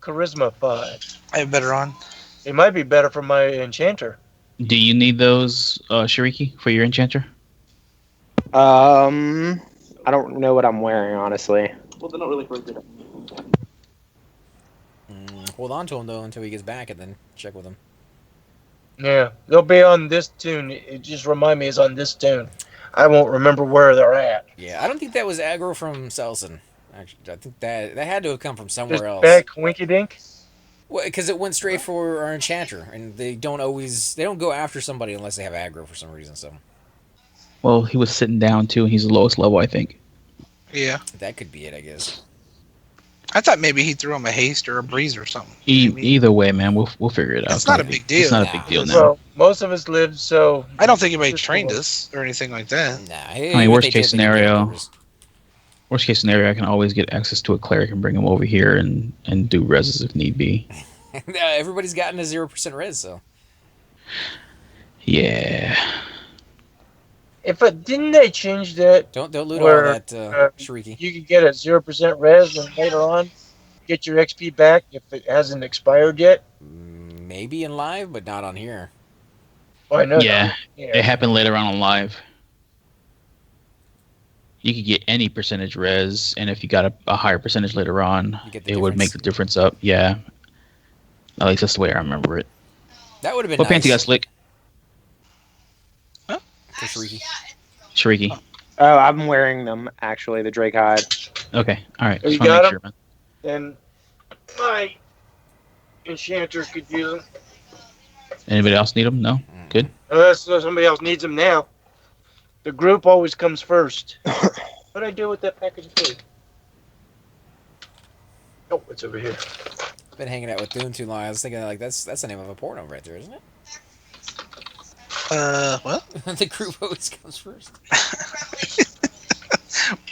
Charisma 5. I have better on. It might be better for my enchanter. Do you need those, Shariki, for your enchanter? I don't know what I'm wearing, honestly. Well, they're not really very good. Hold on to him though until he gets back, and then check with him. Yeah, they'll be on this tune. It just remind me it's on this tune. I won't remember where they're at. Yeah, I don't think that was aggro from Selson. Actually, I think that had to have come from somewhere Just else. back Winky Dink. Well, because it went straight for our enchanter, and they don't go after somebody unless they have aggro for some reason. So Well, he was sitting down too, and he's the lowest level, I think. Yeah. that could be it, I guess. I thought maybe he threw him a haste or a breeze or something. Maybe. Either way, man, we'll figure it out. It's not a big deal. It's not Nah. a big deal now. So most of us live so. I don't think anybody Just trained look. us or anything like that. Nah. I mean, worst case scenario. Worst case scenario, I can always get access to a cleric and bring him over here and do reses if need be. Everybody's gotten a 0% res, so Yeah. If didn't they change that? don't loot Where, all that Shariki. You could get a 0% res and later on get your XP back if it hasn't expired yet. Maybe in live, but not on here. Oh, I know. Yeah. Yeah. It happened later on live. You could get any percentage res, and if you got a higher percentage later on, You get the it would make difference. the difference up. Yeah. At least that's the way I remember it. That would have been What pants you got, nice Slick? for Shariki. Shariki. Oh, I'm wearing them, actually, the Drake hide. Okay. All right. Oh, you Just wanna got make 'em? sure, man. And my enchanter could use them. Anybody else need them? No? Good. Unless somebody else needs them now. The group always comes first. What did I do with that package of food? Oh, it's over here. Been hanging out with Boone too long. I was thinking like that's the name of a porno right there, isn't it? What? The group always comes first.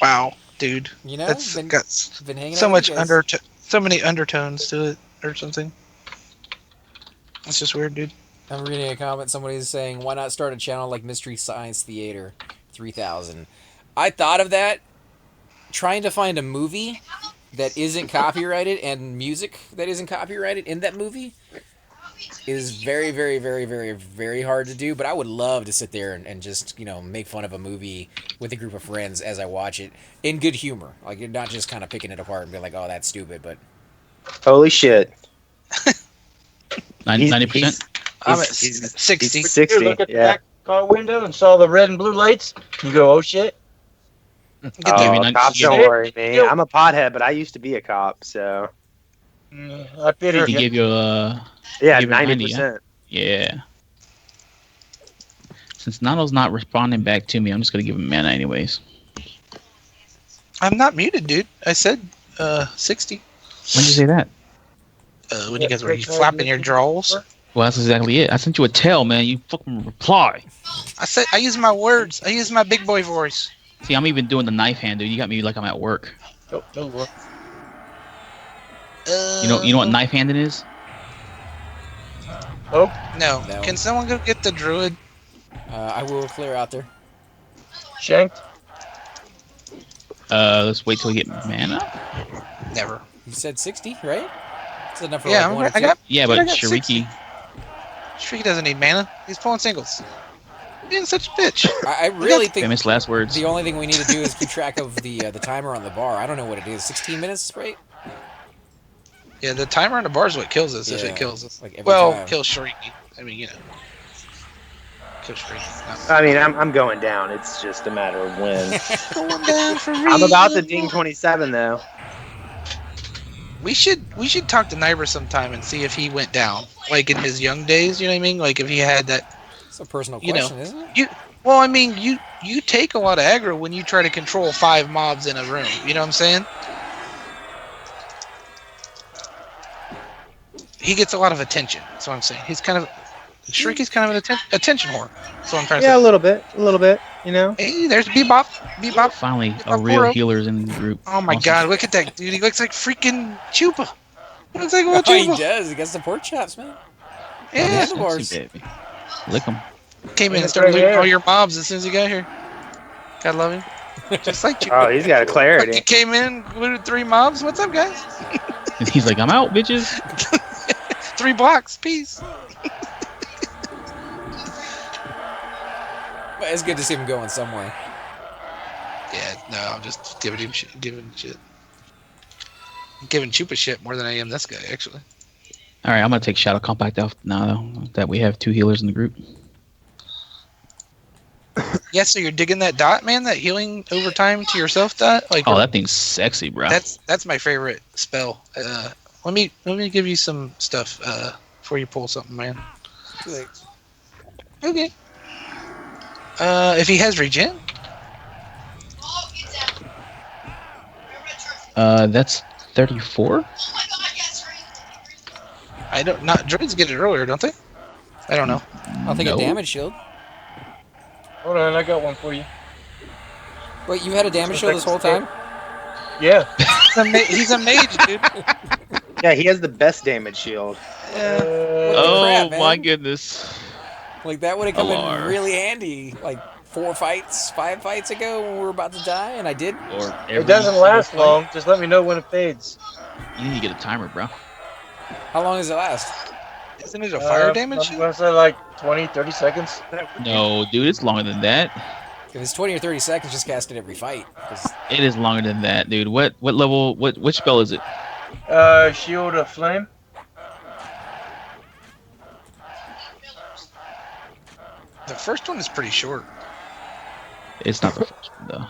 Wow, dude. You know, That's been, got been hanging so out with much you guys. so many undertones to it, or something. It's just weird, dude. I'm reading a comment. Somebody's saying, "Why not start a channel like Mystery Science Theater 3000?" I thought of that. Trying to find a movie that isn't copyrighted and music that isn't copyrighted in that movie is very, very, very, very, very hard to do. But I would love to sit there and just make fun of a movie with a group of friends as I watch it in good humor. Like you're not just kind of picking it apart and be like, "Oh, that's stupid," but Holy shit. 90%. I'm at 60. You 60. look at the Yeah. back car window and saw the red and blue lights. You go, oh shit. Get Maybe Oh, not- cops you don't know- worry me. I'm a pothead, but I used to be a cop, so I pity He you. gave you a yeah, Give it 90%. yeah. Since Nano's not responding back to me, I'm just gonna give him mana anyways. I'm not muted, dude. I said 60. When did you say that? When you guys were flapping your drawers. Well, that's exactly it. I sent you a tell, man. You fucking reply. I use my words. I use my big boy voice. See, I'm even doing the knife hand, dude. You got me like I'm at work. Oh, no work. You know what knife handing is? Oh, No. No. Can someone go get the druid? I will clear out there. shanked. Let's wait till we get mana. Never. You said 60, right? That's enough for Yeah, like one or I two. got. Yeah, Dude, but I got 60. Shariki. Shrieky doesn't need mana. He's pulling singles. Being such a bitch. I really think Famous last words. the only thing we need to do is keep track of the timer on the bar. I don't know what it is. 16 minutes, right? Yeah, the timer on the bar is what kills us if Yeah, it kills us. like every Well, time. kills Shrieky. I mean, kill Shrieky. I mean, I'm going down. It's just a matter of when. Going down for I'm about to real. ding 27 though. We should talk to Nibra sometime and see if he went down, like in his young days. You know what I mean? Like if he had that. It's a personal You know, question, isn't it? Well, I mean, you take a lot of aggro when you try to control 5 mobs in a room. You know what I'm saying? He gets a lot of attention. That's what I'm saying. He's kind of Shrieky's kind of an attention whore. That's what I'm trying to Yeah, a say. little bit. You know. Hey, there's Bebop. Bebop. Finally, Get a my real Poro. healer's in the group. Oh my Awesome. god, look at that dude. He looks like freaking Chupa. He looks like a Oh, he Chupa. does. He got some pork chops, man. Yeah. Handlebars. Sexy, baby. Lick him. Came in and Look started right looting here. all your mobs as soon as he got here. God love him. Just like Chupa. Oh, he's got a Like clarity. he came in, looted 3 mobs. What's up, guys? And he's like, I'm out, bitches. 3 blocks, peace. But it's good to see him going somewhere. Yeah, no, I'm just giving him shit. I'm giving Chupa shit more than I am this guy, actually. All right, I'm gonna take Shadow Compact off now though, that we have 2 healers in the group. Yeah, so you're digging that dot, man? That healing over time to yourself dot? Like, Oh, that thing's sexy, bro. that's my favorite spell. Let me give you some stuff before you pull something, man. Too late. Okay. If he has regen, That's 34. I don't. Not druids get it earlier, don't they? I don't know. I'll take a No. damage shield. Hold on, I got one for you. Wait, you had a damage shield this whole time? Yeah. He's a mage, dude. Yeah, he has the best damage shield. Yeah. Oh crap, man. my goodness. Like that would have come in Alar. really handy. Like 5 fights ago when we were about to die, and I did. Or It doesn't last long. Just let me know when it fades. You need to get a timer, bro. How long does it last? Isn't it a fire damage? I'm gonna say like 20, 30 seconds. No, dude, it's longer than that. If it's 20 or 30 seconds, just cast it every fight. 'Cause It is longer than that, dude. What level? Which spell is it? Shield of Flame. The first one is pretty short. It's not the first one though.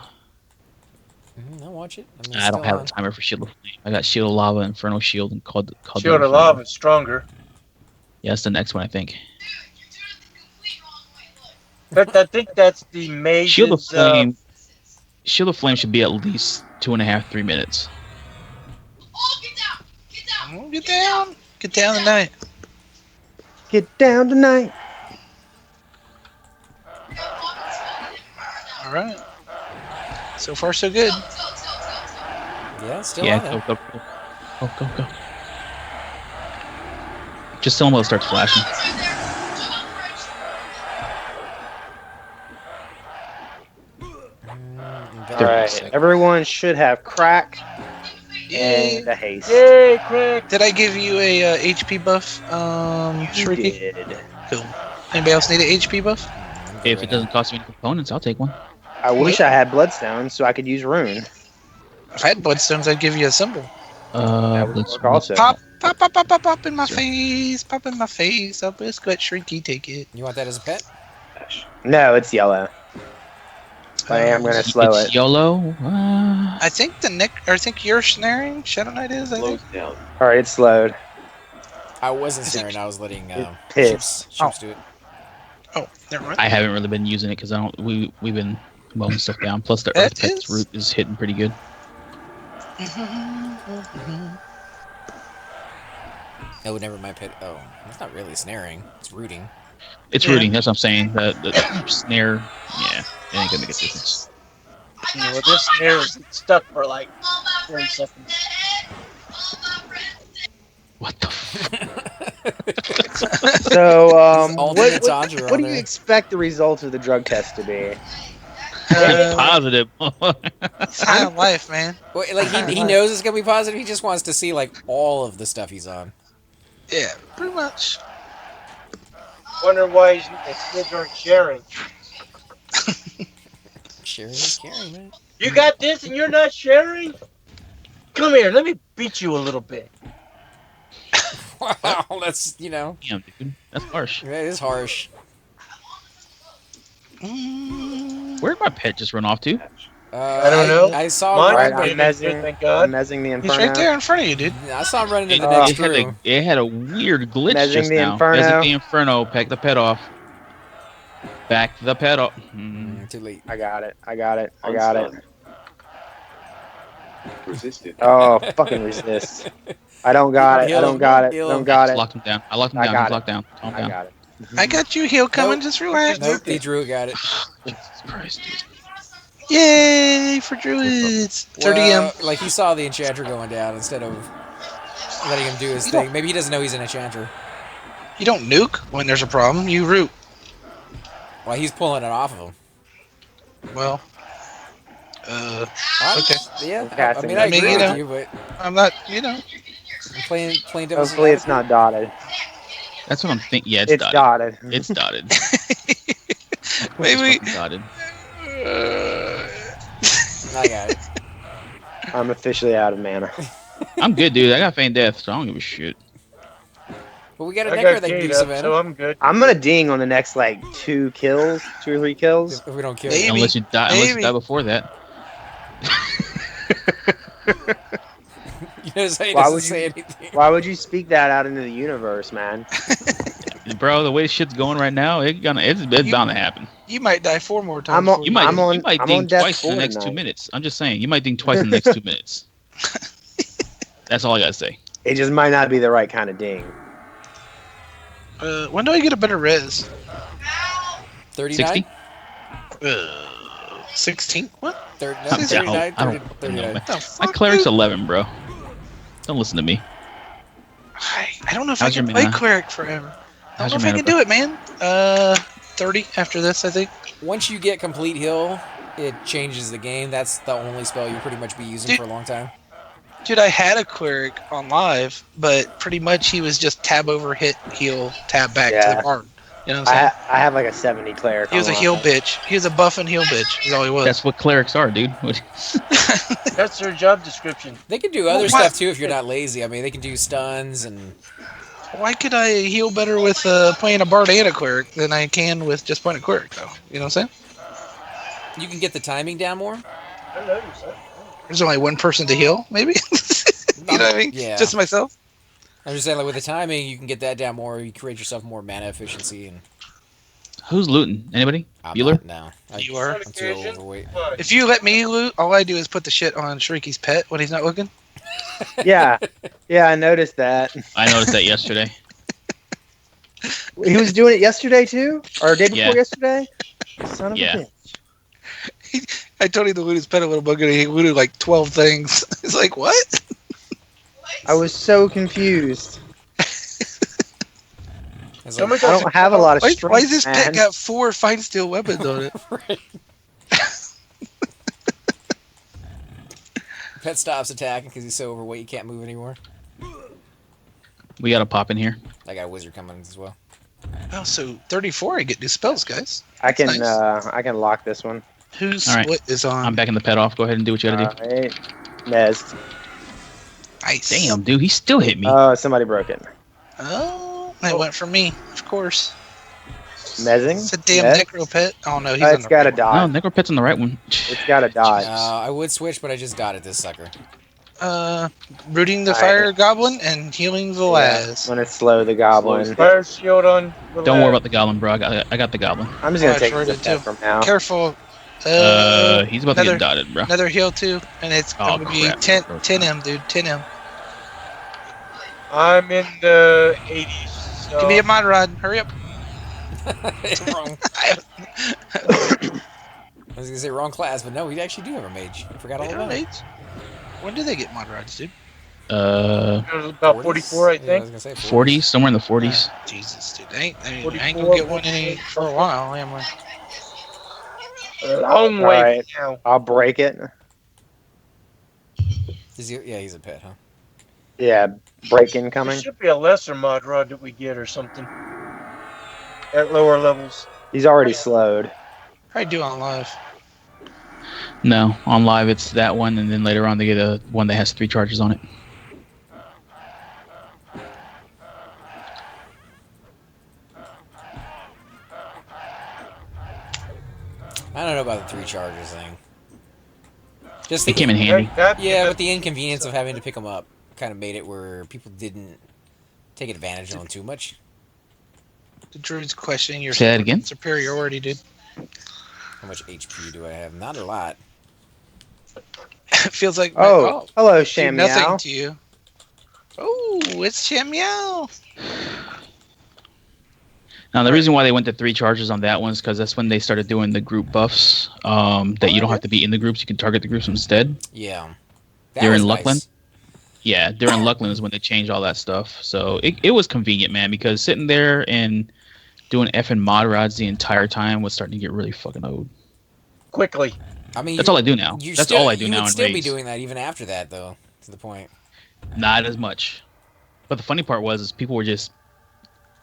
I'll watch it. mean, I it's don't still have on. a timer for Shield of Flame. I got Shield of Lava, Inferno Shield, and called Shield of Lava is stronger. Yeah, that's the next one, I think. But I think that's the mage's. Shield of Flame. Shield of Flame should be at least 2.5, 3 minutes. Get down. Get down tonight. Get down tonight. All right. So far, so good. Yeah, still Yeah, on go, it. go. Just tell him when it starts flashing. All right, everyone should have crack Yay. and a haste. Yay, crack! Did I give you a HP buff, You Shrieky? did. Cool. Anybody else need an HP buff? Hey, if it doesn't cost me any components, I'll take one. I wish I had bloodstones so I could use rune. If I had bloodstones, I'd give you a symbol. That would work also. Pop in my face. Pop in my face. I'll just let Shrinky take it. You want that as a pet? No, it's yellow. I am gonna slow It's it. YOLO. I think I think you're snaring. Shadow Knight is. I think. All right, it's slowed. I wasn't snaring. I was letting pissed. Chips do it. Oh, never mind. I haven't really been using it because I don't. We've been mowing stuff down. Plus, the That Earth Pet's root is hitting pretty good. Oh, never mind. Pet. Oh, it's not really snaring. It's rooting. It's Yeah. rooting. That's what I'm saying. The snare. Yeah, it ain't gonna make a difference. Well, this snare is stuck for like 30 seconds. What the? So, alternate Tundra what on do you there. expect the results of the drug test to be? Positive. It's high on life, man. Well, like he knows it's gonna be positive. He just wants to see like all of the stuff he's on. Yeah, pretty much. Wonder why his kids aren't sharing. Sharing is caring, man. You got this and you're not sharing? Come here, let me beat you a little bit. Wow, that's Damn, dude, that's harsh. that is harsh. Where'd my pet just run off to? I don't know. I saw Mine him Right, run, I'm didn't, mezzing. thank I'm God. mezzing the He's inferno. right there in front of you, dude. I saw him running into It, the next it had room. it had a weird glitch Mezzing just the now. Inferno. Mezzing the Inferno. Pack the pet off. Back the pet off. Too late. I got it. I got it. I got it. Resisted. Oh, fucking resist. I don't got it. I don't got it. I don't got it. Locked him down. I locked him I down. got He's it. locked down. Calm I down. got it. I got you, heal coming. Nope. Just relax. Nope, the Druid got it. Jesus Christ, dude. Yay for druids. 30 Well, like he saw the enchanter going down instead of letting him do his You thing. don't- Maybe he doesn't know he's an enchanter. You don't nuke when there's a problem. You root. Well, he's pulling it off of him. Well, okay. Yeah, I Casting mean, it. I I mean, agree you with know. you, but I'm not. I'm playing devil's Hopefully it's not dotted. That's what I'm thinking. Yeah, it's, It's dotted. dotted. It's dotted. Maybe. It's fucking dotted. I got it. I'm officially out of mana. I'm good, dude. I got feign death, so I don't give a shit. But we got a I necker got that can Kate do some up, in so I'm good. I'm gonna ding on the next like 2 or 3 kills. if we don't kill Maybe. him. Unless you die. Unless you Maybe. die before that. You notice how he Why doesn't would say you- anything. Why would you speak that out into the universe, man? Bro, the way shit's going right now, it's bound to happen. You might die 4 more times. I'm on- before You might I'm on- you might I'm ding on death twice in the 4 next 2 tonight. minutes. I'm just saying, you might ding twice in the next 2 minutes. That's all I gotta say. It just might not be the right kind of ding. When do I get a better res? 39? 60? 16? What? No, I don't- 39? I don't know, 39. man. The My fuck, cleric's dude? 11, bro. Don't listen to me. I don't know if How's I can your play mana? cleric forever. I How's don't know your if I can mana, do it, man. 30 after this, I think. Once you get complete heal, it changes the game. That's the only spell you pretty much be using Dude. for a long time. Dude, I had a cleric on live, but pretty much he was just tab over, hit, heal, tab back to Yeah. the bard. You know what I'm saying? I have like a 70 cleric. He was a online. heal bitch. He was a buff and heal bitch. Is all he was. That's what clerics are, dude. That's their job description. They can do other Well, why- stuff too if you're not lazy. I mean, they can do stuns and Why could I heal better with playing a bard and a cleric than I can with just playing a cleric, though? You know what I'm saying? you can get the timing down more. I noticed that. There's only one person to heal, maybe? You know what I mean? Yeah. Just myself? I'm just saying, like with the timing, you can get that down more. You create yourself more mana efficiency, and Who's looting? Anybody? I'm Bueller? not, no. You are. I'm too overweight. If you let me loot, all I do is put the shit on Shriky's pet when he's not looking. Yeah, I noticed that. I noticed that yesterday. He was doing it yesterday too, or day before Yeah. yesterday. Son of Yeah. a bitch. I told him to loot his pet a little bit, and he looted like 12 things. He's like, what? I was so confused. It's Somebody like, I don't have a lot of Why, strength. why is this man. pet got 4 fine steel weapons on it? right. Pet stops attacking because he's so overweight he can't move anymore. We got a pop in here. I got a wizard coming as well. Oh, so 34, I get new spells, guys. I can Nice. I can lock this one. Whose All right. split is on? I'm backing the pet off. Go ahead and do what you gotta do. Alright. Nez. Nice. Damn, dude, he still hit me. Oh, somebody broke it. Oh, it went for me, of course. Mezzing? It's a damn Nez? necro pet. Oh no, he's on It's the got a right dodge. No, Necropet's on the right one. It's got a dodge. I would switch, but I just dotted this sucker. one. Rooting the Alright. fire goblin and healing the Yeah, Laz. when it's slow, the goblin. Fire shield on. the Don't worry left. about the goblin, bro. I got the goblin. I'm just gonna I take tried this it too. from now. Careful. He's about to another- get dotted, bro. Another heal too, and it's Oh, going to be crap. 10M, dude. 10M. I'm in the 80s. So Give me a mod rod. Hurry up. Wrong. I was gonna say wrong class, but no, we actually do have a mage. I forgot all about it. When do they get mod rods, dude? it was about 44, I Yeah, I think. was gonna say 40s, somewhere in the 40s. Jesus, dude. I ain't 44, gonna get one any for a while, am I? Long way Alright. now. I'll break it. Is he, yeah, he's a pet, huh? Yeah, break There incoming. should be a lesser mod rod that we get or something at lower levels. He's already slowed. How you do on live? No, on live it's that one, and then later on they get a one that has 3 charges on it. I don't know about the 3 charges thing. Just It came in the, handy. yeah, but the inconvenience of having to pick them up kind of made it where people didn't take advantage of them too much. The druid's questioning your Say that again? superiority, dude. How much HP do I have? Not a lot. It feels like Oh, hello, do Sham nothing Meow. to you. Oh, it's Sham Meow. Now the reason why they went to 3 charges on that one is because that's when they started doing the group buffs. That you don't have to be in the groups; you can target the groups instead. Yeah. That You're was in nice. Luckland? Yeah, during Luckland is when they changed all that stuff. So it was convenient, man, because sitting there and doing effing mod rods the entire time was starting to get really fucking old. Quickly. I mean, That's all I do now. you That's still, all I do you now would in still be raids. doing that even after that, though. To the point. Not as much. But the funny part was is people were just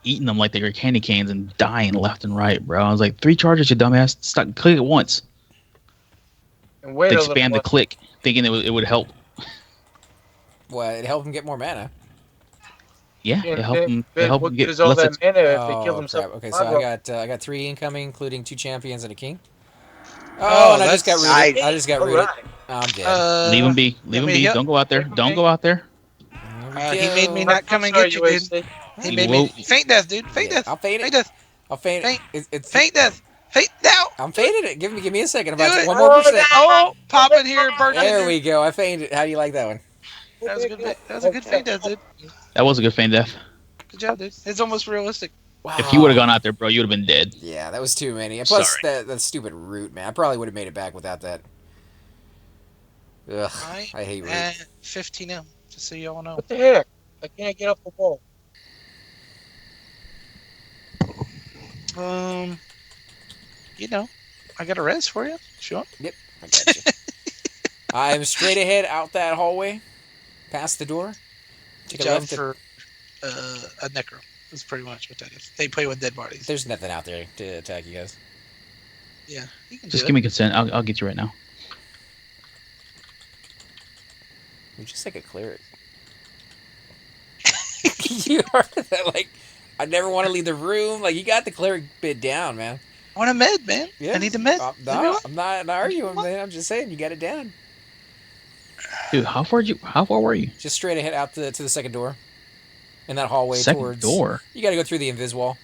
eating them like they were candy canes and dying left and right, bro. I was like, 3 charges, you dumbass. Stop, click it once. And wait They a little expand the while. click, thinking it would help. Well, it helped him get more mana. Yeah, And it helped then- them. It then helped what them good get is all less. that mana if they kill Oh, themselves? crap. Okay, with so mod rod? I got 3 incoming, including 2 champions and a king. Oh, Oh, and I just got that's rooted. nice. I just got rooted. Alright. Oh, I'm dead. Leave him be. Leave him I mean, be. yeah. Don't go out there. Don't go out there. There we he made me go. not come and get you, dude. USC. He You made won't. me faint death, dude. Faint Yeah, death. I'll fade Faint it. death. I'll fade it. Faint. It's Faint death. Faint now. I'm fading it. Give me a second. Do About it. 1 more percent. Oh, pop it here, bartender. There we go. I fainted. How do you like that one? That was a good. That was a good faint death, dude. That was a good feint death. Good job, dude. It's almost realistic. Wow. If you would have gone out there, bro, you would have been dead. Yeah, that was too many. And plus, Sorry. that stupid root, man. I probably would have made it back without that. Ugh, I hate root. 15M. Just so y'all know. What the heck? I can't get up the wall. You know, I got a res for you. Sure. Yep, I got you. I'm straight ahead out that hallway, past the door. Good Take a job left. for a necro. That's pretty much what that is. They play with dead bodies. There's nothing out there to attack you guys. Yeah, you can Just do give me consent. I'll get you right now. You're just like a cleric. You are that, like, I never want to leave the room. Like, you got the cleric bit down, man. I want a med, man. Yeah. I need a med. No, I'm not arguing, man. I'm just saying you got it down. Dude, how far were you? Just straight ahead out to the second door. In that hallway Second towards. door. You got to go through the invis wall.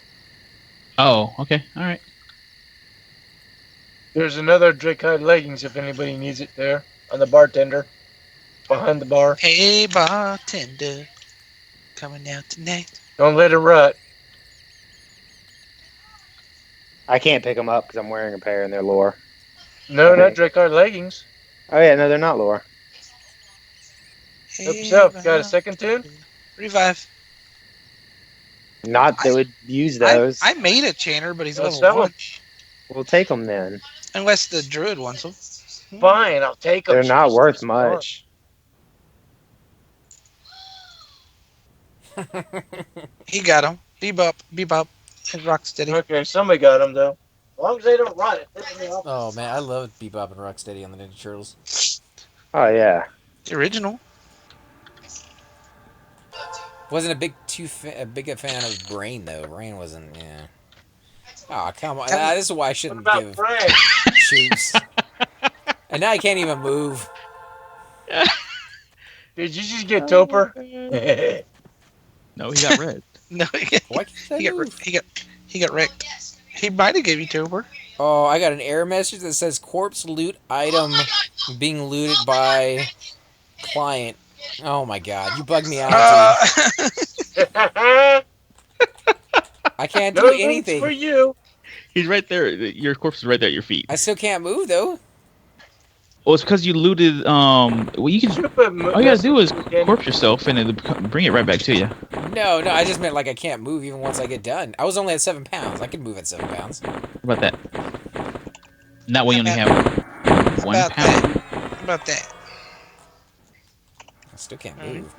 Oh, okay. All right. There's another Drake-Hide leggings if anybody needs it there on the bartender behind the bar. Hey, bartender, coming out tonight. Don't let it rot. I can't pick them up because I'm wearing a pair and they're lore. No, Okay. not Drake-Hide leggings. Oh yeah, no, they're not lore. Help yourself. Got a second tune? Revive. Not that would use I, those. I made a chanter, but he's I'll level sell 1. him. We'll take them then. Unless the druid wants them. Fine, I'll take them. They're not worth much. He got them. Bebop, bebop, and Rocksteady. Okay, somebody got them though. As long as they don't rot it. Pisses me off. Oh man, I love Bebop and Rocksteady on the Ninja Turtles. Oh yeah. The original. Wasn't a big a fan of Brain though. Brain wasn't. Yeah. Oh come on! This is why I What shouldn't about give Frank? shoots. And now I can't even move. Did you just get Topper? No, he got red. No, Why can't I he got move? he got wrecked. He might have gave you Tober. Oh, I got an error message that says corpse loot item being looted by client. Oh my god, you bugged me out, dude. I can't do No loots for anything. you. He's right there. Your corpse is right there at your feet. I still can't move though. Well, it's because you looted. Well, you can. All you gotta do is corpse yourself, and it'll bring it right back to you. No, I just meant like I can't move even once I get done. I was only at 7 pounds. I could move at 7 pounds. How about that? And that way you only have 1 About pound. How about that? I still can't move.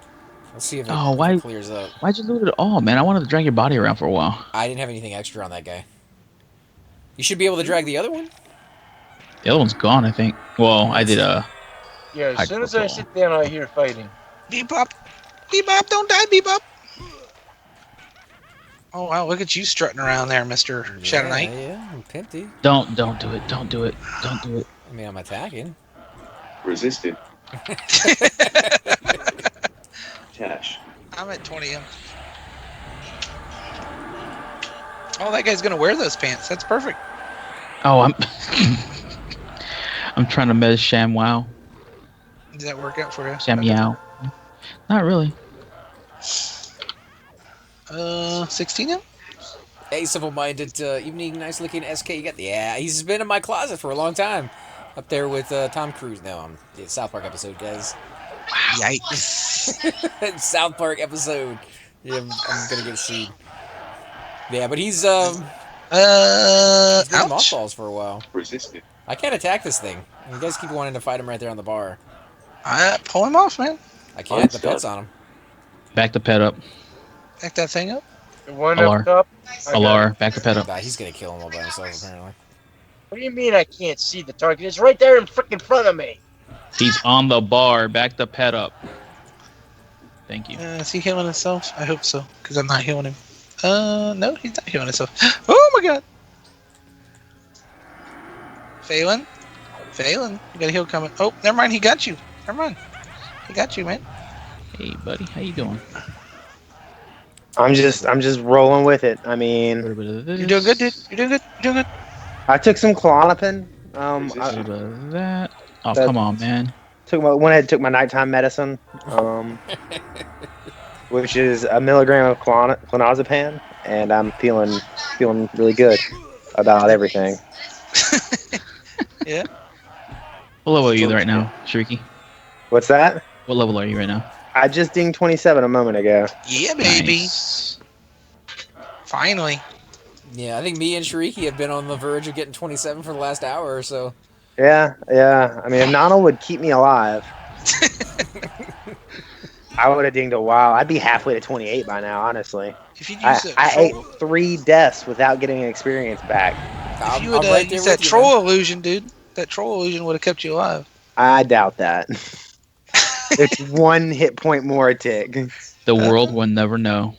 Let's see if Oh, if why- it clears up. Why'd you loot it all, man? I wanted to drag your body around for a while. I didn't have anything extra on that guy. You should be able to drag the other one. The other one's gone, I think. Well, I did Yeah, as soon as I sit down, I hear fighting. Bebop, bebop, don't die, bebop. Oh wow, look at you strutting around there, Mister Shadow Knight. Yeah, I'm pimped. Don't do it. Don't do it. Don't do it. I mean, I'm attacking. Resisted. Cash. I'm at 20M. Oh, that guy's gonna wear those pants. That's perfect. Oh, I'm I'm trying to meta Sham Wow. Did that work out for you? Sham Yow. Not really. 16M? Hey, simple-minded evening, nice-looking SK. You got he's been in my closet for a long time. Up there with Tom Cruise. No, the South Park episode, guys. Yikes. South Park episode. Yeah, I'm gonna get sued. Yeah, but he's been in Ouch. mothballs for a while. Resisted. I can't attack this thing. You guys keep wanting to fight him right there on the bar. Pull him off, man. I can't. The pet's on him. Back the pet up. Back that thing up. The one Alar. up top. I got it. Alar, back the pet up. Nah, he's gonna kill him all by himself, apparently. What do you mean I can't see the target? It's right there in frickin' front of me. He's on the bar. Back the pet up. Thank you. Is he healing himself? I hope so, because I'm not healing him. No, he's not healing himself. Oh my god. Phelan? Phelan? You got a heal coming. Oh, never mind, he got you. Never mind. He got you, man. Hey, buddy, how you doing? I'm just rolling with it. I mean, You're You're doing good, dude. You're doing good. You're doing good. I took some Klonopin. That. Oh, That- come on, man. Went ahead and took my nighttime medicine, which is a milligram of clonazepam, and I'm feeling really good about everything. Yeah. What level are you right now, Shrieky? What's that? What level are you right now? I just dinged 27 a moment ago. Yeah, baby. Nice. Finally. Yeah, I think me and Shariki have been on the verge of getting 27 for the last hour or so. Yeah. I mean, if Nana would keep me alive, I would have dinged a while. I'd be halfway to 28 by now, honestly. If you'd I use that ate troll, 3 deaths without getting an experience back. if you I'm would right there use with that you, troll man. illusion, dude, that troll illusion would have kept you alive. I doubt that. It's 1 hit point more a tick. The world will never know.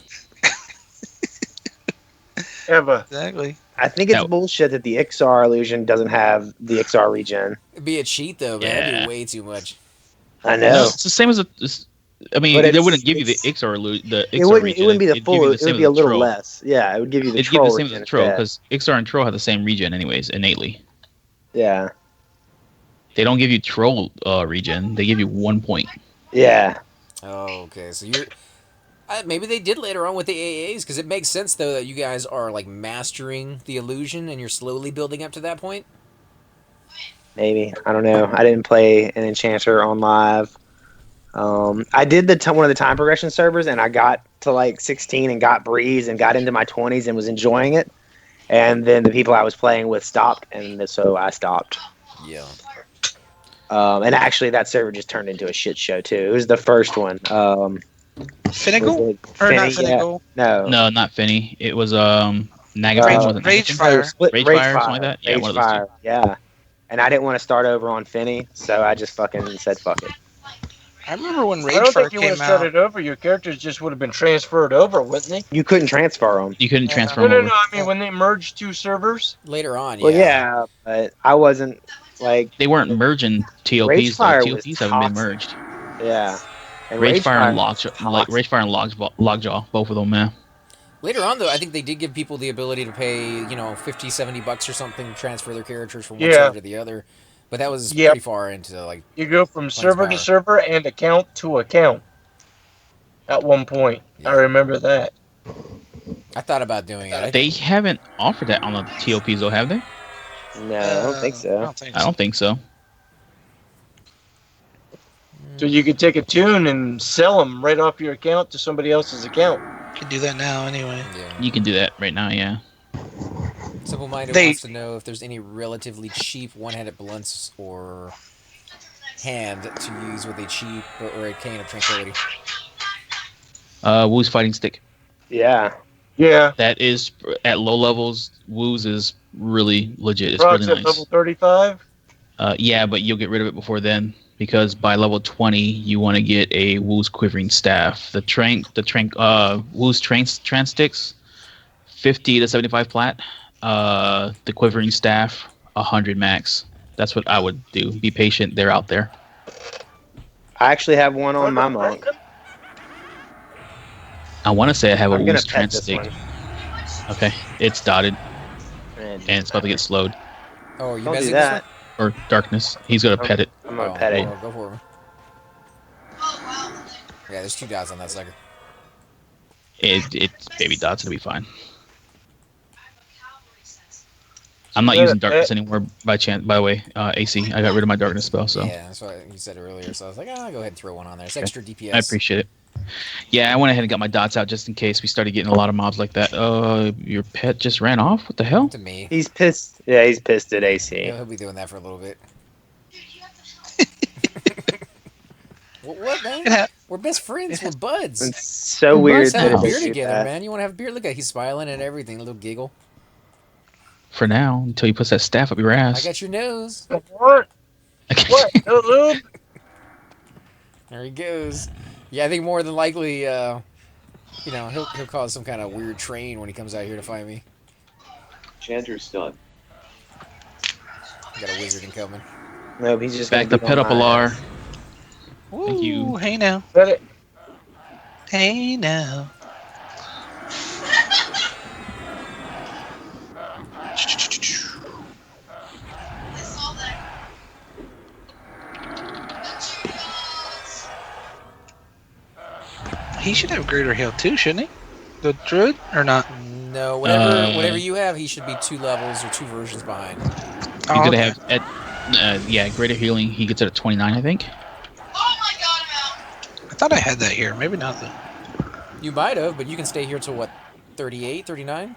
Ever. Exactly. I think it's That- bullshit that the XR illusion doesn't have the XR regen. It'd be a cheat though, man. That'd Yeah. be way too much. I No, know. it's the same as I mean, But they it's- wouldn't give you the it's- Ixar the It Ixar wouldn't. region. It wouldn't be the It'd give you full. the It same would as be a the little troll. less. Yeah, it would give you the It'd give you troll the same as the region troll instead. because Ixar and troll have the same region, anyways, innately. Yeah. They don't give you troll region. They give you 1 point. Yeah. Oh, okay. So you're maybe they did later on with the AAs because it makes sense though that you guys are like mastering the illusion and you're slowly building up to that point. Maybe, I don't know. I didn't play an enchanter on live. I did one of the time progression servers, and I got to like 16 and got breeze and got into my 20s and was enjoying it. And then the people I was playing with stopped, and so I stopped. Yeah. And actually, that server just turned into a shit show too. It was the first one. Finnegal? Was it Or not Finny? Finnegal? No. No, not Finny. It was Nagathorn. Rage- Was it Rage Nagathorn? Fire. Rage Fire or something like that? Yeah, one of those two. Fire. Yeah. And I didn't want to start over on Finny, so I just fucking said fuck it. I remember when I Rage don't Fire think you would have came out. started over. Your characters just would have been transferred over, wouldn't they? You couldn't transfer them. You couldn't Yeah. transfer No, them no, over. no. I mean, when they merged two servers. Later on, yeah. Well, yeah, but I wasn't like They weren't merging Rage TOPs though. Fire was TOPs haven't been toxic. merged. yeah. And Rage Fire and was Rage Fire and Lockjaw, both of them, man. Later on, though, I think they did give people the ability to pay, $50, $70 or something to transfer their characters from one Yeah. server to the other. But that was Yep. pretty far into, like, You go from server to power. server and account to account. At one point, Yeah. I remember that. I thought about doing it. They haven't offered that on the TOPs though, have they? No, I don't think so. I don't think I so. don't think so. So you could take a tune and sell them right off your account to somebody else's account. You can do that now anyway. Yeah. You can do that right now, yeah. Simple Minded They- wants to know if there's any relatively cheap one-handed blunts or hand to use with a cheap or a cane of tranquility. Woo's fighting stick. Yeah. Yeah. That is at low levels. Woo's is really legit. It's Procs really at nice. level 35. Yeah, but you'll get rid of it before then because by level 20 you want to get a Woo's quivering staff. Woo's trance sticks, 50 to 75 plat. The quivering staff, 100 max. That's what I would do. Be patient. They're out there. I actually have one on my monk. I want to say I have a I'm gonna Woo's pet trance this stick. one. Okay, it's dotted And and it's about to get slowed Oh, are you don't do messing that. or darkness. He's gonna pet it. I'm this gonna one? pet it. Oh, go for him. Yeah, there's 2 dots on that sucker. It's baby dots. It'll be fine. I'm not Yeah, using darkness anymore by chance. By the way, AC. I got rid of my darkness spell, so Yeah, that's what you said earlier. So I was like, I'll go ahead and throw one on there. It's Okay. extra DPS. I appreciate it. Yeah, I went ahead and got my dots out just in case we started getting a lot of mobs like that. Your pet just ran off. What the hell? To me. He's pissed. Yeah, he's pissed at AC. He'll be doing that for a little bit. What, man? It ha- We're best friends. We're buds. It's so We're weird Let's have that a Wow. they beer do together, that. man. You want to have a beer? Look at he's smiling and everything. A little giggle. For now, until he puts that staff up your I ass. got your nose. What? What? No lube? There he goes. Yeah, I think more than likely, he'll cause some kind of weird train when he comes out here to find me. Chanter's done. Got a wizard incoming. Nope, he's just Back gonna the be pet on up, my Alar. ass. Thank you. Ooh, hey now. Let it. Hey now. He should have greater heal too, shouldn't he? The druid or not? No, whatever Uh, you have, he should be 2 levels or 2 versions behind. He's Oh, gonna okay. have greater healing. He gets it at 29, I think. I thought I had that here. Maybe not though. You might have, but you can stay here till what, 38, 39?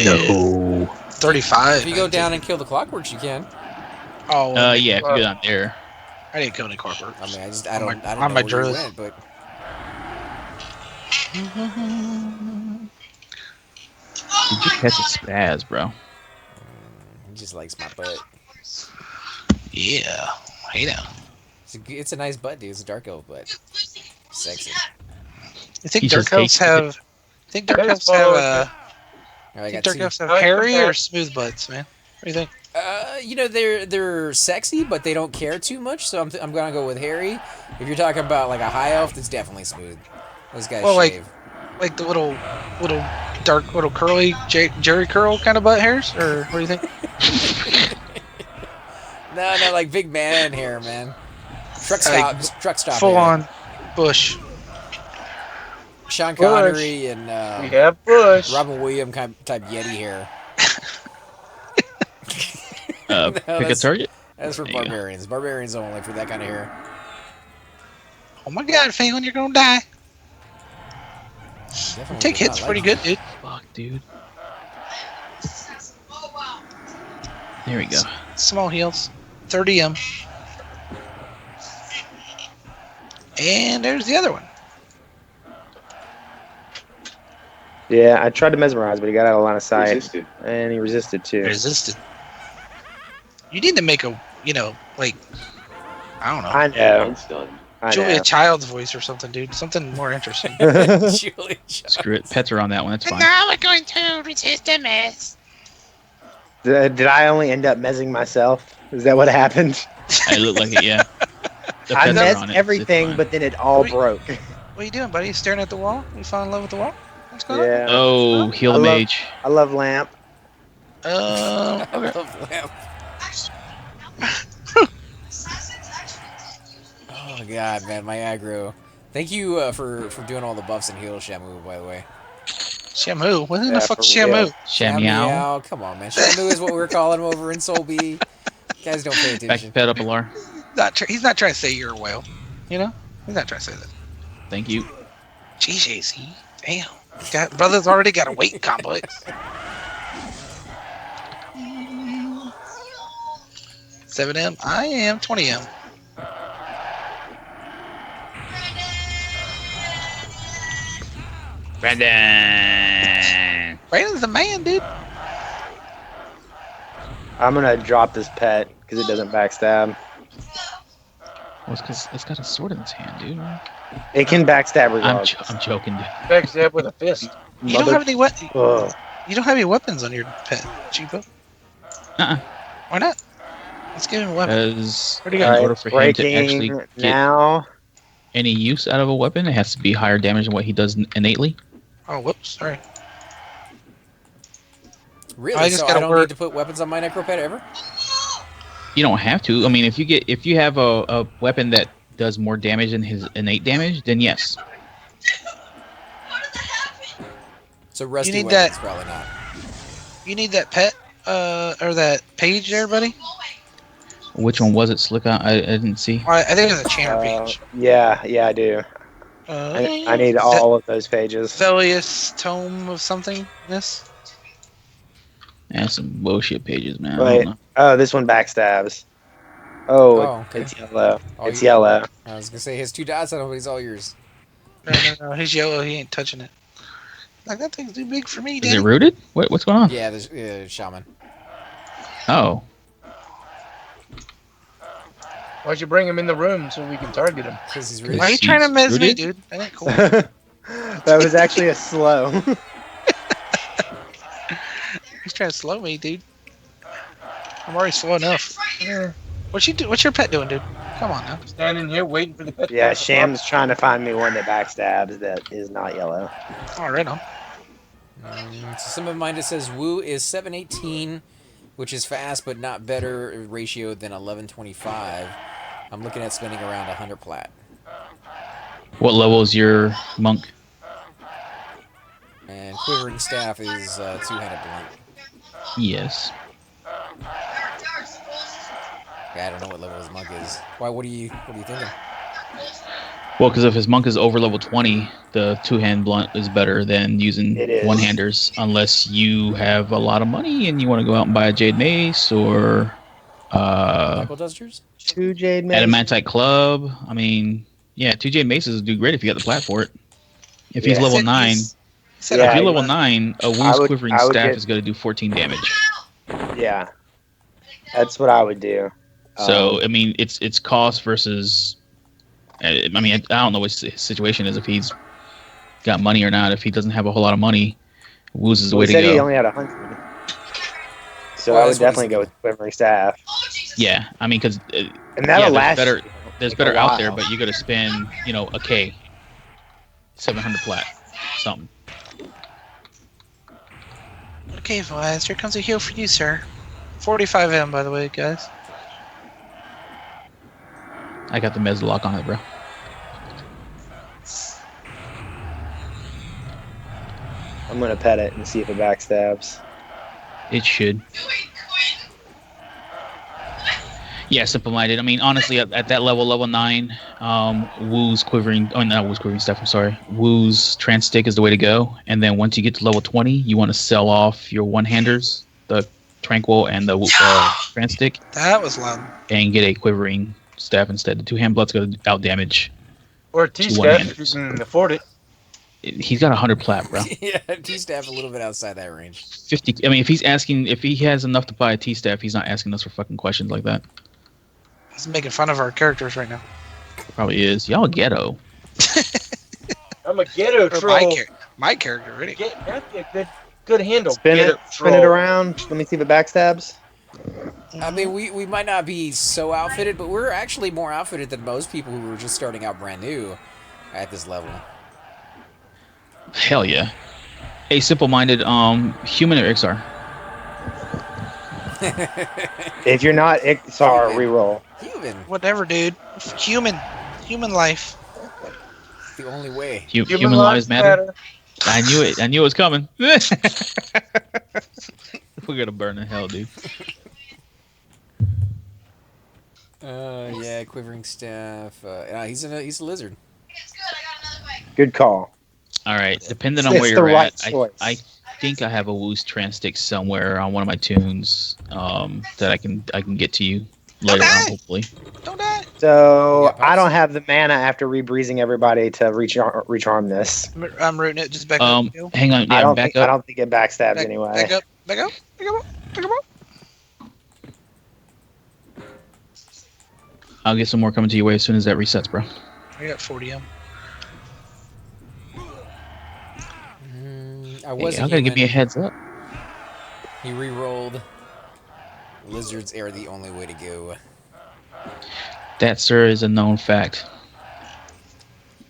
No. 35. If you go down and kill the clockworks, you can. Oh, Yeah, if you go down there. I didn't kill any corporate. I mean, I On don't my- know on where my you druid. went, but Did you catch a spaz, bro? he just likes my butt. Yeah. Hey now. It's a nice butt, dude. It's a dark elf butt. Sexy. You think He's dark just elves taking it. have? Think dark elves have? All right, I Think got dark 2. elves have I like hairy that. or smooth butts, man? What do you think? They're sexy, but they don't care too much. So I'm gonna go with hairy. If you're talking about like a high elf, that's definitely smooth. Those guys Well, shave. like the little dark little curly Jerry curl kind of butt hairs, or what do you think? No, like big man hair, man. Truck stop Full hair. on bush. Sean Bush. Connery and We have Bush. Robin Williams type Yeti hair. Pick a that's- target. That's for There you go. barbarians. Barbarians only for that kind of hair. Oh my God, Phelan, you're gonna die. Definitely Take did hits not pretty like good, dude. Fuck, dude. There we go. Small heals, 30M. And there's the other one. Yeah, I tried to mesmerize, but he got out of line of sight, Resisted. and he resisted too. Resisted. You need to make a, like, I don't know, I know. Unstunned. I Julia know. Child's voice or something, dude. Something more interesting. it. Julie Childs. Screw it. Pets are on that one. That's fine. now we're going to resist the mess. Did I only end up mezzing myself? Is that what happened? I look like it. Yeah. The I pets are mezzed on it. It's everything, fine. but then it all Wait. broke. What are you doing, buddy? You staring at the wall? You fall in love with the wall? What's going on? Yeah. Oh, heal the I love- mage. I love lamp. Okay. Love lamp. Oh god, man, my aggro. Thank you for doing all the buffs and heals, Shamu. By the way, Shamu? What in Yeah, the fuck for is real. Shamu? Shamiao. Come on, man. Shamu is what we were calling him over in Soul B. Guys don't pay Back attention. pet up, Alar. He's not trying to say you're a whale. You know? He's not trying to say that. Thank you. GJC. Damn. Brother's already got a weight complex. 7M? I am 20M. Brandon. Brandon's the man, dude. I'm gonna drop this pet because it doesn't backstab. Well, it's because it's got a sword in its hand, dude. It can backstab I'm, regardless. I'm joking, dude. Backstab with a fist. You don't have any Ugh. You don't have any weapons on your pet, Chico. Uh-uh. Why not? Let's give him a weapon. Because Where'd he in go? Alright, order for him to breaking actually get now. any use out of a weapon, it has to be higher damage than what he does innately. Oh, whoops. Sorry. Really? I just So I gotta don't work- need to put weapons on my necropet ever? You don't have to. I mean, if you have a weapon that does more damage than his innate damage, then yes. So rusty need weapons, that- probably not. You need that pet, or that page there, buddy? Which one was it, Slick? I didn't see. I think it's a Channer page. Yeah, I do. I need all of those pages. Thelius Tome of something. This. That's some bullshit pages, man. I Wait. don't know. Oh, this one backstabs. Oh, Oh, okay. it's yellow. Oh, It's you- yellow. I was gonna say his 2 dots on him, but he's all yours. No. He's yellow. He ain't touching it. Like that thing's too big for me, Is Daddy. it rooted? What's going on? Yeah, there's shaman. Oh, Why'd you bring him in the room so we can target him? Because he's Why really. Why are you He's trying to mess me, rooted? dude? That ain't cool. That was actually a slow. He's trying to slow me, dude. I'm already slow enough. What's your pet doing, dude? Come on now. Standing here waiting for the pet. to Yeah, pass the Sham's trying to find me one that backstabs that is not yellow. All right, on. So some of mine it says Woo is 718, which is fast but not better ratio than 1125. I'm looking at spending around 100 plat. what level is your monk? And quivering staff is two-handed blunt. Yes. Yeah, I don't know what level his monk is. Why? What are you thinking? Well, because if his monk is over level 20, the two-hand blunt is better than using It is. one-handers, unless you have a lot of money and you want to go out and buy a jade mace or Michael Dusters? 2 jade mace. adamantite club. I mean, yeah, 2 jade maces would do great if you got the plat for it. If he's Yeah. level 9, Said Yeah, if you're I- level 9, a I Woo's would- quivering I would staff get- is going to do 14 damage. Yeah, that's what I would do. So I mean, it's cost versus. I mean, I don't know what his situation is, if he's got money or not. If he doesn't have a whole lot of money, Woo's is the way he to said he go. only had 100. So Well, I that's would what he's definitely go with thinking. quivering staff. Yeah, I mean, because And yeah, that'll last there's like, better a out there, while. but you got to spend a K, 700 plat, something. Okay, Vaz, here comes a heal for you, sir. 45M, by the way, guys. I got the Mez lock on it, bro. I'm gonna pet it and see if it backstabs. It should. Yeah, simple-minded. I mean, honestly, at that level 9, Woo's quivering. Oh, not Woo's quivering stuff. I'm sorry. Woo's trans stick is the way to go. And then once you get to level 20, you want to sell off your one-handers, the tranquil and the trans stick, That was loud. and get a quivering staff instead. The two-hand blood's going to out damage. Or a Two T-staff if you one-handers. can afford it. He's got 100 plat, bro. Yeah, T-staff a little bit outside that range. 50. I mean, if he has enough to buy a T-staff, he's not asking us for fucking questions like that. He's making fun of our characters right now. Probably is. Y'all ghetto. I'm a ghetto Or troll. my character, really. That'd be a good handle. Spin Ghetto it, spin it troll. around. Let me see if it backstabs. I mean, we might not be so outfitted, but we're actually more outfitted than most people who were just starting out brand new at this level. Hell yeah. Hey, simple-minded, human or Ixar? If you're not Ixar, reroll. Human, Whatever, dude. Human life. the only way. Human lives matter. I knew it. I knew it was coming. We're gonna burn in hell, dude. Yeah, quivering staff. He's a lizard. Good call. All right. Depending on It's where the you're right at, choice. I think I have a Woo's trans stick somewhere on one of my tunes that I can get to you later on, hopefully. Don't die. So Yeah, I don't have the mana after rebreezing everybody to recharm this. I'm rooting it. Just back up. Heal. Hang on. Yeah, I back don't up. think it backstabs Back, anyway. back up. Back up. Back up. Back up. I'll get some more coming to your way as soon as that resets, bro. I got 40M. I Hey, was y'all gotta give me a heads up. He re-rolled. Lizards are the only way to go. That, sir, is a known fact.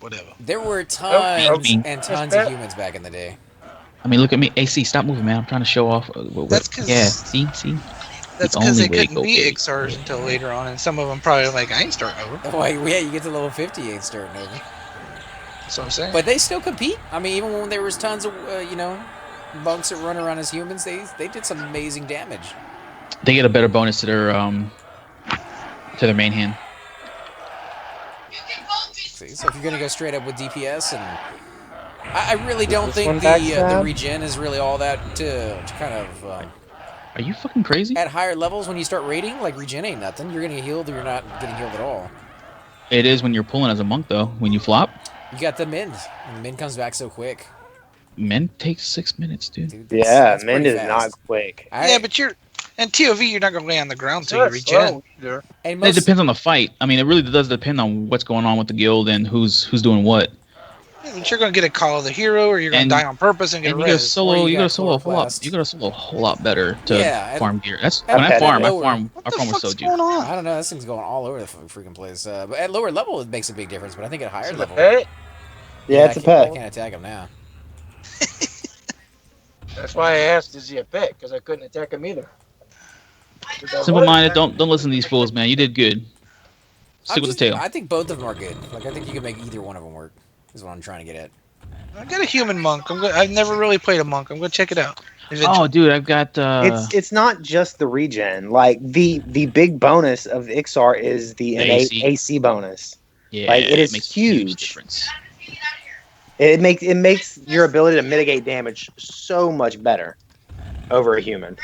Whatever. There were tons Bing. and tons of humans back in the day. I mean, look at me. AC, stop moving, man. I'm trying to show off. That's 'cause- Yeah, see? That's The because only they way to couldn't go be big. XRs until later on, and some of them probably like, I ain't starting over. Oh, yeah, you get to level 50, ain't starting over. That's what I'm saying. But they still compete. I mean, even when there was tons of, monks that run around as humans, they did some amazing damage. They get a better bonus to their main hand. See, so if you're gonna go straight up with DPS, and I really don't this think one the backstab? regen is really all that to kind of Are you fucking crazy? at higher levels when you start raiding. Like regen ain't nothing. You're gonna get healed, or you're not getting healed at all. It is when you're pulling as a monk, though. When you flop, You got the Mend, and the Mend comes back so quick. men takes 6 minutes, dude. Dude, Yeah, that's Mend pretty is not fast. quick. yeah, but you're in TOV. You're not gonna lay on the ground It's till you not regen. slow either. and It most, depends on the fight. I mean, it really does depend on what's going on with the guild and who's doing what. Yeah, but you're gonna get a call of the hero, or you're gonna And- die on purpose and get And you gotta res. solo. Or you You gotta got solo a whole lot. chloroplast. You gotta solo a whole lot better to Yeah, and- farm gear. That's and when I at farm. I lower- farm. What I the farm with fuck's Soju. going on? I don't know. This thing's going all over the freaking place. But at lower level, it makes a big difference. But I think at higher level, Hey, Yeah, it's a I pet. can't attack him now. that's why I asked, is he a pet? Because I couldn't attack him either. Simple minded. Don't listen to these fools, man. You did good. Stick with the tail. I think both of them are good. Like I think you can make either one of them work. Is what I'm trying to get at. I got a human monk. I've never really played a monk. I'm gonna check it out. Eventually. Oh, dude, I've got. It's not just the regen. Like the big bonus of Ixar is the innate AC. AC bonus. Yeah, like, it is makes a huge huge. difference. It makes your ability to mitigate damage so much better over a human.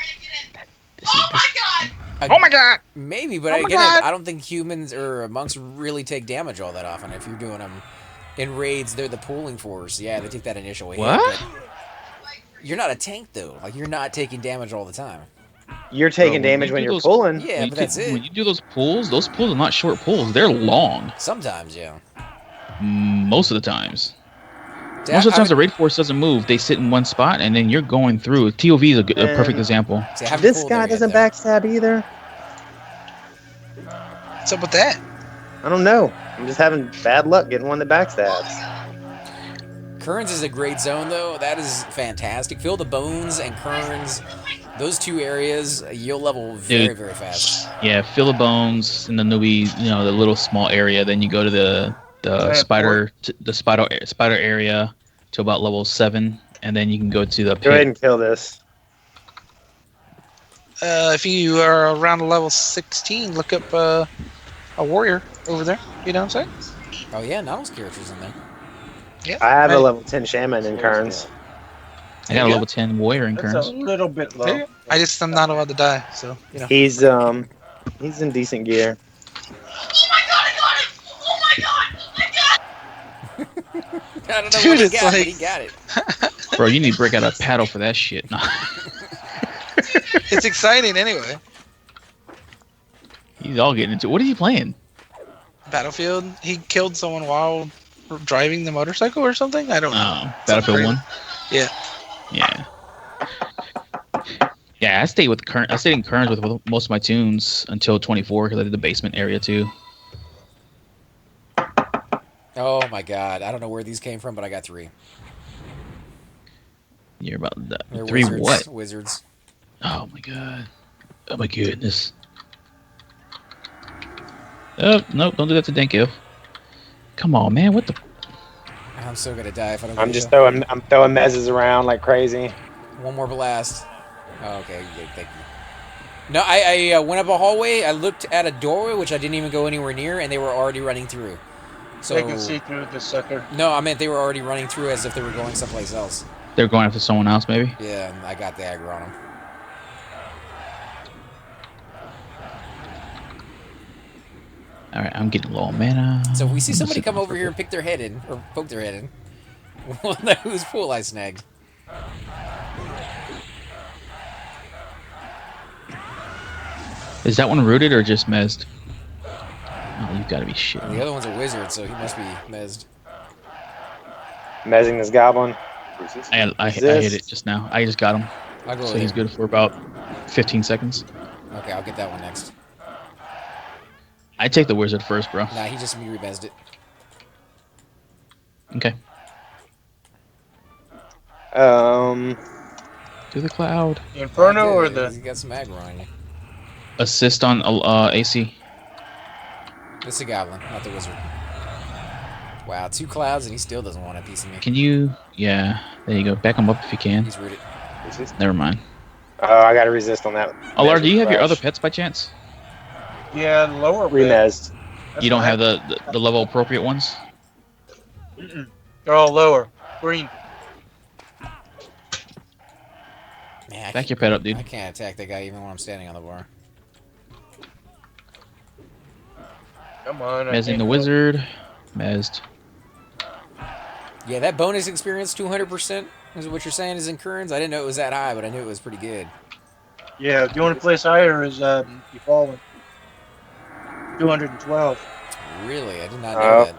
Oh my god! Maybe, but Oh my again, God. I don't think humans or monks really take damage all that often. If you're doing them in raids, they're the pooling force. Yeah, they take that initial hit. What? But you're not a tank though. Like you're not taking damage all the time. You're taking Bro, when damage you when do you're those- pulling. Yeah, When but you that's do- it. When you do those pulls are not short pulls. They're long. Sometimes, yeah. Most of the times. Most of the times the raid force doesn't move. They sit in one spot, and then you're going through. TOV is a perfect example. See, I haven't This fooled guy there yet, doesn't though. backstab either. What's up with that? I don't know. I'm just having bad luck getting one that backstabs. Kearns is a great zone, though. That is fantastic. Feel the bones and Kearns. Those two areas, you'll level very, very fast. Yeah, fill the bones in the newbie, the little small area. Then you go to the spider area to about level 7, and then you can go to the pit. Go ahead and kill this. If you are around level 16, look up a warrior over there. You know what I'm saying? Oh, yeah, Nautilus characters in there. Yeah. I have a level 10 shaman in Kearns. I got a level 10 warrior in That's Kearns. a little bit low. Yeah. I'm not allowed to die, so you know. He's in decent gear. I don't know Dude, what he it's got, but like- he got it. Bro, you need to break out a paddle for that shit. No. It's exciting anyway. He's all getting into. What are you playing? Battlefield. He killed someone while driving the motorcycle or something. I don't know. Oh, Battlefield 1. Yeah. Yeah. Yeah, I stayed in Kearns with most of my tunes until 24 because I did the basement area too. Oh, my God. I don't know where these came from, but I got 3. You're about They're 3 wizards, what? Wizards. Oh my god. Oh my goodness. Oh, no, don't do that to Denko. Come on, man. What the? I'm so gonna die if I don't I'm get just you. I'm throwing mezzes around like crazy. One more blast. Oh, okay, good, thank you. No, I went up a hallway. I looked at a doorway, which I didn't even go anywhere near, and they were already running through. So They can see through the sucker. No, I meant they were already running through as if they were going someplace else. They're going after someone else, maybe. Yeah, and I got the aggro on them. All right, I'm getting low on mana. So if we see I'm somebody sitting come on over for a here and bit. pick their head in, or poke their head in, we'll know whose pool I snagged. Is that one rooted or just mezzed? Oh, you've got to be shitting And me. the other one's a wizard, so he must be mezzed. Mezzing this goblin. I hit it just now. I just got him. I'll go So with he's him. good for about 15 seconds. Okay, I'll get that one next. I take the wizard first, bro. Nah, he just me-rebezzed it. Okay. To the cloud. The Inferno or He the... got some aggro on you. Assist on AC. It's a goblin, not the wizard. Wow, 2 clouds and he still doesn't want a piece of me. Can you? Yeah. There you go. Back him up if you can. He's rooted. Never mind. Oh, I got to resist on that. Alar, do you have your Crash. other pets by chance? Yeah, lower bit. Remezzed. That's You don't fine. have the level appropriate ones? Mm-mm. They're all lower. Green. Man, Back your pet up, dude. I can't attack that guy even when I'm standing on the bar. Come on. I Mezzing can't the do it. wizard. Mezzed. Yeah, that bonus experience, 200%, is what you're saying is in Kearns? I didn't know it was that high, but I knew it was pretty good. Yeah, the only place higher is you fallen. 212. Really? I did not know Oh. that.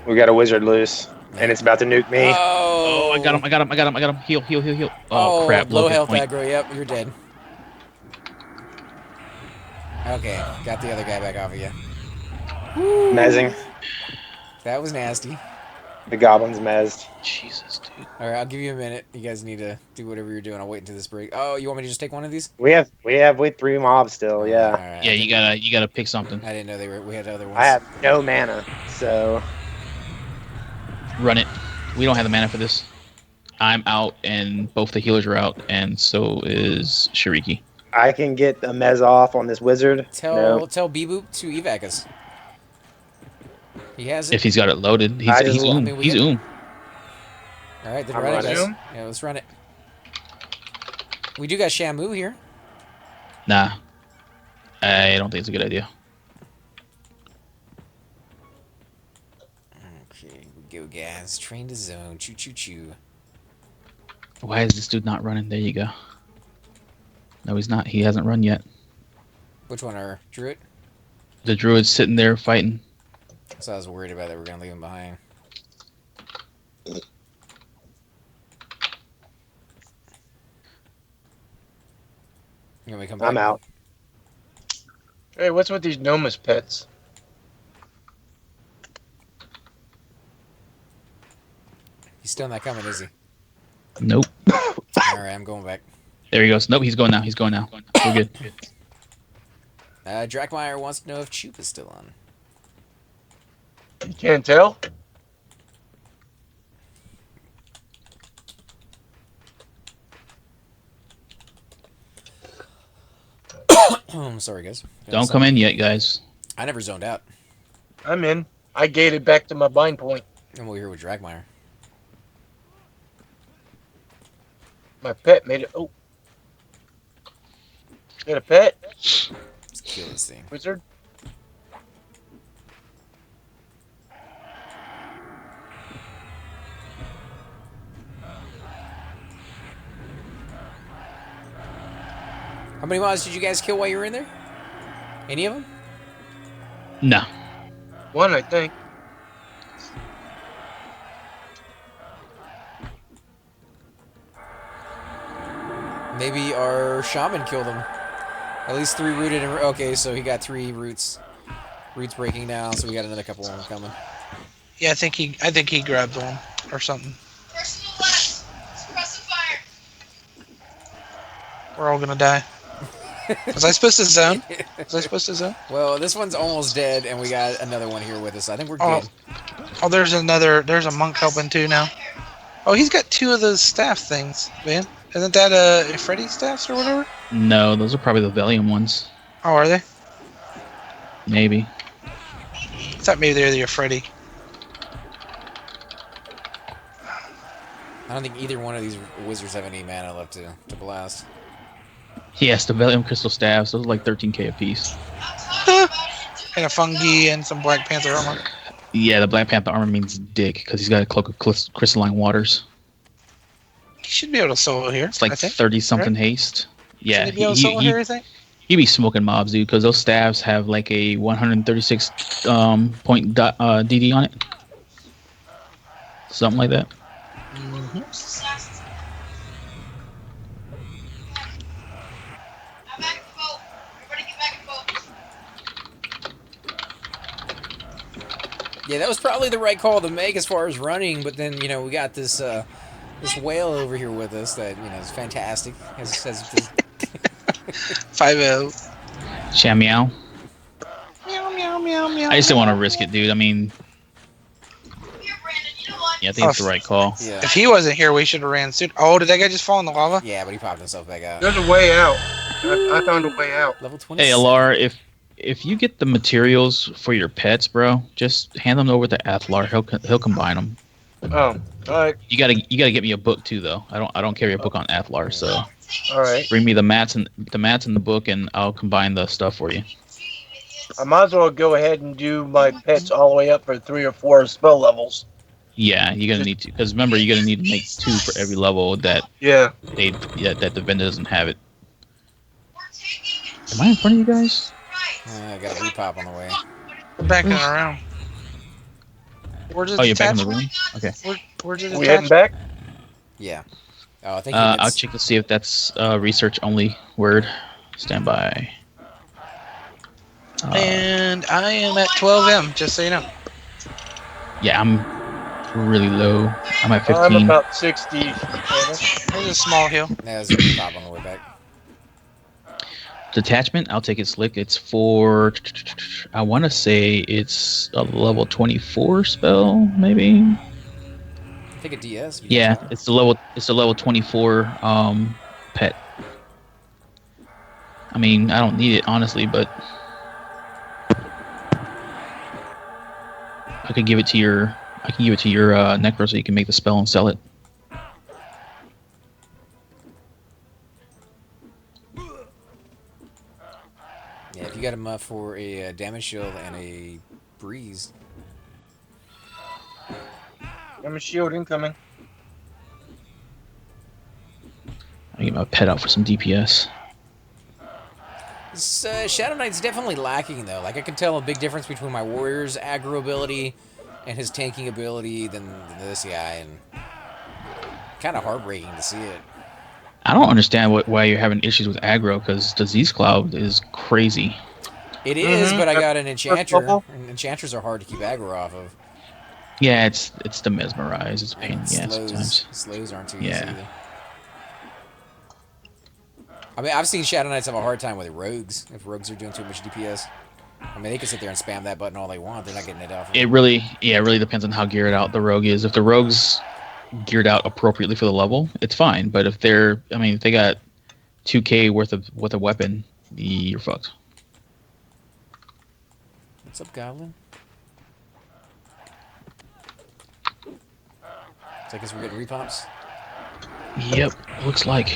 We got a wizard loose, and it's about to nuke me. Oh, I got him. Heal. Oh, crap. Low hit health point. aggro. Yep, you're dead. Okay, got the other guy back off of you. Mezzing. That was nasty. The goblin's mezzed. Jesus, dude. All right, I'll give you a minute. You guys need to do whatever you're doing. I'll wait until this break. Oh, you want me to just take one of these? We have 3 mobs still. All Yeah. right. Yeah, you gotta pick something. I didn't know we had other ones. I have no mana, so Run it. We don't have the mana for this. I'm out, and both the healers are out, and so is Shariki. I can get a mez off on this wizard. Tell No. Beboop to evac us. He has it. If he's got it loaded, he's I just- he's I oom. mean, we He's get- oom. All right, then I'm run it, running. guys. Zoom? Yeah, let's run it. We do got Shamu here. Nah. I don't think it's a good idea. Okay, we go, guys. Train to zone. Choo choo choo. Why is this dude not running? There you go. No, he's not. He hasn't run yet. Which one are Druid? The druid's sitting there fighting. So I was worried about that we're gonna leave him behind. You want me to come back? I'm out. Hey, what's with these Noma's pets? He's still not coming, is he? Nope. All right, I'm going back. There he goes. Nope, he's going now. He's going now. We're good. Drakmeyer wants to know if Choop is still on. You can't tell? Sorry, guys. Don't come in yet, guys. I never zoned out. I'm in. I gated back to my bind point. I'm over here with Drakmeyer. My pet made it. Oh. Got a pet? Let's kill this thing. Wizard? How many mobs did you guys kill while you were in there? Any of them? No. One, I think. Maybe our shaman killed him. At least 3 rooted. Okay, so he got 3 roots. Roots breaking down, so we got another couple of them coming. Yeah, I think he grabbed one or something. Press to the left. Press the fire. We're all gonna die. Was I supposed to zone? Was I supposed to zone? Well, this one's almost dead, and we got another one here with us. I think we're Oh. good. Oh, there's a monk helping too now. Oh, he's got 2 of those staff things, man. Isn't that Freddy's staffs or whatever? No, those are probably the Valium ones. Oh, are they? Maybe. I thought maybe they were the Freddy. I don't think either one of these wizards have any mana left to blast. Yes, the Valium crystal staffs. Those are like 13k a piece. And a fungi and some Black Panther armor. Yeah, the Black Panther armor means dick because he's got a cloak of crystalline waters. He should be able to solo here. It's like I think. 30 something right? haste. Yeah, Should he be able to solo here, I think? he'd be smoking mobs, dude, because those staffs have like a 136 point DD on it. Something like that. I'm back in the boat. Everybody get back in the boat. Yeah, that was probably the right call to make as far as running, but then, we got this this whale over here with us that, is fantastic. Has 5-0. Shamiao. Meow, meow, meow, meow. I just didn't want to risk it, dude. I mean, Here, Brandon. You know what? yeah, I think it's the right call. Yeah. If he wasn't here, we should have ran soon. Oh, did that guy just fall in the lava? Yeah, but he popped himself back out. There's a way out. I found a way out. Level 20. Hey, Alar, if you get the materials for your pets, bro, just hand them over to Athlar. He'll combine them. Oh, alright. You gotta get me a book too, though. I don't carry a book on Athlar, so Alright. bring me the mats and the book, and I'll combine the stuff for you. I might as well go ahead and do my pets all the way up for 3 or 4 spell levels. Yeah, you're gonna need to, because remember, you're gonna need to make 2 for every level that Yeah. that the vendor doesn't have it. Am I in front of you guys? I got a repop on the way. We're backing around. Where's it Oh, you're back in the attached? room. Okay. Where's it We heading attached? back? Yeah. Oh, I think I'll check to see if that's research only word. Stand by. And I am at 12M, just so you know. Yeah, I'm really low. I'm at I'm 15. about 60. There's a small hill. There's a repop on the way back. Detachment, I'll take it slick. It's for, I want to say it's a level 24 spell, maybe. Take a DS. if you Yeah, guys want. it's a level 24 pet. I mean, I don't need it honestly, but I could give it to your Necro so you can make the spell and sell it. Yeah, if you got him for a damage shield and a breeze. I'm a shield incoming. I get my pet out for some DPS. Shadow Knight's definitely lacking though. Like I can tell a big difference between my warrior's aggro ability and his tanking ability than this guy, and kind of heartbreaking to see it. I don't understand why you're having issues with aggro because Disease Cloud is crazy. It is, but I got an First enchanter, level. and enchanters are hard to keep aggro off of. Yeah, it's the mesmerize. It's a pain in And the ass sometimes. slows aren't too Yeah. easy either. I mean, I've seen Shadow Knights have a hard time with rogues if rogues are doing too much DPS. I mean, they can sit there and spam that button all they want. They're not getting it off. It really depends on how geared out the rogue is. If the rogue's geared out appropriately for the level, it's fine. But if if they got 2K worth of weapon, you're fucked. What's up, Goblin? So I guess we're getting repops. Yep, looks like.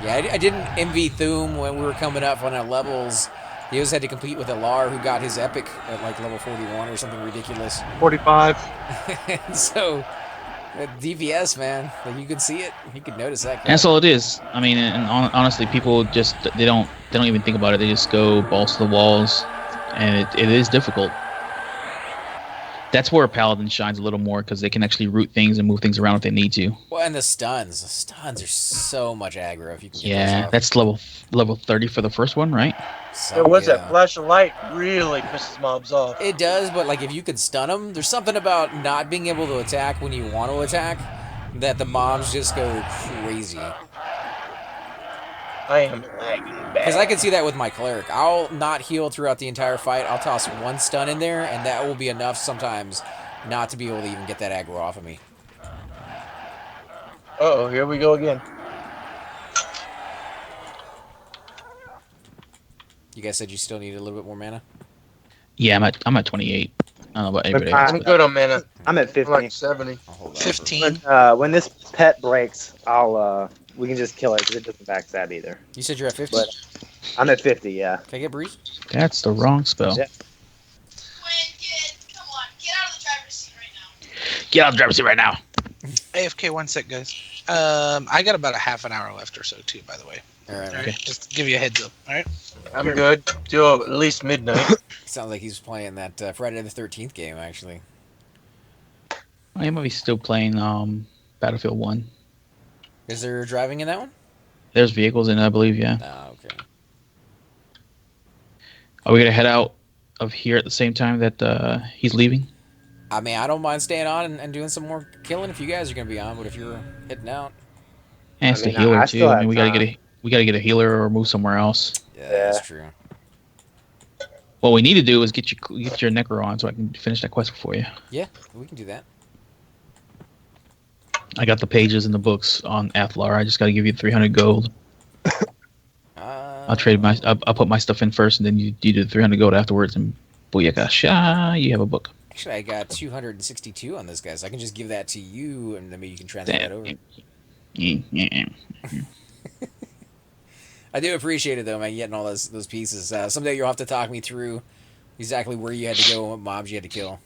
Yeah, I didn't envy Thum when we were coming up on our levels. He always had to compete with Alar, who got his epic at like level 41 or something ridiculous. 45. And so, DPS, man, like you could see it, you could notice that. And that's all it is. I mean, and honestly, people just they don't even think about it. They just go balls to the walls, and it is difficult. That's where a paladin shines a little more because they can actually root things and move things around if they need to. Well, and the stuns are so much aggro if you can get Yeah, those off. that's level 30 for the first one, right? So, What's yeah. that? Flash of light really pisses mobs off. It does, but like if you could stun them, there's something about not being able to attack when you want to attack that the mobs just go crazy. I am lagging Because I bad. can see that with my cleric. I'll not heal throughout the entire fight. I'll toss one stun in there, and that will be enough sometimes not to be able to even get that aggro off of me. Uh-oh, here we go again. You guys said you still needed a little bit more mana? Yeah, I'm at 28. I don't know about anybody I- else. I'm but- good on mana. I'm at I'm 50. like 70. I'll hold off. 15. When this pet breaks, we can just kill it because it doesn't backstab either. You said you're at 50? But I'm at 50, yeah. Can I get Breeze? That's the wrong spell. Yeah. Quinn, come on, get out of the driver's seat right now. Get out of the driver's seat right now. AFK 1 sec, guys. I got about a half an hour left or so, too, by the way. All right. All right? Okay. Just to give you a heads up. All right? I'm good till at least midnight. Sounds like he's playing that Friday the 13th game, actually. I might be still playing Battlefield 1. Is there driving in that one? There's vehicles in it, I believe, yeah. Oh, okay. Are we going to head out of here at the same time that he's leaving? I mean, I don't mind staying on and doing some more killing if you guys are going to be on, but if you're hitting out, And it's I mean, the healer, I too. still I mean, have we gotta get a healer or move somewhere else. yeah, that's true. What we need to do is get your Necro on so I can finish that quest for you. Yeah, we can do that. I got the pages and the books on Athlar. I just gotta give you 300 gold. I'll put my stuff in first, and then you do the 300 gold afterwards, and booyakasha, you have a book. Actually, I got 262 on this guy, so I can just give that to you, and then maybe you can transfer that over. I do appreciate it, though, man, getting all those pieces. Someday you'll have to talk me through exactly where you had to go and what mobs you had to kill.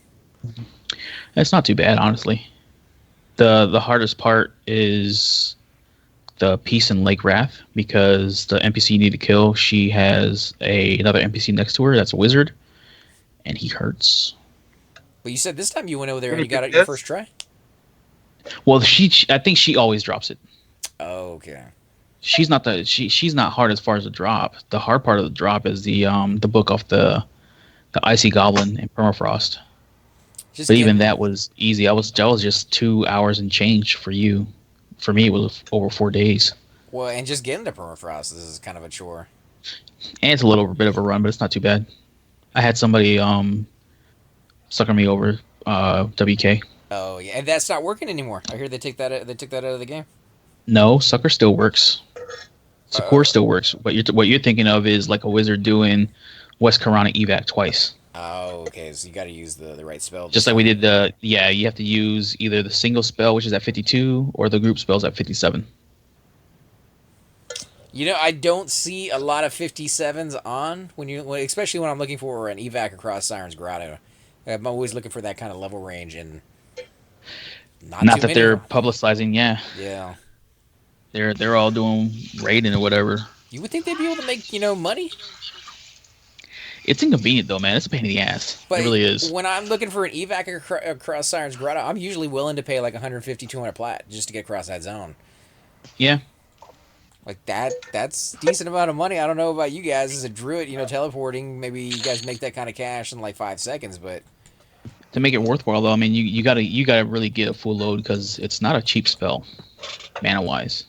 It's not too bad, honestly. The hardest part is the Peace and Lake Wrath, because the NPC you need to kill, she has another NPC next to her that's a wizard, and he hurts. But you said this time you went over there Can and you you got do it your this? first try? Well, I think she always drops it. Oh, okay. She's not hard as far as the drop. The hard part of the drop is the book off the Icy Goblin and Permafrost. Just But even getting- that was easy. I was just 2 hours and change for you. For me, it was over 4 days. Well, and just getting to permafrost, this is kind of a chore. And it's a little bit of a run, but it's not too bad. I had somebody sucker me over WK. Oh, yeah, and that's not working anymore. I hear they took that out of the game. No, sucker still works. Succor still works. What you're thinking of is like a wizard doing West Karana evac twice. Oh, okay, so you got to use the right spell. Just like we did you have to use either the single spell, which is at 52, or the group spells at 57. You know, I don't see a lot of 57s on especially when I'm looking for an evac across Siren's Grotto. I'm always looking for that kind of level range, and not too Not that many they're of them. publicizing, yeah. Yeah. They're all doing raiding or whatever. You would think they'd be able to make money, It's inconvenient though, man. It's a pain in the ass. but It really is. when I'm looking for an evac across Siren's Grotto, I'm usually willing to pay like 150, 200 plat just to get across that zone. Yeah. Like that's decent amount of money. I don't know about you guys as a druid, teleporting. Maybe you guys make that kind of cash in like 5 seconds, but To make it worthwhile though, I mean, you gotta really get a full load because it's not a cheap spell, mana wise.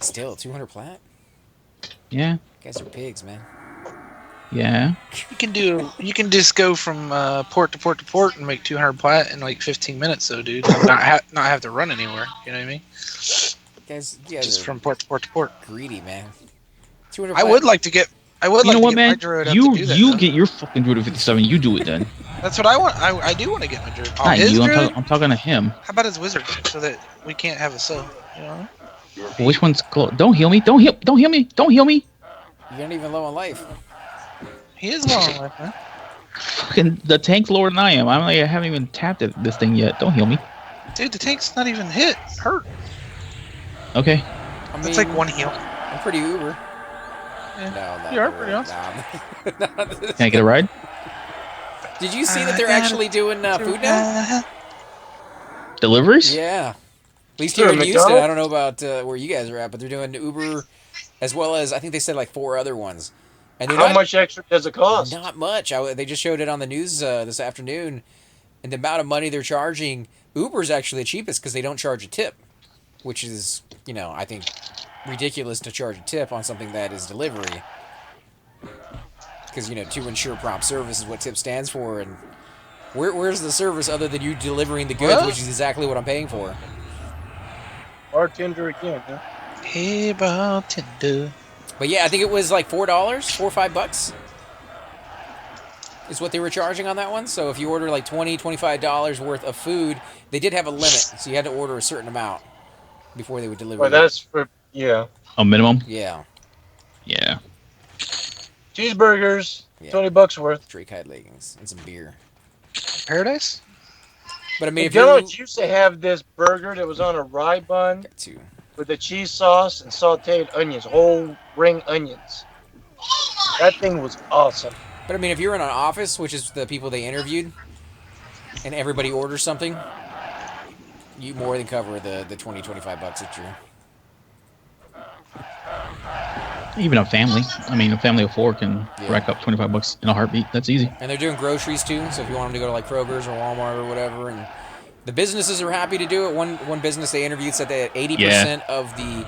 still 200 plat. Yeah. You guys are pigs, man. Yeah. You can just go from port to port to port and make 200 plat in like 15 minutes, though, dude. Not have to run anywhere. You know what I mean? You guys Just are from port to port to port. greedy, man. 200 I plat. would like to get. I would You like know to what, get my man? druid up You to do that. you though. get your fucking druid at 57. You do it then. That's what I want. I do want to get my druid. Oh, Not his you. druid? I'm talking to him. How about his wizard? So that we can't have a soul. You know? Which one's close? Don't heal me. Don't heal me. Don't heal me. You're not even low on life. He is long life, man. Fucking the tank's lower than I am. I haven't even tapped at this thing yet. Don't heal me. Dude, the tank's not even hurt. Okay. I mean, It's like one heal. I'm pretty uber. Yeah. No, You are pretty awesome. Can I get a ride? Did you see that they're actually doing food now? Deliveries? Yeah. At least Sure, here in Houston, McDonald's? I don't know about where you guys are at, but they're doing Uber as well as I think they said like 4 other ones. And they're How not, much extra does it cost? Not much. They just showed it on the news this afternoon, and the amount of money they're charging. Uber's actually the cheapest because they don't charge a tip, which is I think ridiculous to charge a tip on something that is delivery. Because to ensure prompt service is what tip stands for, and where's the service other than you delivering the goods, What? which is exactly what I'm paying for. Bartender again, huh? Hey, bartender. But yeah, I think it was like $4, $4 or $5 is what they were charging on that one. So if you order like $20, $25 worth of food, they did have a limit, so you had to order a certain amount before they would deliver. Well, it. that's for A minimum? Yeah, Yeah. cheeseburgers, Yeah. $20 worth. Drake hide leggings and some beer. Paradise? But I mean, if McDonald's you used to have this burger that was on a rye bun got to, with the cheese sauce and sauteed onions, whole ring onions. That thing was awesome. but I mean, if you're in an office, which is the people they interviewed, and everybody orders something, you more than cover the $20, $25 that you're. Even a family. I mean, a family of 4 can Yeah. rack up $25 in a heartbeat. That's easy. And they're doing groceries too, so if you want them to go to like Kroger's or Walmart or whatever, and the businesses are happy to do it. One business they interviewed said that 80% of the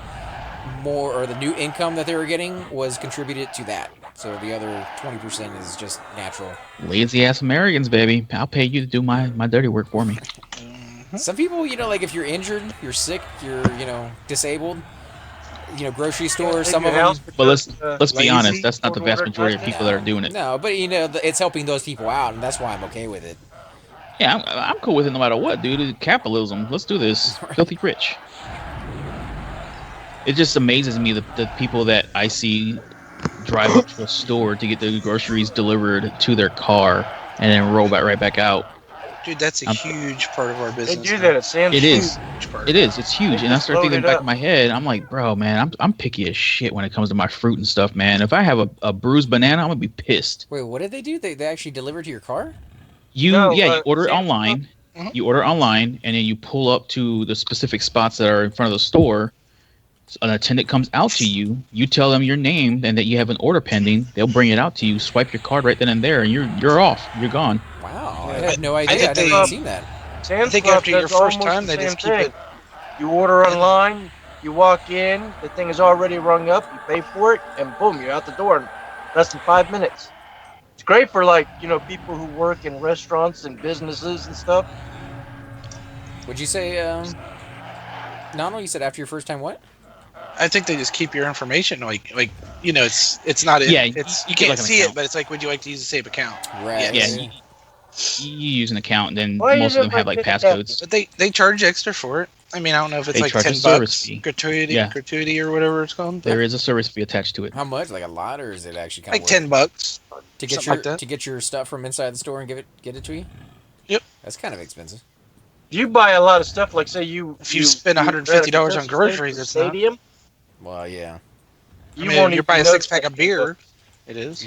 the new income that they were getting was contributed to that. So the other 20% is just natural. Lazy ass Americans, baby. I'll pay you to do my dirty work for me. Some people, like if you're injured, you're sick, you're disabled, grocery stores. Some of them. But let's be lazy, honest. That's not the don't vast order majority of fast people that are doing it. No, but it's helping those people out, and that's why I'm okay with it. Yeah, I'm cool with it no matter what, dude. Capitalism. Let's do this. Filthy rich. It just amazes me the people that I see drive up to a store to get the groceries delivered to their car and then roll right back out. Dude, that's a huge part of our They business. do that at Sam's. It is. Huge part. It is. It's huge. They And I just start thinking load it back up. in my head, I'm like, bro, man, I'm picky as shit when it comes to my fruit and stuff, man. If I have a bruised banana, I'm gonna be pissed. Wait, what did they do? They actually delivered to your car? You order it Sam's online. Mhm. You order online, and then you pull up to the specific spots that are in front of the store. An attendant comes out to you. You tell them your name and that you have an order pending. They'll bring it out to you. Swipe your card right then and there, and you're off. You're gone. Wow, Yeah. I had no I idea. think I never they- even seen that. Sam's I think Club after your does first almost time, the they just same keep thing. it. You order online, you walk in, the thing is already rung up, you pay for it, and boom, you're out the door in less than 5 minutes. It's great for people who work in restaurants and businesses and stuff. Would you say, Nano, you said after your first time what? I think they just keep your information, it's not. Yeah, it's you you get can't like an see it, account. but it's like, would you like to use the same account? Right. Yeah, you use an account, and then Why most is of them it have like like that? passcodes. But they charge extra for it. I mean, I don't know if it's They like charge a $10 service fee. gratuity, Yeah. gratuity or whatever it's called. There is a service fee attached to it. How much? Like a lot, or is it actually kind Like of $10 to get something your like that. to get your stuff from inside the store and get it to you? Yep. That's kind of expensive. You buy a lot of stuff, like say you. If you spend $150 on groceries, it's not. stadium. Well, yeah. You mean, won't if you're even buying a notice 6-pack of that. beer, it is.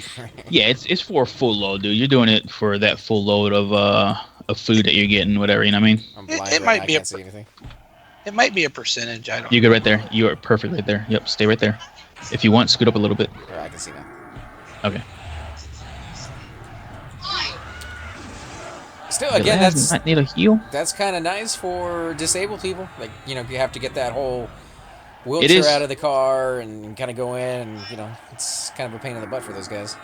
Yeah, it's for a full load, dude. You're doing it for that full load of food that you're getting, whatever. You know what I mean? I'm It, blind it right might now. I be a can't see anything. it might be a percentage. I don't. You're good right there. You are perfect right there. Yep, stay right there. If you want, scoot up a little bit. Or I can see now. Okay. Still, again, Does not need a heal. that's kind of nice for disabled people. Like, you know, you have to get that whole It wheelchair is. out of the car and kind of go in, and you know, it's kind of a pain in the butt for those guys.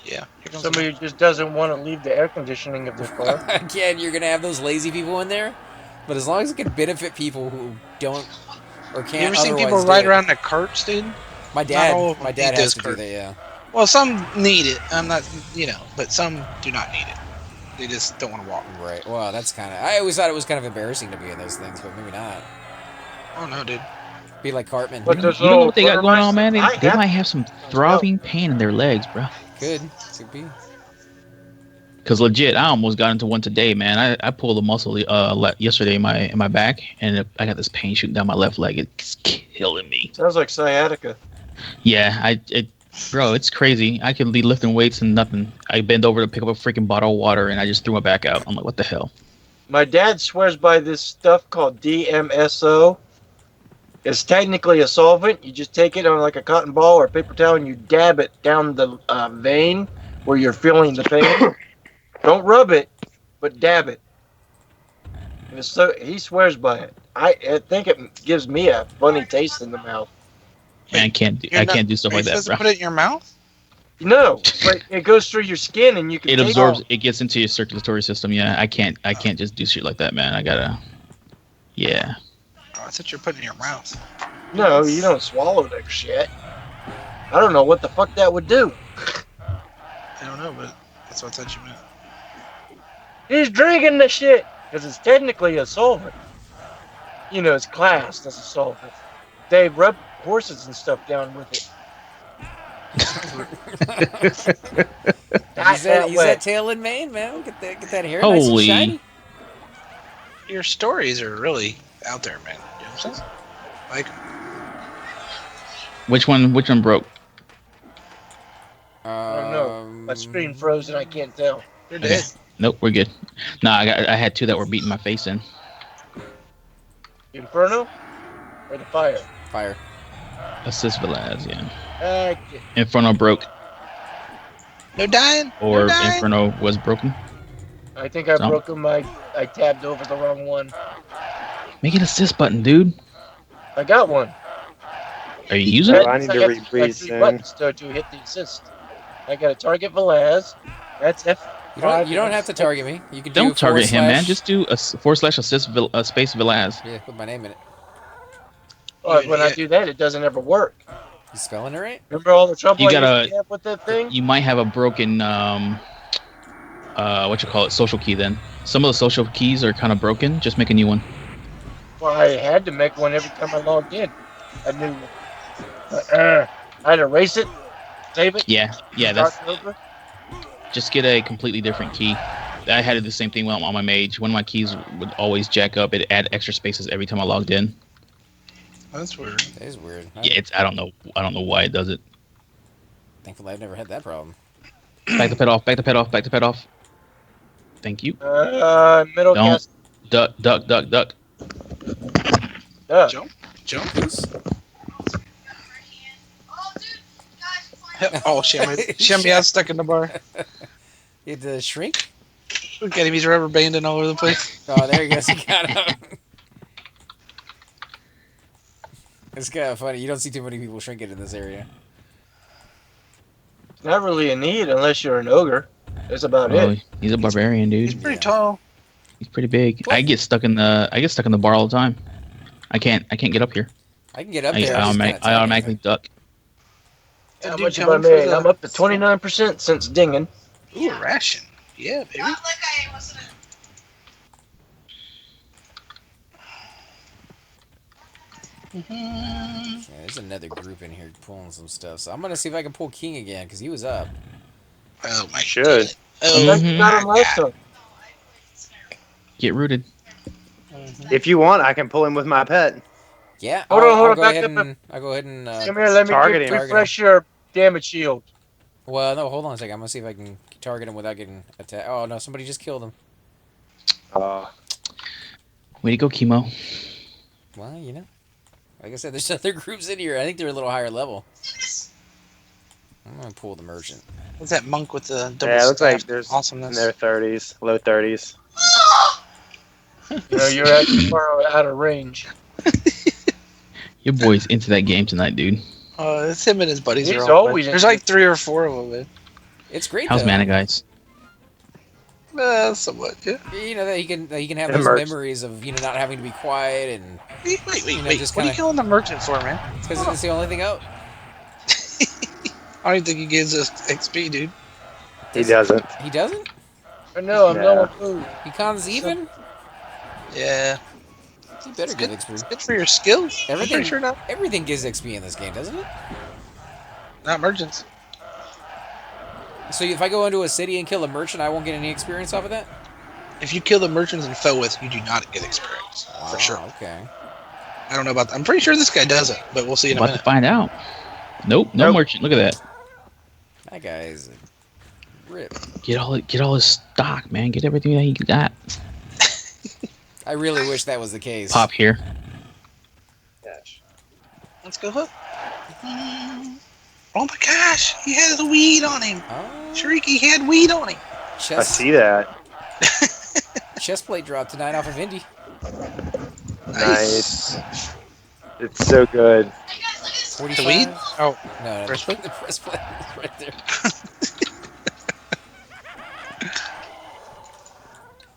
Yeah. Here comes Somebody who just doesn't want to leave the air conditioning of their car. Again, you're gonna have those lazy people in there, but as long as it can benefit people who don't or You can't ever seen otherwise people do ride it. around in carts, dude? My Not all of dad, them my dad need has those to do carts. that. Yeah. Well, some need it. I'm not, but some do not need it. They just don't want to walk. Right. Well, that's kind of. I always thought it was kind of embarrassing to be in those things, but maybe not. Oh no, dude. Be like Cartman. But those You don't know little what they got going on, man. motorized- They I might have- have some throbbing pain in their legs, bro. Could be. Cause legit, I almost got into one today, man. I pulled a muscle yesterday in my back, and I got this pain shooting down my left leg. It's killing me. Sounds like sciatica. Yeah, bro, it's crazy. I could be lifting weights and nothing. I bend over to pick up a freaking bottle of water, and I just threw my back out. I'm like, what the hell? My dad swears by this stuff called DMSO. It's technically a solvent. You just take it on like a cotton ball or a paper towel and you dab it down the vein where you're feeling the pain. Don't rub it, but dab it. And it's so he swears by it. I think it gives me a funny taste in the mouth. Man, I can't do stuff Are you like that, supposed bro. to put it in your mouth? No, but it goes through your skin and you can It taste absorbs. it. It gets into your circulatory system. Yeah, I can't just do shit like that, man. I gotta. Yeah. Oh, I thought you were putting it in your mouth. No, you don't swallow that shit. I don't know what the fuck that would do. I don't know, but that's what I thought you meant. He's drinking the shit because it's technically a solvent. You know, it's classed as a solvent. They rub horses and stuff down with it. He's that tail in Maine, man. Get that hair nice and Holy. shiny. Your stories are really out there, man. You know what I'm saying? Like, Which one broke? I don't know. My screen froze and I can't tell. you're Okay. dead. Nope, we're good. Nah, I had two that were beating my face in. Inferno or the fire? Fire. Assist Velaz, yeah. Uh, Inferno broke, No dying. or no dying. Inferno was broken. I think I So- broke him. I tabbed over the wrong one. Make an assist button, dude. I got one. Are you using Oh, it? I need to got rebreathe three soon. buttons to hit the assist. I got a target Velaz. That's F. You don't have to target me. You can do Don't target him, man. / Just do a / assist space Velaz. yeah, put my name in it. But when I do that, it doesn't ever work. You spelling it right? Remember all the trouble You I gotta- used to have with that thing? You might have a broken social key then. Some of the social keys are kind of broken. Just make a new one. Well, I had to make one every time I logged in. I knew. I'd erase it, save it. Yeah, start that's over. just get a completely different key. I had the same thing on my mage. One of my keys would always jack up. It add extra spaces every time I logged in. That's weird. That is weird. Yeah, I don't know why it does it. Thankfully, I've never had that problem. Back the pet off. Back the pet off. Back the pet off. Thank you. Middle Don't. cast. Duck. Jump. Oh, dude, guys, Oh, Shimmy, I stuck in the bar. You had to shrink? Look at him. He's rubber banding all over the place. Oh, there he goes. He got him. It's kind of funny. You don't see too many people shrinking in this area. It's not really a need unless you're an ogre. That's about Oh, it. he's a barbarian, He's dude. pretty Yeah. tall. He's pretty big. What? I get stuck in the bar all the time. I can't get up here. I can get up I there. I automatically duck. How Dude, much have coming I for made? the- I'm up to 29% since dinging. Ooh, a ration. Yeah, baby. not like I wasn't. Yeah, there's another group in here pulling some stuff. So I'm going to see if I can pull King again because he was up. Oh my Should. God. Oh, Mhm. Like you got him last time. Get rooted. If you want, I can pull him with my pet. Yeah, Hold I'll, on, hold I'll on, go back ahead up. and I'll go ahead and Come here, let me Target get him. refresh your damage shield. well, no, hold on a second. I'm gonna see if I can target him without getting attacked. Oh no, somebody just killed him. Way to go, Chemo. Well, you know, like I said, there's other groups in here. I think they're a little higher level. I'm gonna pull the merchant. What's that monk with the double Yeah, it looks like staff there's awesomeness? in their 30s, low 30s. You know, you're at far out of range. Your boy's into that game tonight, dude. It's him and his buddies He's are all always good. There's like 3 or 4 of them, man. It's great How's though. Mana, guys? Somewhat, yeah. You know that he can have And those merch. memories of not having to be quiet and Wait. You know, Wait. just What are you kinda- killing the merchant for, man? because it's the only thing out. I don't even think he gives us XP, dude. He doesn't. He doesn't. I know, I'm No. low on food. He cons even. Yeah. He better It's give good. XP. It's good for your skills. I'm Everything, pretty sure not. everything gives XP in this game, doesn't it? Not merchants. So if I go into a city and kill a merchant, I won't get any experience off of that. If you kill the merchants in Felwith, you do not get experience. For sure. Okay. I don't know about that. I'm pretty sure this guy doesn't, but we'll see in a About to minute. find out. Nope, no Nope. merchant. Look at that. That guy's a rip. Get all his stock, man. Get everything that he got. I really wish that was the case. Pop here. Let's go hook. Oh my gosh, he has weed on him. Oh, Shariki had weed on him. I chest, see that. chest plate drop tonight off of Indy. Nice. It's so good. 45. The weed? Oh, No, Breastplate? the breastplate is right there.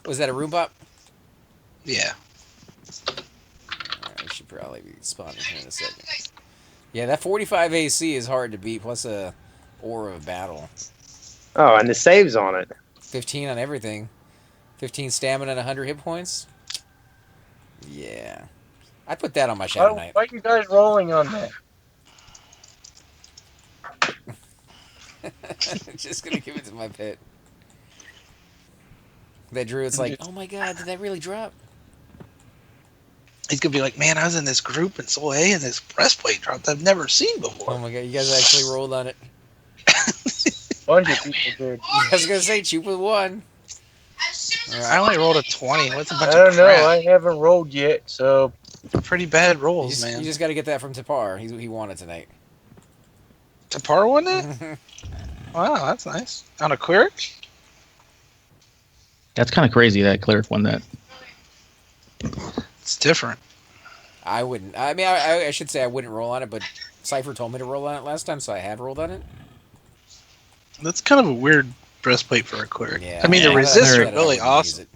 Was that a room pop? yeah. I should probably be spawning here in a second. Yeah, that 45 AC is hard to beat, plus a Aura of Battle. Oh, and the saves on it. 15 on everything. 15 stamina and 100 hit points. Yeah. I put that on my Shadow Why Knight. are you guys rolling on that? Just gonna give it to my pet. That druid's like, oh my god, did that really drop? He's gonna be like, man, I was in this group in Soul A and this breastplate dropped I've never seen before. Oh my god, you guys actually rolled on it. Bunch of people did. I was gonna say cheap with one. I only rolled a 20. What's a bunch I don't of know. crap? I haven't rolled yet, so Pretty bad You rolls, just, man. you just gotta get that from Tapar. He won it tonight. Tapar won it? Wow, that's nice. On a cleric? That's kind of crazy that cleric won that. It's different. I wouldn't. I mean, I should say I wouldn't roll on it, but Cypher told me to roll on it last time, so I have rolled on it. That's kind of a weird breastplate for a cleric. Yeah. I mean, the Yeah, resists are I really wouldn't awesome. use it.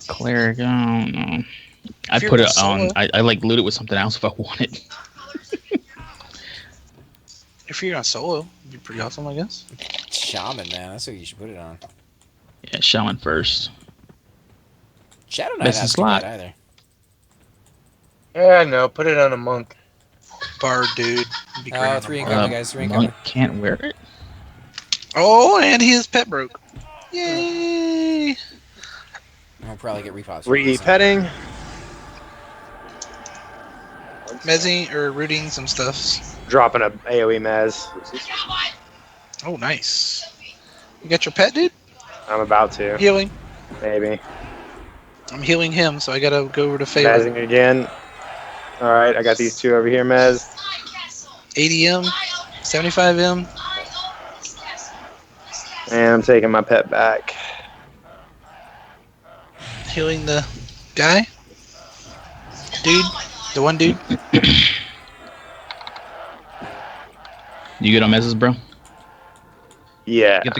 Cleric, I don't know. I'd you're put a it on. solo- I like loot it with something else if I wanted. If you're on solo, it'd be pretty awesome, I guess. Shaman, man. That's what you should put it on. Yeah, Shaman first. Shadow Knight Best not in too slot. bad either. yeah, no, put it on a monk. Bard, dude. It'd be great on a 3 bard. incoming, guys. 3 Monk incoming. can't wear it. Oh, and his pet broke. Yay! I'll probably get repops. Re-petting. Mezzing or rooting some stuff. Dropping a AoE mez. Oh, nice. You got your pet, dude? I'm about to. Healing. Maybe. I'm healing him, so I gotta go over to favor. Mezzing again. Alright, I got these two over here, Mez. 80M, 75M. And I'm taking my pet back. Healing the guy. Dude. The one dude. You good on messes, bro? Yeah. Get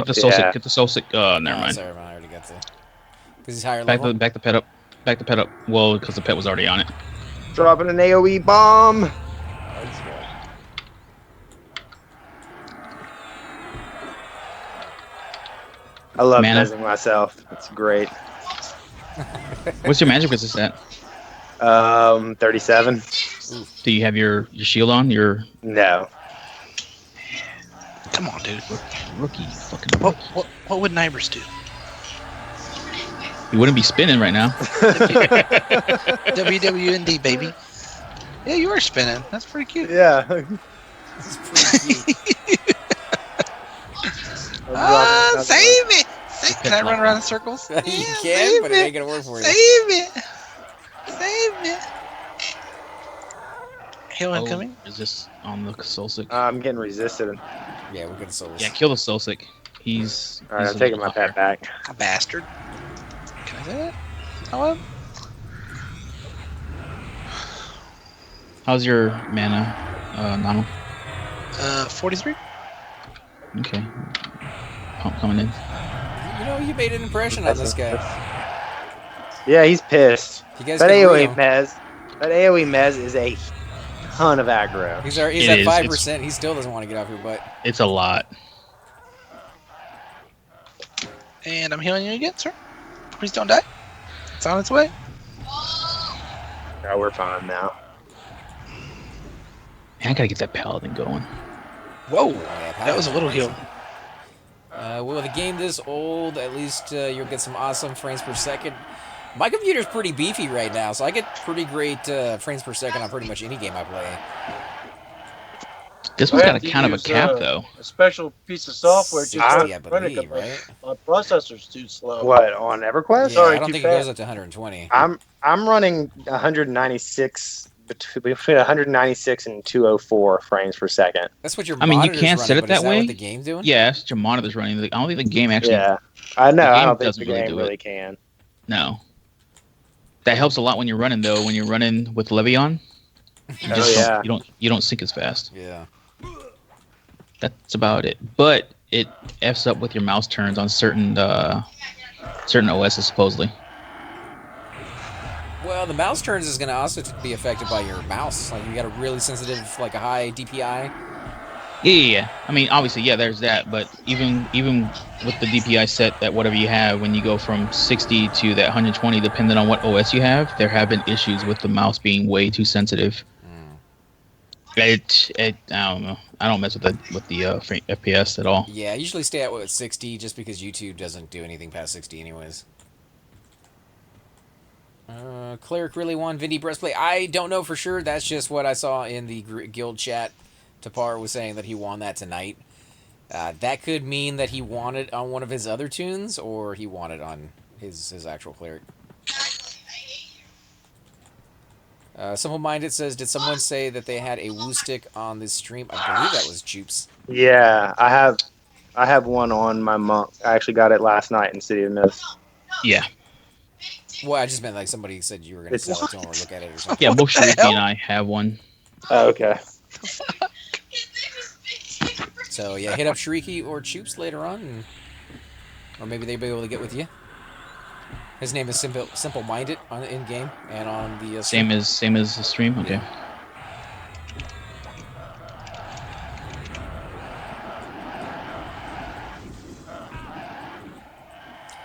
the soul yeah. sick. Get the soul sick. Never mind. Sorry, man. I already got the. Because he's higher Back level. the pet up. Back the pet up. Well, because the pet was already on it. Dropping an AoE bomb. I love Mana. mezzing myself. It's great. What's your magic resist at? 37. Do you have your shield on? Your No. Come on, dude. rookie. Fucking What would Nibers do? You wouldn't be spinning right now. WWND, baby. Yeah, you are spinning. That's pretty cute. Yeah. This is pretty cute. Save me! Can I run around in circles? You Yeah, can, save but me. it ain't gonna work for you. Save me! Save me! Hail incoming. Is this on the Solsic? I'm getting resisted. Yeah, we're gonna souls. Yeah, kill the Solsic. He's. All right, he's I'm a taking little my pet out there. back. A bastard. Can I say that? Hello? How's your mana, Nano? 43. Okay. Pump coming in. You know, you made an impression on this guy. Yeah, he's pissed. You guys That can read AoE him. Mez. That AoE Mez is a ton of aggro. He's It at is. 5%. He still doesn't want to get off your butt. It's a lot. And I'm healing you again, sir. Please don't die. It's on its way. Oh, we're fine now. Man, I gotta get that Paladin going. Whoa. Yeah, That was a little heal. Well, with a game this old, at least you'll get some awesome frames per second. My computer's pretty beefy right now, so I get pretty great frames per second on pretty much any game I play. This I one's got have a to kind of a use, cap, though. A special piece of software just 60, I to run it believe, because right? my processor's too slow. What, on EverQuest? Yeah, Sorry, I don't too think it fast. goes up to 120. I'm running 196 between 196 and 204 frames per second. That's what your I mean, you monitor's can't running, set it but is that way. what the game's doing? Yeah, that's what your monitor's running. I don't think the game actually. Yeah, I know. The I game don't think doesn't the really game do it. really can. No. That helps a lot when you're running though. When you're running with Levion, you Oh, just yeah. you don't sync as fast. Yeah. That's about it. But it f's up with your mouse turns on certain OSs supposedly. Well, the mouse turns is going to also be affected by your mouse. Like, you got a really sensitive, like a high DPI. Yeah. I mean, obviously, yeah, there's that. But even with the DPI set, that whatever you have, when you go from 60 to that 120, depending on what OS you have, there have been issues with the mouse being way too sensitive. I don't know. I don't mess with the FPS at all. Yeah, I usually stay at 60 just because YouTube doesn't do anything past 60 anyways. Cleric really won Vindy Breastplate. I don't know for sure. That's just what I saw in the guild chat. Tapar was saying that he won that tonight. That could mean that he won it on one of his other tunes, or he won it on his actual Cleric. Simple Minded says, did someone say that they had a woo stick on this stream? I believe that was Jupes. Yeah, I have one on my monk. I actually got it last night in City of Mist. Yeah. Well, I just meant like somebody said you were going to sell it to him or look at it or something. Yeah, both Shariki and I have one. Oh, okay. So, yeah, hit up Shariki or Choops later on, or maybe they'll be able to get with you. His name is Simple Minded on in game and on the Same as the stream. Okay.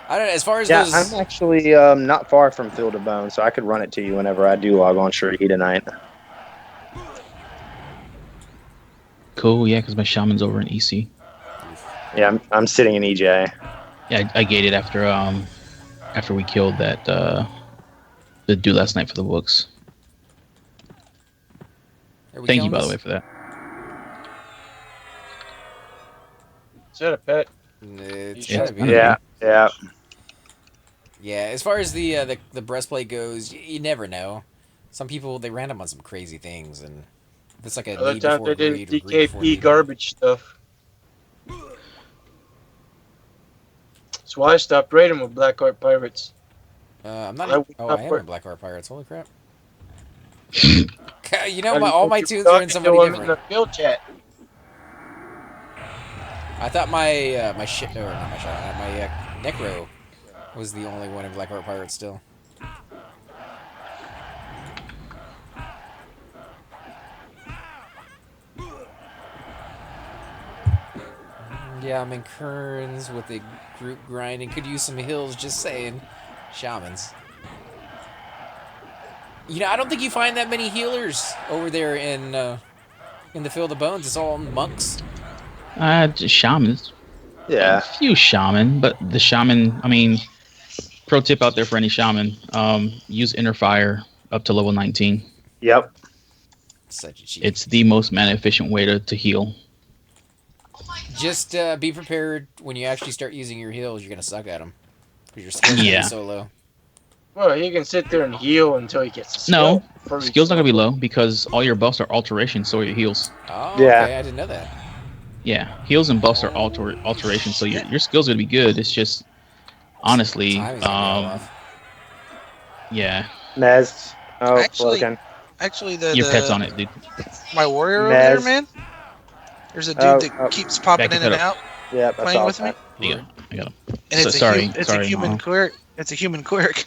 I don't know. As far as Yeah, those, I'm actually not far from Field of Bone, so I could run it to you whenever I do log on Shariki tonight. Cool. Yeah, because my shaman's over in EC. Yeah, I'm sitting in EJ. Yeah, I gated after we killed that the dude last night for the books. are we Thank you, killing by the this? way, for that. Is that a pet? It's Yeah. gotta be. Yeah. Yeah, as far as the breastplate goes, you never know. Some people they random on some crazy things, and if it's like a Other need time before they greed did or greed before DKP need. garbage stuff. That's why I stopped raiding with Blackheart Pirates. I'm not. I would Oh, not I am work. in Blackheart Pirates. Holy crap! You know, And all my you tunes are in talking somebody to him in different. the guild chat. I thought my my shit or not my shot, my Necro was the only one in Blackheart Pirates still. Yeah, I'm in Kearns with a group grind and could use some hills, just saying. Shamans. You know, I don't think you find that many healers over there in the Field of Bones. It's all monks. Just shamans. Yeah. A few shaman, but the shaman, I mean, Pro tip out there for any shaman: use inner fire up to level 19. Yep. Such a cheat. It's the most mana efficient way to heal. Just be prepared when you actually start using your heals. You're gonna suck at them because your skill's gonna Yeah. be so low. Well, he can sit there and heal until he gets a skill. No, for each skill's not gonna be level. low because all your buffs are alterations, so are your heals. Oh, Yeah. okay. I didn't know that. Yeah, heals and buffs are alterations, so your skill's gonna be good. It's just honestly, Timing's gonna be all off. yeah, Mez. Oh, Actually- Logan. Actually, your pet's on it, dude. my warrior over there, Mez. man. There's a dude Oh, that oh. keeps popping Back in your and pet out, Yep, I playing saw with me. that. There you go. I got him. And So- it's sorry, it's sorry, a human Mom. quirk. It's a human quirk.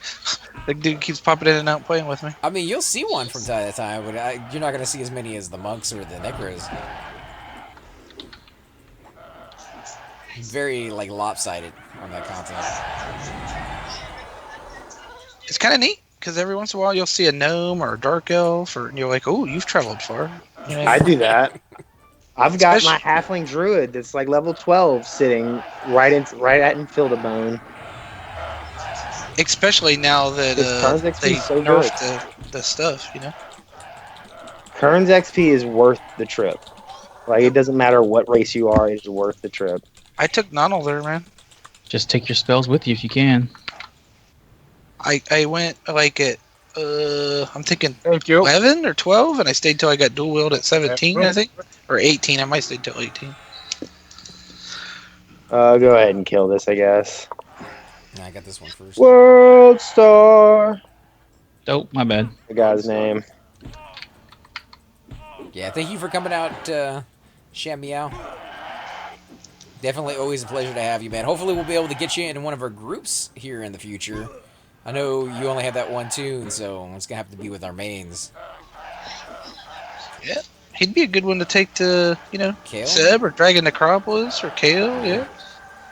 The dude keeps popping in and out, playing with me. I mean, you'll see one from time to time, but you're not gonna see as many as the monks or the necros. Very like lopsided on that content. It's kind of neat because every once in a while you'll see a gnome or a dark elf, and you're like, "Oh, you've traveled far." You know? I do that. I've got my Especially- halfling druid that's like level 12 sitting right at Infildabone. Especially now that His Karn's XP they is so nerfed the stuff, you know. Kern's XP is worth the trip. Like, it doesn't matter what race you are, it is worth the trip. I took Nonal there, man. Just take your spells with you if you can. I went like at I'm thinking Thank you. 11 or 12, and I stayed till I got dual wield at 17, I think, or 18. I might stay till 18. Go ahead and kill this, I guess. Nah, I got this one first. World Star. Oh, my bad. The guy's name. Yeah, thank you for coming out, Sham Meow. Definitely always a pleasure to have you, man. Hopefully we'll be able to get you into one of our groups here in the future. I know you only have that one tune, so it's going to have to be with our mains. Yeah, he'd be a good one to take to, Kale? Seb or Dragon Necropolis or Kale. Yeah,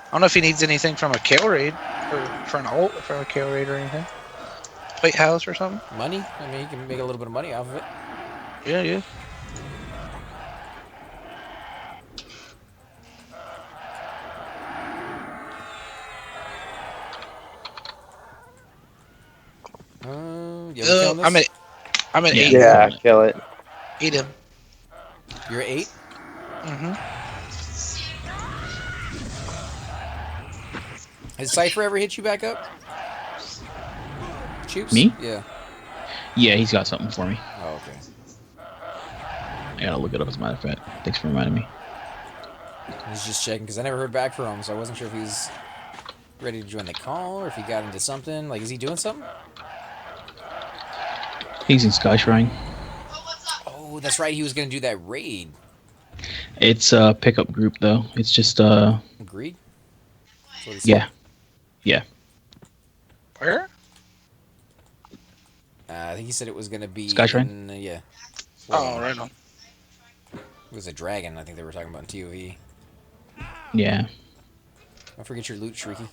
I don't know if he needs anything from a Kale raid or for an ult from a Kale raid or anything. Plate house or something. Money? I mean, you can make a little bit of money off of it. Yeah. You ever killing this? I'm at Yeah. 8. Yeah, kill it. Eat him. You're at 8? Mm-hmm. Has Cypher ever hit you back up? Choops? Me? Yeah. Yeah, he's got something for me. Oh, okay. I gotta look it up as a matter of fact. Thanks for reminding me. I was just checking because I never heard back from him, so I wasn't sure if he was ready to join the call or if he got into something. Like, is he doing something? He's in Sky Shrine. Oh, that's right. He was going to do that raid. It's a pickup group though. It's just Agreed? That's what he said. yeah. Where? I think he said it was going to be... Sky Shrine? Yeah. Oh, right on. It was a dragon, I think they were talking about in TOE. Yeah. Don't forget your loot, Shrieky.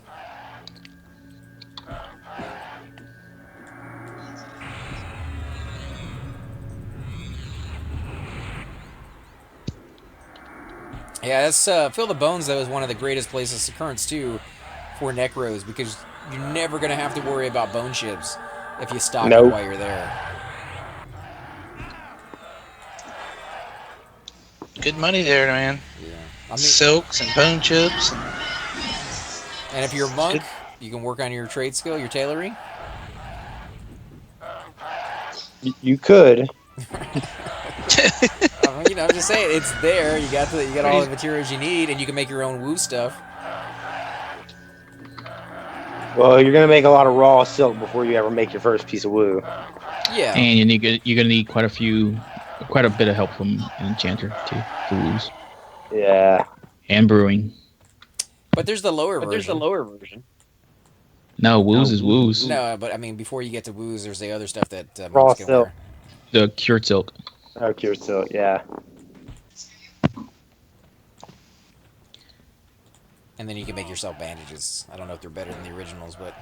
Yeah, that's Fill the Bones, though, is one of the greatest places occurrence, too, for Necros, because you're never going to have to worry about bone ships if you stock Nope. it while you're there. Good money there, man. Yeah. I mean, Silks and bone chips. and if you're a monk, you can work on your trade skill, your tailoring. You could. I'm just saying, it's there. You got all the materials you need, and you can make your own woo stuff. Well, you're gonna make a lot of raw silk before you ever make your first piece of woo. Yeah. And you're gonna need quite a bit of help from an enchanter too for woos Yeah. and brewing. But there's the lower version. No, woos is woos. No, but I mean, before you get to woos, there's the other stuff that Raw monks can silk. wear. The cured silk. Oh, cured silk. Yeah. And then you can make yourself bandages. I don't know if they're better than the originals, but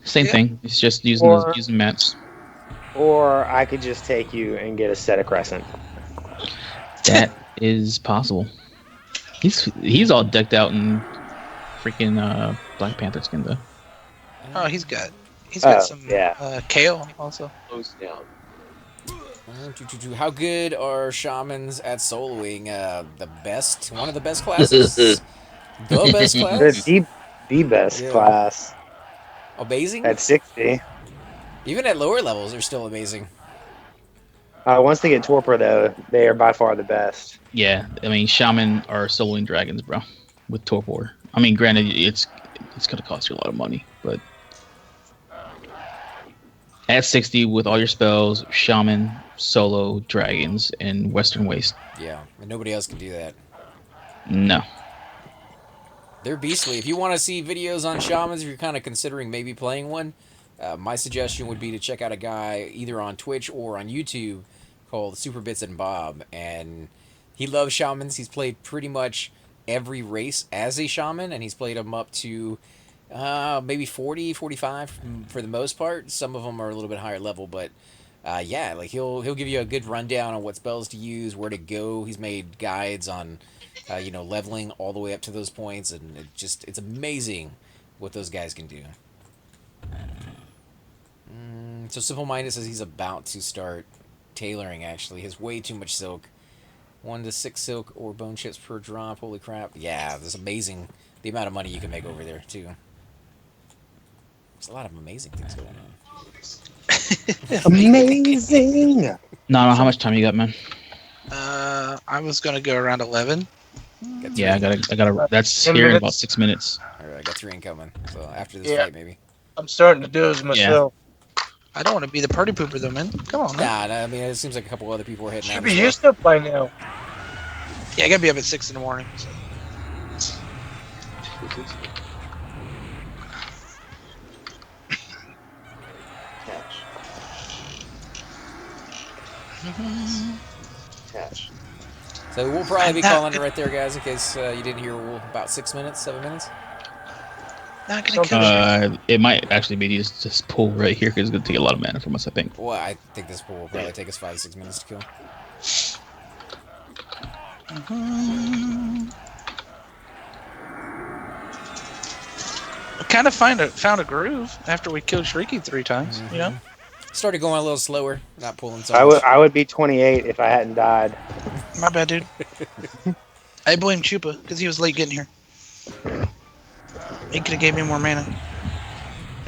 Same Yeah. thing. It's just using Or- using mats. Or I could just take you and get a set of crescent. That is possible. He's all decked out in freaking Black Panther skin though. Oh, he's got some yeah. kale also. Close down. How good are shamans at soloing? The best, one of the best classes, the best The class. the best Yeah. class Amazing. at 60. Even at lower levels, they're still amazing. Once they get torpor though, they are by far the best. Yeah, I mean, shaman are soloing dragons, bro, with torpor. I mean, granted, it's gonna cost you a lot of money, but at 60 with all your spells, shaman, solo, dragons, and Western Waste. Yeah, and nobody else can do that. No. They're beastly. If you want to see videos on shamans, if you're kind of considering maybe playing one, my suggestion would be to check out a guy either on Twitch or on YouTube called Super Bits and Bob, and he loves shamans. He's played pretty much every race as a shaman, and he's played them up to maybe 40, 45 for the most part. Some of them are a little bit higher level, but yeah, like he'll give you a good rundown on what spells to use, where to go. He's made guides on leveling all the way up to those points, and it's amazing what those guys can do. So Simple Minded says he's about to start tailoring. Actually, he has way too much silk. 1 to 6 silk or bone chips per drop. Holy crap! Yeah, there's amazing the amount of money you can make over there too. There's a lot of amazing things going on. Amazing. No, how much time you got, man? I was gonna go around 11. Yeah, I gotta. That's here in about 6 minutes. All right, I got 3 incoming. So after this Yeah. fight, maybe. I'm starting to do as myself. I don't want to be the party pooper though, man. Come on, man. Nah, I mean, it seems like a couple other people are heading Should out. be as well. used to it by now. Yeah, I gotta be up at 6 in the morning. So. Catch. Catch. So we'll probably be calling it right there, guys, in case you didn't hear. About 6 minutes, 7 minutes. Not gonna kill you. It might actually be just pull right here because it's gonna take a lot of mana from us, I think. Well, I think this will probably take us 5 to 6 minutes to kill. I kind of found a groove after we killed Shrieky 3 times. You know. Started going a little slower, not pulling so much. I would be 28 if I hadn't died. My bad, dude. I blame Chupa because he was late getting here. He could have gave me more mana.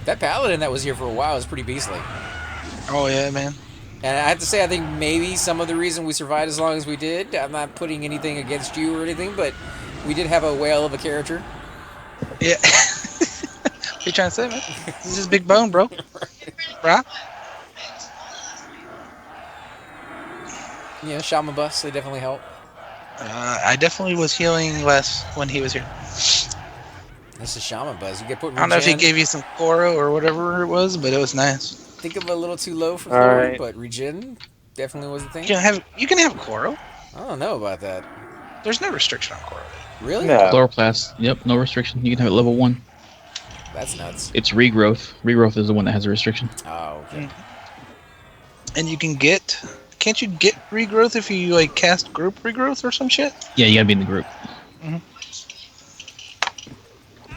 That paladin that was here for a while was pretty beastly. Oh yeah, man. And I have to say, I think maybe some of the reason we survived as long as we did, I'm not putting anything against you or anything, but we did have a whale of a character. Yeah. What you trying to say, man? This is big bone, bro. Right? Yeah, shaman buffs, they definitely help. I definitely was healing less when he was here. This is shaman buzz. You get put. I don't know if he gave you some Koro or whatever it was, but it was nice. Think of it a little too low for All Florida, right. but regen definitely was the thing. You can have Koro. I don't know about that. There's no restriction on Koro. Really? No. Chloroplast. Yep, no restriction. You can have it level 1. That's nuts. It's regrowth. Regrowth is the one that has a restriction. Oh, okay. And you can get. Can't you get regrowth if you like cast group regrowth or some shit? Yeah, you gotta be in the group. Mhm.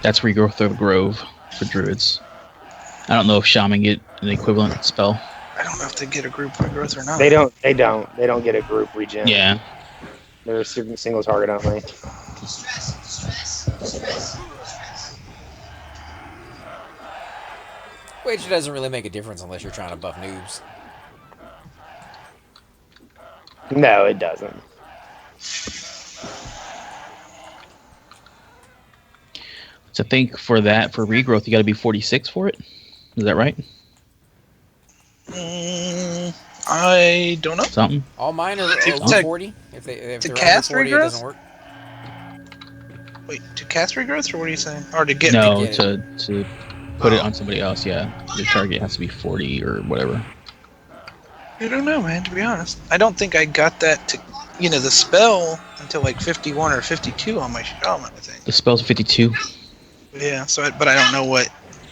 That's regrowth of grove for druids. I don't know if shaman get an equivalent spell. I don't know if they get a group regrowth or not. They don't. They don't get a group regen. Yeah. They're single target only. Which doesn't really make a difference unless you're trying to buff noobs. No, it doesn't. So I think for regrowth, you gotta be 46 for it. Is that right? I don't know. Something. All mine are To- 140. If they're to under cast 40, it regrowth? doesn't work. Wait, to cast regrowth or what are you saying? Or to get? No, get to put it on somebody else. Yeah, your target has to be 40 or whatever. I don't know, man. To be honest, I don't think I got that to, the spell until like 51 or 52 on my shaman. I think. The spell's 52. Yeah. So, but I don't know what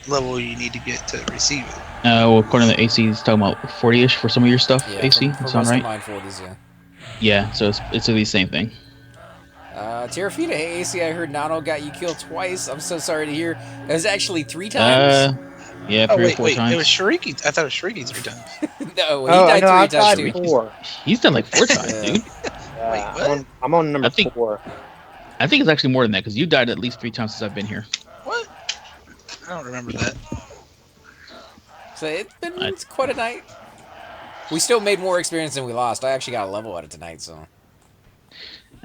level you need to get to receive it. Well, according to the AC, it's talking about 40ish for some of your stuff. Yeah, AC, for sound most right? of mine 40s, yeah. Yeah, so it's the same thing. Terrafita, hey AC, I heard Nano got you killed twice. I'm so sorry to hear. It was actually 3 times. Yeah, Oh 3 or wait, 4 wait. times. It was Shariki. I thought it was Shariki 3 times. No, he Oh, died no, 3 I've times died too. 4. He's done like 4 times, Yeah. dude. Wait, Yeah, what? I'm on number I think- 4. I think it's actually more than that because you died at least 3 times since I've been here. What? I don't remember that. So it's been quite a night. We still made more experience than we lost. I actually got a level out of tonight, so.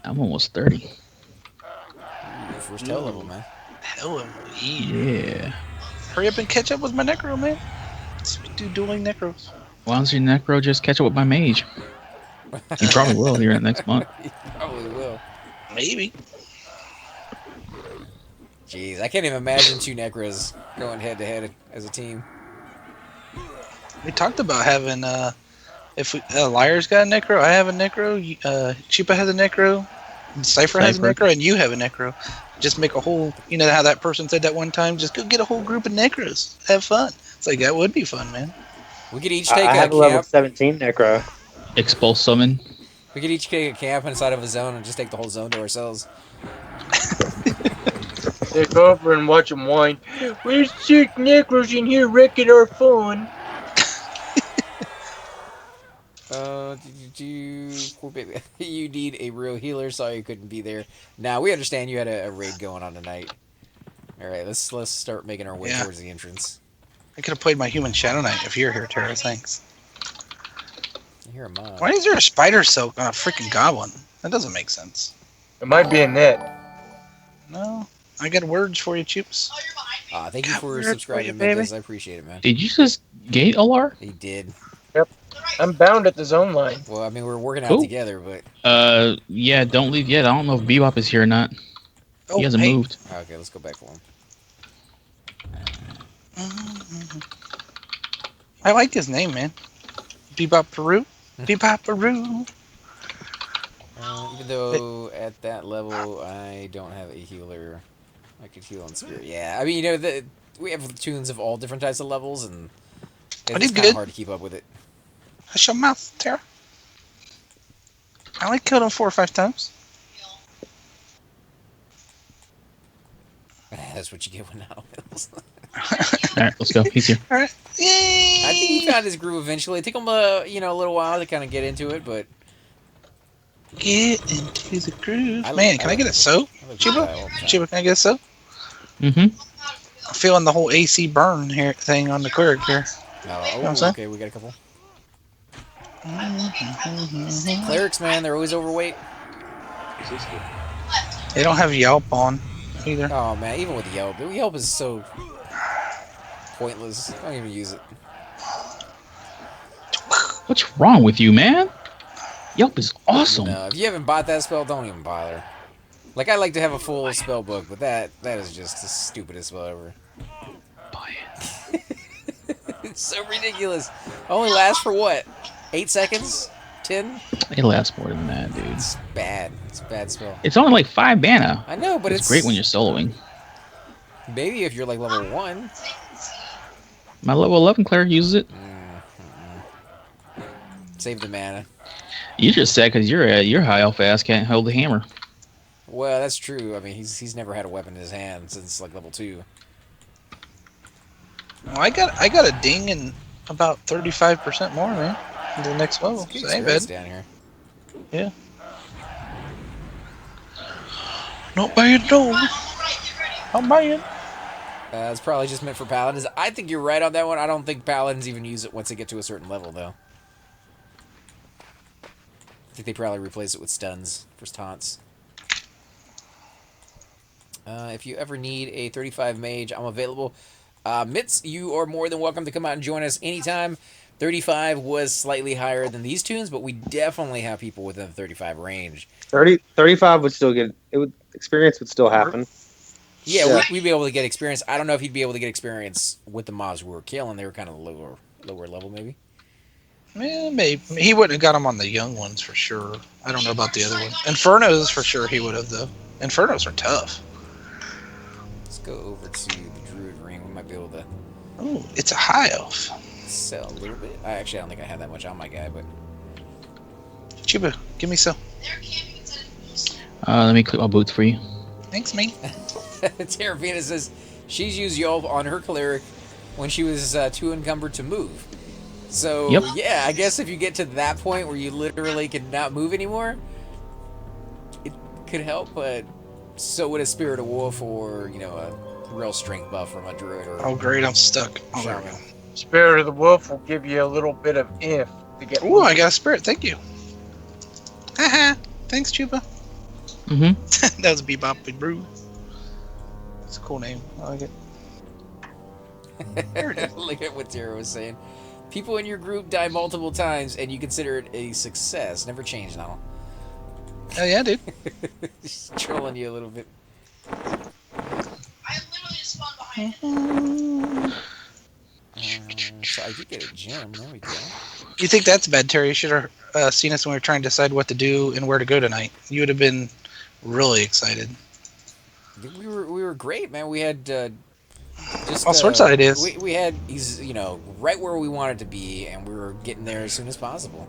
I'm almost 30. Ooh, first hell level, man. Hell of a Yeah. Hurry up and catch up with my necro, man. Let's do dueling necros. Why don't you necro just catch up with my mage? You probably will here in the next month. You probably will. Maybe. Jeez, I can't even imagine 2 Necros going head to head as a team. We talked about having if we Liar's got a necro, I have a necro, Chipa has a necro, Cypher has a Cypher. necro, and you have a necro. Just make a whole, you know how that person said that one time? Just go get a whole group of necros. Have fun. It's like, that would be fun, man. We could each take I a have a level camp. 17 necro. Expulse summon. We could each take a camp inside of a zone and just take the whole zone to ourselves. Take over and watch them whine. We're 6 necros in here wrecking our fun. You need a real healer. Sorry you couldn't be there. Now we understand you had a raid going on tonight. All right, let's start making our way Yeah. towards the entrance. I could have played my human Shadow Knight if you're here, Tara. Thanks. Here am I. Why is there a spider silk on a freaking goblin? That doesn't make sense. It might be a net. No. I got words for you, Chips. Oh, you're behind me. Thank you God, for we're subscribing, for you, baby. Minkus. I appreciate it, man. Did you just gate Alar? He did. I'm bound at the zone line. Well, I mean, we're working out Cool. together, but Yeah, don't leave yet. I don't know if Bebop is here or not. Oh, He hasn't hey. moved. okay, let's go back for him. I like his name, man. Bebop Peru. Bebop Peru. Even though at that level I don't have a healer, I could heal on spirit. Yeah, I mean, you know, we have tunes of all different types of levels, and I it's did kind of good. hard to keep up with it. Hush your mouth, Tara. I like killed him 4 or 5 times. That's what you get with Nano Mills. Alright, let's go. He's here. All right. Yay! I think he found his groove eventually. It took him a little while to kind of get into it, but Get into the groove. I like- Man, can I get a soap? I like Chiba? that all the time. Chiba, can I get a soap? Mm-hmm. I'm feeling the whole AC burn here thing on the cleric here. Oh, I'm saying? okay, we got a couple. Clerics, man, they're always overweight. They don't have Yelp on either. Oh man, even with Yelp, Yelp is so pointless. I don't even use it. What's wrong with you, man? Yelp is awesome. No, if you haven't bought that spell, don't even bother. Like, I like to have a full spell book, but that is just the stupidest spell ever. Buy it. It's so ridiculous. Only lasts for what? 8 seconds? 10? It lasts more than that, dude. It's bad. It's a bad spell. It's only like 5 mana. I know, but It's great when you're soloing. Maybe if you're like level 1. My level 11 cleric uses it. Save the mana. You just said because you're high elf ass can't hold the hammer. Well, that's true. I mean, he's never had a weapon in his hand since like level 2. Well, I got a ding and about 35% more, man. Into the next level. Good So ain't experience bad. down here. Yeah. Not bad, no. Right, get ready. Not bad. It's probably just meant for paladins. I think you're right on that one. I don't think paladins even use it once they get to a certain level, though. I think they probably replace it with stuns for taunts. If you ever need a 35 mage, I'm available. Mitz, you are more than welcome to come out and join us anytime. 35 was slightly higher than these tunes, but we definitely have people within the 35 range. 35 would still get it. Would experience would still happen. Yeah, Yeah. we'd be able to get experience. I don't know if he'd be able to get experience with the mobs we were killing. They were kind of lower level, maybe. Yeah, maybe. He wouldn't have got him on the young ones for sure. I don't know about the other ones. Infernos for sure he would have, though. Infernos are tough. Let's go over to the Druid Ring. We might be able to Oh, it's a high elf. sell a little bit. I don't think I have that much on my guy, but Chiba, give me some. They're camping inside of the Let me click my boots for you. Thanks, man. Terrafina says she's used Yolv on her cleric when she was too encumbered to move. So Yep. yeah, I guess if you get to that point where you literally can not move anymore, it could help. But so would a spirit of wolf or a real strength buff from a druid or Oh, great, I'm stuck. Oh, there we shaman. Spirit of the Wolf will give you a little bit of if to get. go. Ooh, I got a spirit. Thank you. Haha. Thanks, Chupa. Mm-hmm. That was Bebop Big Brew. That's a cool name. I like it. There it is. Look at what Tara was saying. People in your group die multiple times, and you consider it a success. Never change now. Oh yeah, dude. Just trolling you a little bit. I literally just spawned behind it. So I did get a gem. There we go. You think that's bad, Terry? You should have seen us when we were trying to decide what to do and where to go tonight. You would have been really excited. We were great, man. We had just All sorts of ideas. We had he's right where we wanted to be, and we were getting there as soon as possible.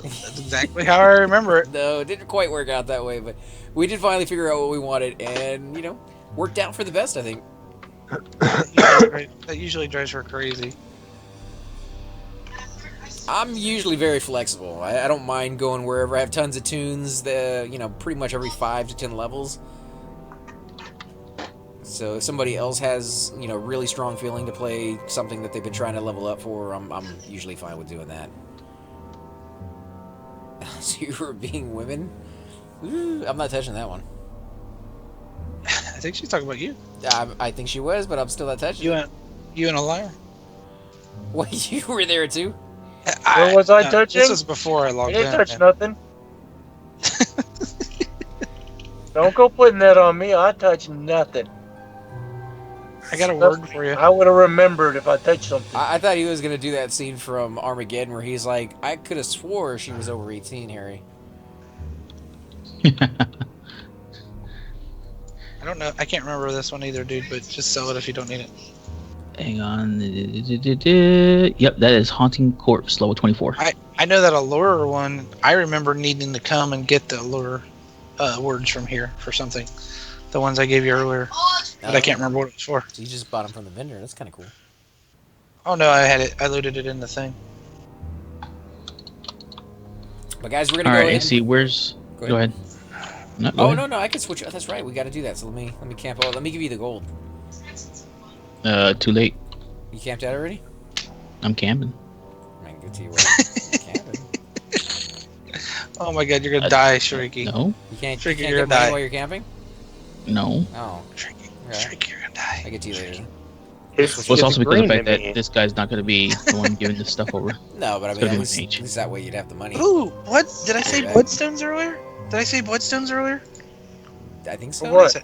That's exactly how I remember it. No, it didn't quite work out that way, but we did finally figure out what we wanted, and worked out for the best, I think. That usually drives her crazy. I'm usually very flexible. I don't mind going wherever. I have tons of tunes, pretty much every 5 to 10 levels. So if somebody else has, really strong feeling to play something that they've been trying to level up for, I'm usually fine with doing that. So you were being women? Ooh, I'm not touching that one. I think she's talking about you. I think she was, but I'm still not touching it. You and a liar. What, you were there too? Where was I touching? This was before I I logged in. didn't touch nothing. Don't go putting that on me. I touched nothing. I got a word for you. I would have remembered if I touched something. I thought he was going to do that scene from Armageddon where he's like, I could have swore she was over 18, Harry. I don't know. I can't remember this one either, dude, but just sell it if you don't need it. Hang on. Yep, that is Haunting Corpse, level 24. I know that Allure one, I remember needing to come and get the Allure words from here for something. The ones I gave you earlier. But I can't remember what it was for. So you just bought them from the vendor. That's kind of cool. Oh no, I had it. I loaded it in the thing. But guys, we're going to All go right, ahead. AC, where's... Go ahead. No, go Oh, ahead. no, I can switch. That's right. We got to do that. So let me camp out. Let me give you the gold. Too late. You camped out already? I'm camping. I can go to you where camping. Oh my god, you're gonna die, Shrieky. No, You can't Shrieky, get you're money gonna die. while you're camping? no. Oh, Shrieky, okay. Shrieky, you're gonna die. I get to you later. It's, Well, it's also because of the green fact to that me. this guy's not going to be the one giving this stuff over. No, but I It's mean, gonna at be least, H. that way you'd have the money. Ooh, what? Did I say Yeah. bloodstones earlier? Did I say bloodstones earlier? I think so. What?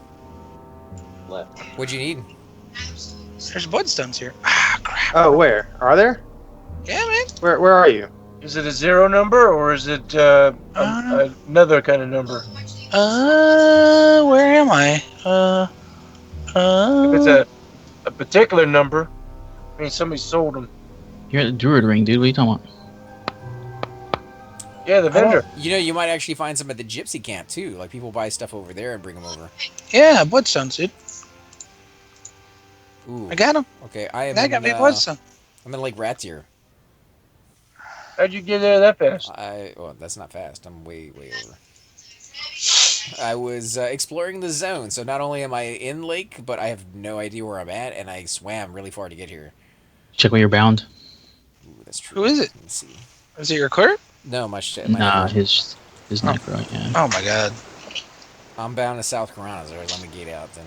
Left. What'd you need? There's bloodstones here. Ah, crap. Oh, where? Are there? Yeah, man. Where are you? Is it a 0 number or is it another kind of number? Where am I? If it's a particular number, I mean somebody sold them. You're at the Druid Ring, dude. What are you talking about? Yeah, the vendor. You might actually find some at the gypsy camp too. Like people buy stuff over there and bring them over. Yeah, bloodstones, dude. Ooh. I got them. Okay, I am. That got me bloodstone. I'm in Lake Ratsier. How'd you get there that fast? Well, that's not fast. I'm way over. I was exploring the zone, so not only am I in lake, but I have no idea where I'm at, and I swam really far to get here. Check where you're bound. Ooh, that's true. Who is it? Let me see. Is it your clerk? No, my Nah, neighbor. his necro, yeah. Oh my god. I'm bound to South Carolina, so let me get out then.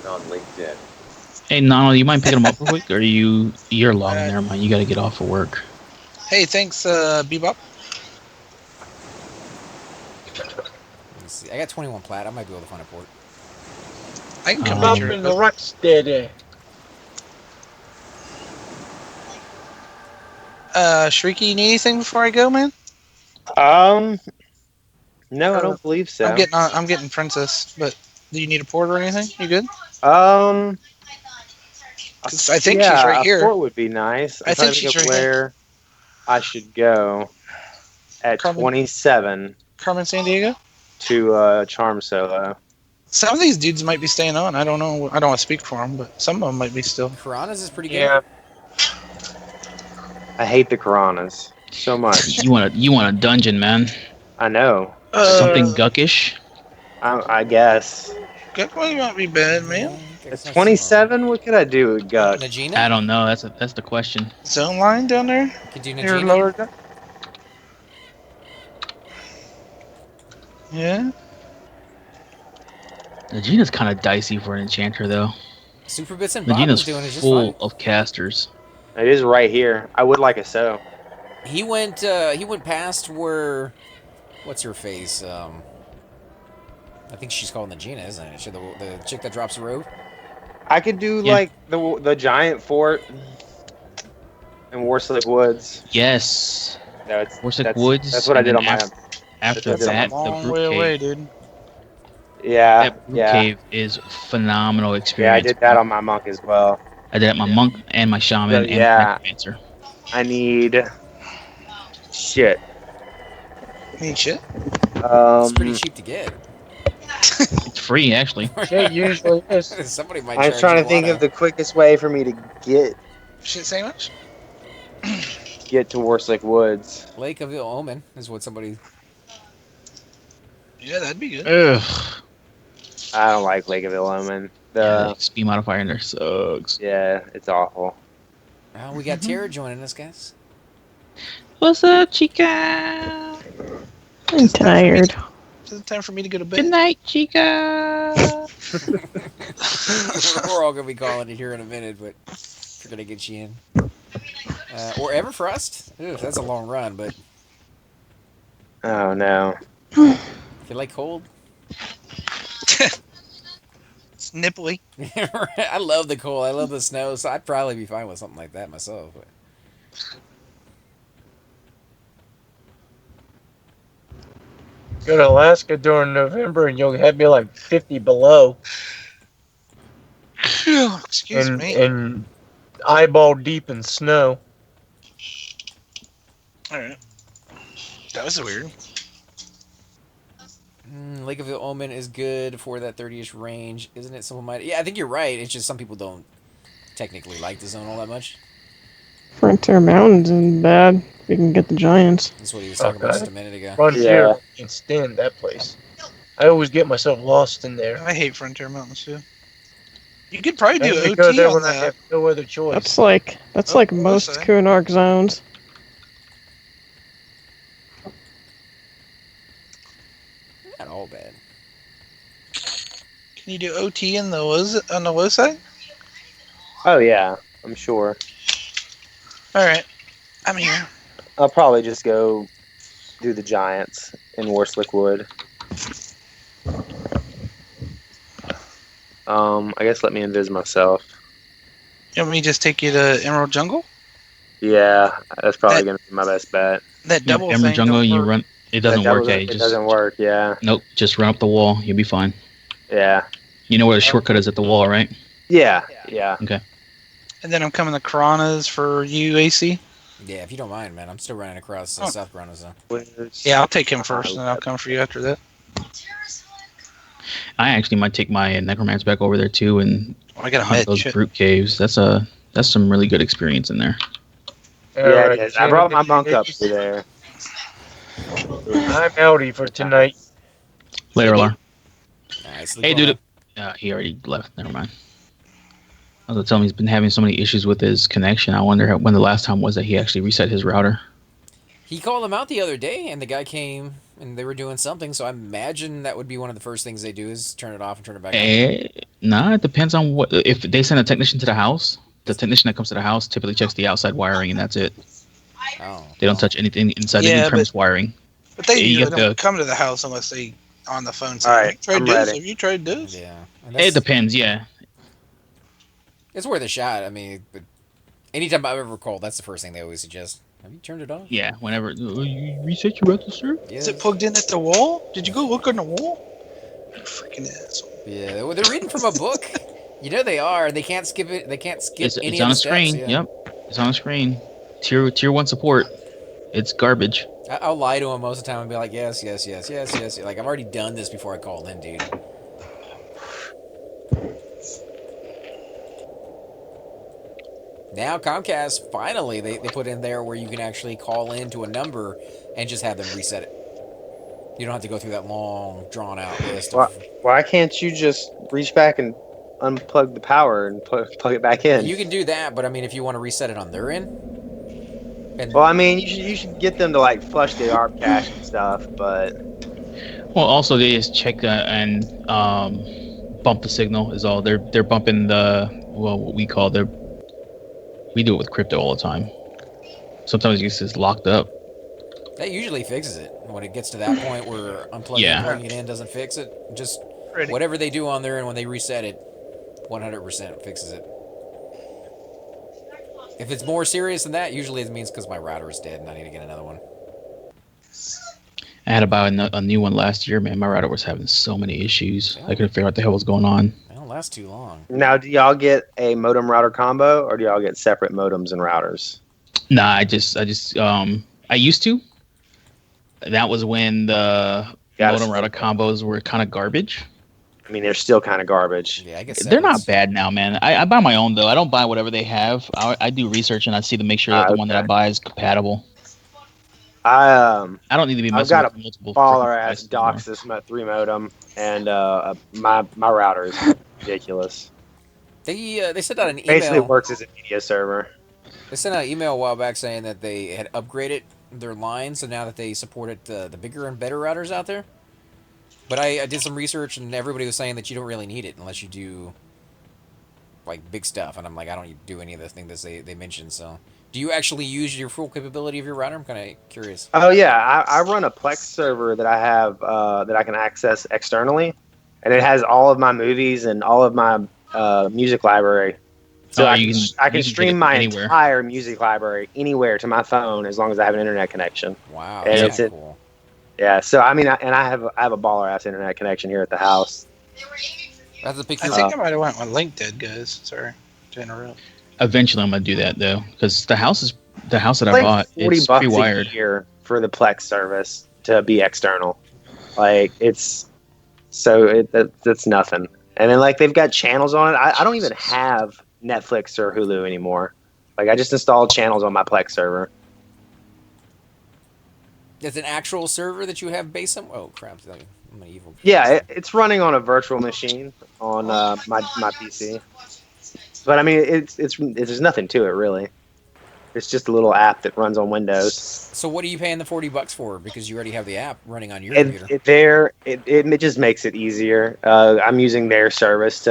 On LinkedIn. Hey, Nano, you mind picking him up real quick? Or you're logged? Never mind. You got to get off of work. Hey, thanks, Bebop. Let me see. I got 21 plat. I might be able to find a port. I can come Up get your in the rock steady. Shrieky, you need anything before I go, man? No, I don't believe so. I'm getting Princess, but do you need a port or anything? You good? 'Cause I think she's right here. A fort would be nice. I think she's right here. where I should go at Carmen. 27 Carmen San Diego? to Charm Solo. Some of these dudes might be staying on. I don't know. I don't want to speak for them, but some of them might be still. Piranhas is pretty good. Yeah. I hate the Piranhas so much. You want a dungeon, man? I know. Something guckish. I guess. Good one might be bad, man. Yeah, At 27, what could I do with Guck? Nagina? I don't know. That's the question. Zone line down there. Could do Here, Nagina. lower down. Yeah. Nagina's kind of dicey for an enchanter, though. Super Bits and Bob is Nagina's doing it just full fine. of casters. It is right here. I would like a so. He went past where, what's her face? I think she's called Nagina, isn't it? The chick that drops the robe. I could do Yeah. like the giant fort in Warslick Woods. Yes. No, it's Warslick Woods. That's what I and did then on my. After That's a that, the Long Brute way Cave. away, dude. Yeah, That Brute yeah, Cave is phenomenal yeah. I experience. did that on my monk as well. I did it at my monk and my shaman So, and yeah. my necromancer. I need shit. Need shit. It's pretty cheap to get. It's free, actually. It usually is. Somebody might. I was charge trying you to a think lot of the quickest way for me to get Shit sandwich. to Warslick Woods. Lake of Ill Omen is what somebody. Yeah, that'd be good. Ugh. I don't like Lake of Illumin. Yeah, the speed modifier in there sucks. Yeah, it's awful. Oh, we got Tara joining us, guys. What's up, chica? I'm tired. Is it time for me to go to Good bed? night, chica. We're all gonna be calling it here in a minute, but we're gonna get you in. Or Everfrost. Ooh, that's a long run, but Oh no. if you like cold, It's nipply. I love the cold. I love the snow, so I'd probably be fine with something like that myself. But. Go to Alaska during November and you'll have me like 50 below Excuse and, me. and eyeball deep in snow. All right. That was weird. Lake of the Omen is good for that 30-ish range, isn't it? Someone might. Yeah, I think you're right. It's just some people don't technically like the zone all that much. Frontier Mountains isn't bad. You can get the giants. That's what he was talking about just a minute ago. Frontier, Yeah. I can't stand that place. I always get myself lost in there. I hate Frontier Mountains too. You could probably I do only go OT there on when I that. have no other choice. That's like Oh, most okay. Kunark zones. Not all bad. Can you do OT in the on the low side? Oh yeah, I'm sure. All right. I'm here. I'll probably just go do the Giants in Warslick Wood. I guess let me invis myself. You want me to just take you to Emerald Jungle? Yeah, that's probably gonna be my best bet. That double Emerald thing. Jungle, don't you work. run. It doesn't That work. doesn't- Yeah, it doesn't work. Yeah, Nope. Just run up the wall. You'll be fine. yeah, You know where the shortcut is at the wall, right? yeah, yeah. And then I'm coming to Piranhas for UAC. Yeah, if you don't mind, man. I'm still running across Oh. South Piranha Zone. Yeah, I'll take him first, and then I'll come for you after that. I actually might take my necromancer back over there too and Oh, I got a hunt med. those Shit. brute caves. That's some really good experience in there. Yeah, Alright, it is. I brought my monk up to there. I'm outie for tonight. Later, Alar. Nice. Hey, dude. He already left. Never mind. I was telling him he's been having so many issues with his connection. I wonder when the last time was that he actually reset his router. He called him out the other day, and the guy came, and they were doing something. So I imagine that would be one of the first things they do is turn it off and turn it back on. Nah, it depends on what. If they send a technician to the house, the technician that comes to the house typically checks the outside wiring, and that's it. Oh, They don't touch anything inside Yeah, the in-premise wiring. But they You usually get don't the- come to the house unless they on the phone say, All "Have right, you tried I'm this? ready. Have you tried this?" Yeah, and It that's, depends, yeah. it's worth a shot. I mean, but anytime I've ever called, that's the first thing they always suggest. Have you turned it off? Yeah, whenever you reset your router, sir. Yeah. Is it plugged in at the wall? Did you go look on the wall? You freaking asshole. Yeah, well, they're reading from a book. You know they are. They can't skip it. They can't skip It's any on of a the steps. screen. Yeah. Yep, it's on a screen. Tier 1 support. It's garbage. I'll lie to him most of the time and be like, yes, yes, yes, yes, yes. Like, I've already done this before I called in, dude. Now Comcast finally they put in there where you can actually call in to a number and just have them reset it. You don't have to go through that long, drawn out list Why, of. why can't you just reach back and unplug the power and plug it back in? You can do that, but I mean, if you want to reset it on their end, and Well, I mean, you should get them to like flush the ARP cache and stuff, but Well, also they just check and bump the signal is all. They're bumping what we call we do it with crypto all the time. Sometimes it's just locked up. that usually fixes it. When it gets to that point where unplugging Yeah. and plugging it in doesn't fix it, just Pretty. whatever they do on there and when they reset it, 100% fixes it. If it's more serious than that, usually it means because my router is dead and I need to get another one. I had about a new one last year, man. My router was having so many issues. I couldn't figure out what the hell was going on. It don't last too long. now do y'all get a modem router combo or do y'all get separate modems and routers? Nah, I used to. That was when the Gotta modem still- router combos were kind of garbage. I mean, they're still kind of garbage. Yeah, I guess They're not bad now, man. I buy my own though. I don't buy whatever they have. I do research and I see to make sure that the one that I Okay. buy is compatible. I I don't need to be I've messing got with multiple baller freaking ass devices anymore. DOCSIS 3 modem, and my router is ridiculous. They sent out an Basically, it email. works as a media server. They sent out an email a while back saying that they had upgraded their line, so now that they supported the bigger and better routers out there. But I did some research, and everybody was saying that you don't really need it unless you do like big stuff. And I'm like, I don't do any of the things that they mentioned. So, do you actually use your full capability of your router? I'm kind of curious. Oh yeah, I run a Plex server that I have that I can access externally, and it has all of my movies and all of my music library. So Oh, I you can, can- I you can can stream get it my anywhere. entire music library anywhere to my phone as long as I have an internet connection. Wow, And that's it's cool. Yeah, so I mean, I have a baller ass internet connection here at the house. I have to pick I your. think I might have went with LinkedIn, guys. Sorry to interrupt. Eventually, I'm gonna do that though, because the house that I Like bought, $40 it's bucks pre-wired. a year for the Plex service to be external. Like that's nothing. And then like they've got channels on it. I don't even have Netflix or Hulu anymore. Like I just installed channels on my Plex server. It's an actual server that you have based on. Oh crap! I'm an evil. Yeah, it's running on a virtual machine on my PC. But I mean, it's there's nothing to it really. It's just a little app that runs on Windows. So what are you paying the $40 for? Because you already have the app running on your computer. It just makes it easier. I'm using their service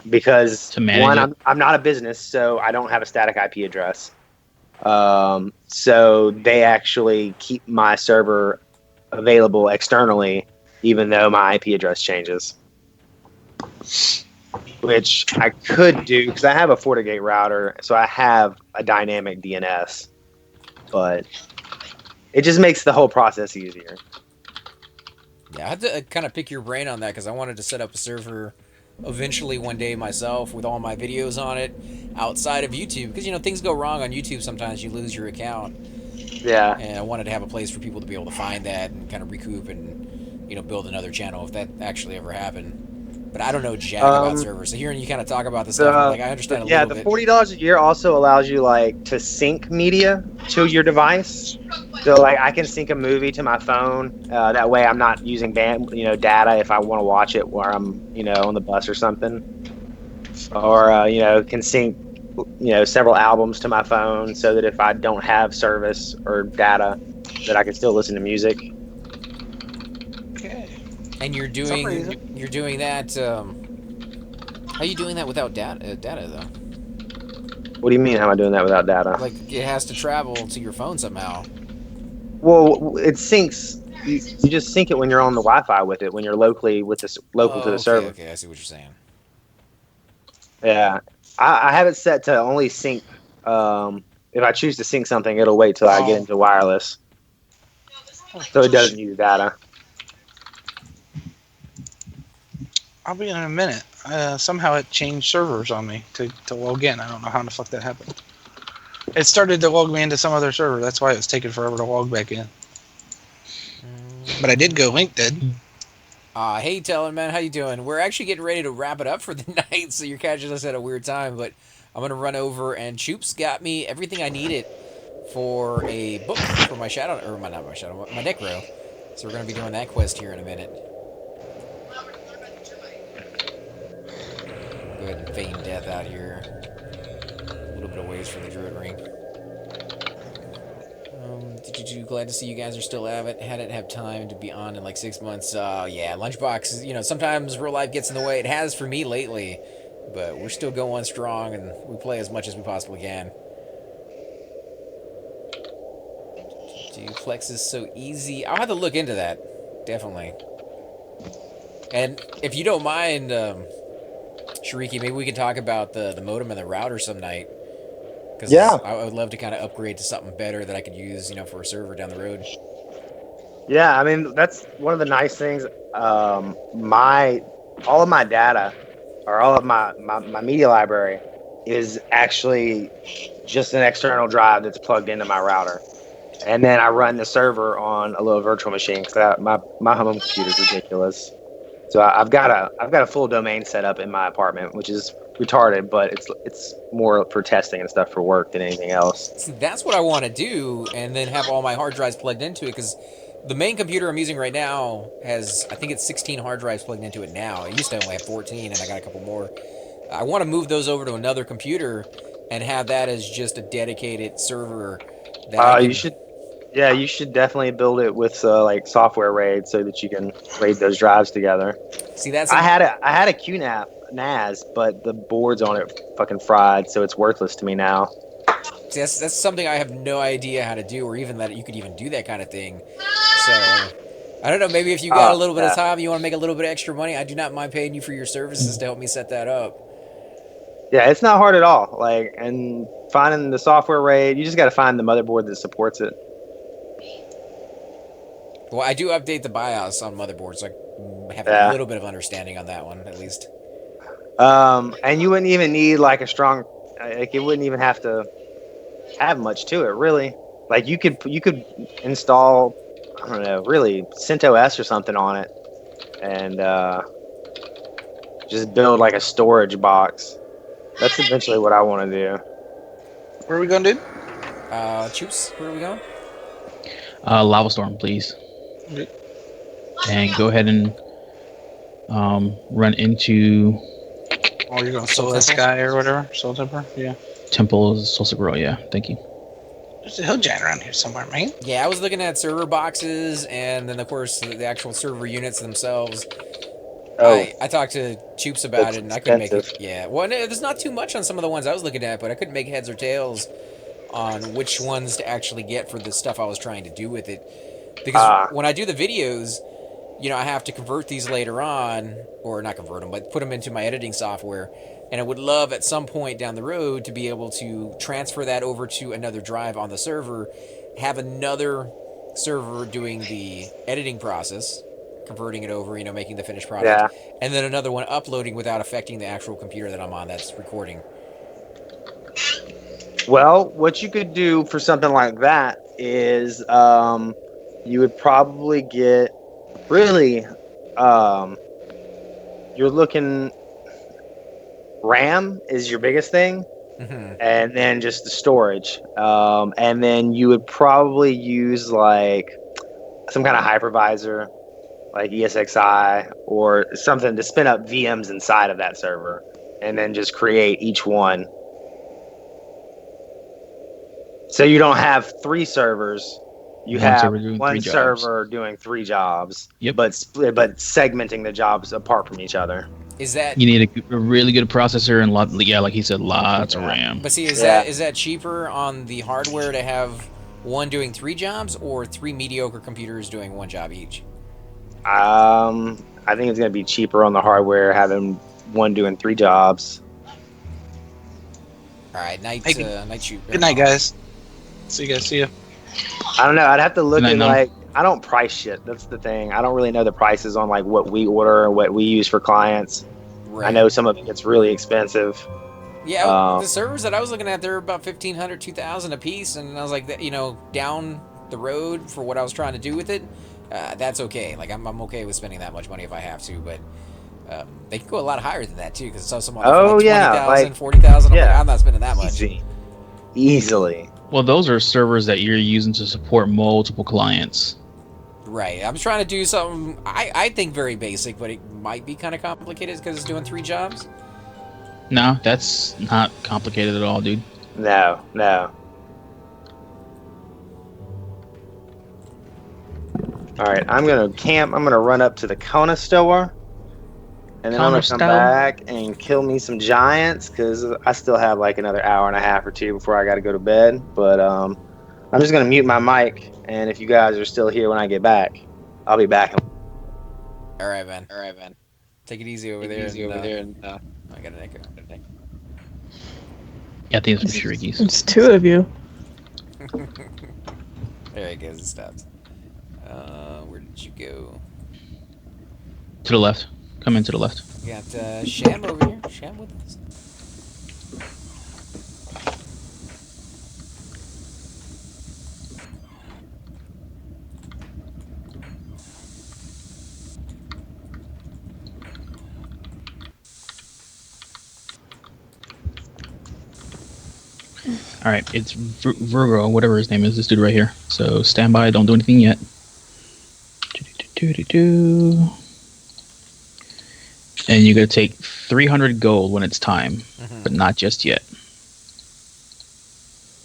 because To manage one, it. I'm not a business, so I don't have a static IP address. So they actually keep my server available externally, even though my IP address changes. Which I could do because I have a FortiGate router, so I have a dynamic DNS, but it just makes the whole process easier. Yeah, I had to kind of pick your brain on that because I wanted to set up a server eventually one day myself with all my videos on it outside of YouTube because things go wrong on YouTube sometimes. You lose your account, Yeah. and I wanted to have a place for people to be able to find that and kind of recoup and build another channel if that actually ever happened. But I don't know jack about servers. So hearing you kind of talk about this stuff, I'm like, I understand a Yeah, little the bit. $40 a year also allows you like to sync media to your device. So like I can sync a movie to my phone. That way I'm not using data if I want to watch it while I'm on the bus or something. Or can sync several albums to my phone so that if I don't have service or data, that I can still listen to music. Okay. And you're some doing that. How are you doing that without data though? What do you mean? How am I doing that without data? Like it has to travel to your phone somehow. Well, it syncs. You just sync it when you're on the Wi-Fi with it when you're local to the server. Okay, I see what you're saying. Yeah, I have it set to only sync. If I choose to sync something, it'll wait till I get into wireless, so it doesn't use data. I'll be in a minute. Somehow it changed servers on me to log in. I don't know how the fuck that happened. It started to log me into some other server. That's why it was taking forever to log back in. But I did go LinkedIn. Hey, Talon, man, how you doing? We're actually getting ready to wrap it up for the night, so you're catching us at a weird time. But I'm gonna run over, and Choops got me everything I needed for a book for my shadow, or my not my shadow, my necro. So we're gonna be doing that quest here in a minute. Go ahead and feign death out here. A little bit of ways for the druid ring. Glad to see you guys are still at it. Hadn't have time to be on in like 6 months. Yeah, Lunchbox. Sometimes real life gets in the way. It has for me lately, but we're still going strong, and we play as much as we possibly can. Flex is so easy. I'll have to look into that. Definitely. And if you don't mind, Shariki, maybe we can talk about the modem and the router some night. Because Yeah. I would love to kind of upgrade to something better that I could use, for a server down the road. Yeah, I mean that's one of the nice things. All of my data, or all of my media library, is actually just an external drive that's plugged into my router, and then I run the server on a little virtual machine because my home computer is ridiculous. So I've got a full domain set up in my apartment, which is retarded, but it's more for testing and stuff for work than anything else. See, that's what I want to do, and then have all my hard drives plugged into it, because the main computer I'm using right now has, I think it's 16 hard drives plugged into it now. It used to only have 14, and I got a couple more. I want to move those over to another computer and have that as just a dedicated server that I can... You should. Yeah, you should definitely build it with like software RAID so that you can RAID those drives together. See, that's... I had a QNAP NAS, but the boards on it fucking fried, so it's worthless to me now. See, that's something I have no idea how to do, or even that you could even do that kind of thing. So, I don't know, maybe if you got a little bit of time, you want to make a little bit of extra money, I do not mind paying you for your services to help me set that up. Yeah, it's not hard at all. Like, and finding the software RAID, you just got to find the motherboard that supports it. Well, I do update the BIOS on motherboards, so I have a little bit of understanding on that one, at least. And you wouldn't even need like a strong, like it wouldn't even have to have much to it, really. Like you could install, I don't know, really CentOS or something on it, and just build like a storage box. That's eventually what I want to do. Where are we going, dude? Choops, where are we going? Lava Storm, please. Okay. And go ahead and run into... Oh, you're going Soul Sky or whatever? Soul Temper? Yeah. Temple's Soul Row, yeah. Thank you. There's a hill giant around here somewhere, man. Yeah, I was looking at server boxes, and then, of course, the actual server units themselves. Oh, I talked to Choops about it, and I couldn't make it. Yeah, well, there's not too much on some of the ones I was looking at, but I couldn't make heads or tails on which ones to actually get for the stuff I was trying to do with it. Because when I do the videos, I have to convert these later on, or not convert them, but put them into my editing software. And I would love at some point down the road to be able to transfer that over to another drive on the server, have another server doing the editing process, converting it over, making the finished product, and then another one uploading without affecting the actual computer that I'm on that's recording. Well, what you could do for something like that is you would probably get really you're looking RAM is your biggest thing, and then just the storage, and then you would probably use like some kind of hypervisor like ESXi or something to spin up VMs inside of that server and then just create each one. So you don't have 3 servers. You have one server doing 3 jobs. Yep. But segmenting the jobs apart from each other. Is that... You need a really good processor and like he said, lots of RAM. But see, is that cheaper on the hardware to have one doing 3 jobs, or 3 mediocre computers doing 1 job each? I think it's gonna be cheaper on the hardware having one doing 3 jobs. All right, night shoot. Good night, guys. See you guys. See you. I don't know. I'd have to look at like I don't price shit. That's the thing. I don't really know the prices on like what we order and what we use for clients. Right. I know some of it gets really expensive. Yeah, the servers that I was looking at, they're about $1,500, $2,000 a piece, and I was like, down the road for what I was trying to do with it, that's okay. Like I'm okay with spending that much money if I have to, but They can go a lot higher than that too, because I saw some on there for Oh like yeah, 20,000, like 40,000. I'm like, yeah, I'm not spending that much. easy, easily. Well, those are servers that you're using to support multiple clients. Right. I'm trying to do something I think very basic, but it might be kind of complicated because it's doing 3 jobs. No, that's not complicated at all, dude. No, no. All right, I'm gonna camp. I'm gonna run up to the Kona store, and then I'm gonna come back and kill me some giants because I still have like another hour and a half or two before I got to go to bed. But I'm just gonna mute my mic, and if you guys are still here when I get back, I'll be back. All right, man. Take it easy over there. I got an echo. Yeah, I think it's some Shirikis. It's 2 of you. There it goes. It stopped. Where did you go? To the left. Come in to the left. We got Sham over here. Sham with us. All right, it's Virgo, whatever his name is, this dude right here. So stand by, don't do anything yet. And you're gonna take 300 gold when it's time, but not just yet.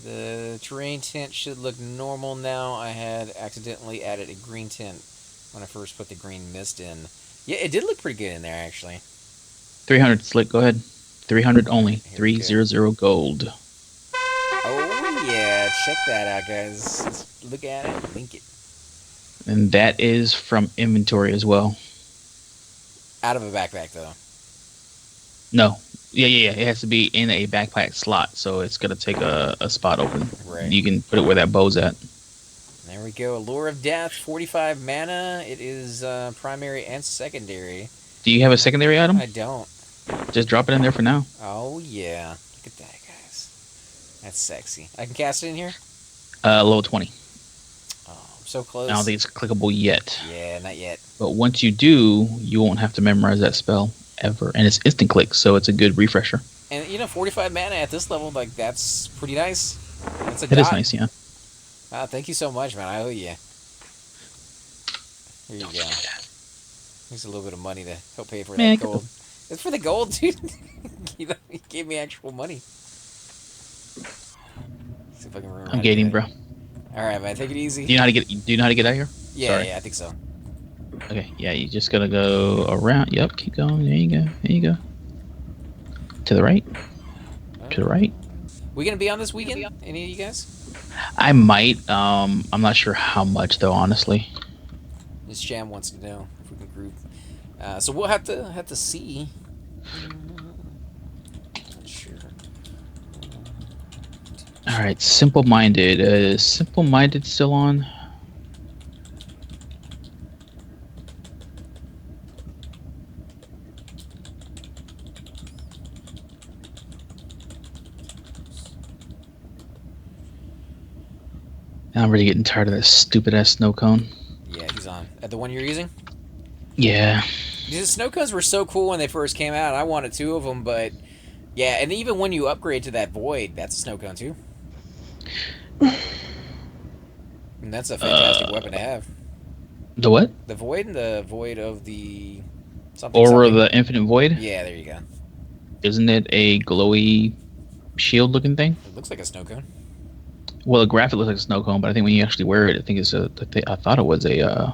The terrain tint should look normal now. I had accidentally added a green tint when I first put the green mist in. Yeah, it did look pretty good in there, actually. 300, Slick, go ahead. 300 only. Here we go. 300 gold. Oh, yeah. Check that out, guys. Let's look at it. Link it. And that is from inventory as well. Out of a backpack, though. No. Yeah. It has to be in a backpack slot, so it's gonna take a spot open. Right. You can put it where that bow's at. There we go. Allure of Death, 45 mana. It is primary and secondary. Do you have a secondary item? I don't. Just drop it in there for now. Oh, yeah. Look at that, guys. That's sexy. I can cast it in here? Level 20. Oh, I'm so close. I don't think it's clickable yet. Yeah, not yet. But once you do, you won't have to memorize that spell ever. And it's instant click, so it's a good refresher. And, 45 mana at this level, like, that's pretty nice. That's a It is dot. nice, yeah. Thank you so much, man. I owe you. Here you go. Here's a little bit of money to help pay for that gold. It's for the gold, dude. He gave me actual money. See if I can remember. I'm gating, bro. All right, man. Take it easy. Do you know how to get out of here? Yeah, Sorry. yeah, I think so. Okay, yeah, you just gotta go around. Yep, keep going. There you go. To the right. To the right. We gonna be on this weekend? Any of you guys? I might. I'm not sure how much though, honestly. This Sham wants to know if we can group. So we'll have to see. Not sure. All right, simple-minded. Is simple-minded still on? I'm really getting tired of that stupid ass snow cone. Yeah, he's on. The one you're using? Yeah. These snow cones were so cool when they first came out. I wanted 2 of them, but yeah, and even when you upgrade to that void, that's a snow cone too. And that's a fantastic weapon to have. The what? The void and the void of the something. Or the infinite void? Yeah, there you go. Isn't it a glowy shield looking thing? It looks like a snow cone. Well, the graphic looks like a snow cone, but I think when you actually wear it, I think it's I thought it was a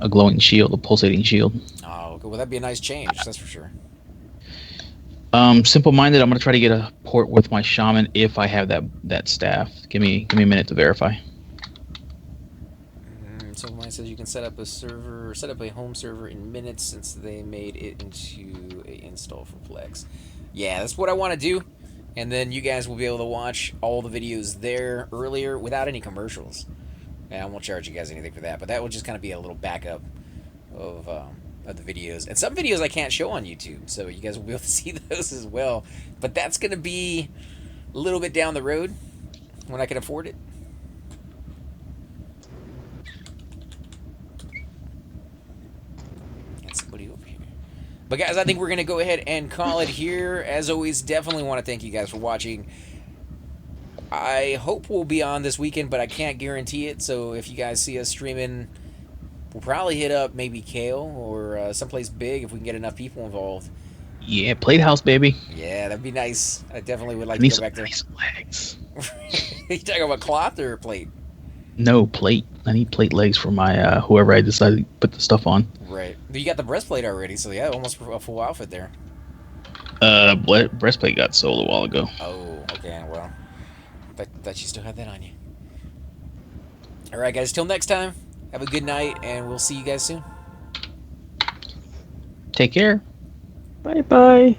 glowing shield, a pulsating shield. Oh, well, that'd be a nice change. That's for sure. Simple-minded. I'm gonna try to get a port with my shaman if I have that staff. Give me a minute to verify. Simple-minded says you can set up a home server in minutes since they made it into a install for Plex. Yeah, that's what I want to do. And then you guys will be able to watch all the videos there earlier without any commercials. And I won't charge you guys anything for that, but that will just kind of be a little backup of the videos. And some videos I can't show on YouTube, so you guys will be able to see those as well. But that's going to be a little bit down the road when I can afford it. Got somebody But guys, I think we're gonna go ahead and call it here. As always, definitely want to thank you guys for watching. I hope we'll be on this weekend, but I can't guarantee it. So if you guys see us streaming, we'll probably hit up maybe Kale or someplace big if we can get enough people involved. Yeah, Plate House, baby. Yeah, that'd be nice. I definitely would like I need to go some back there. nice legs. You talking about cloth or plate? No plate. I need plate legs for my whoever I decide to put the stuff on. Right. But you got the breastplate already, so yeah, almost a full outfit there. Breastplate got sold a while ago. Oh, okay. Well, thought you still had that on you. All right, guys. Till next time. Have a good night, and we'll see you guys soon. Take care. Bye bye.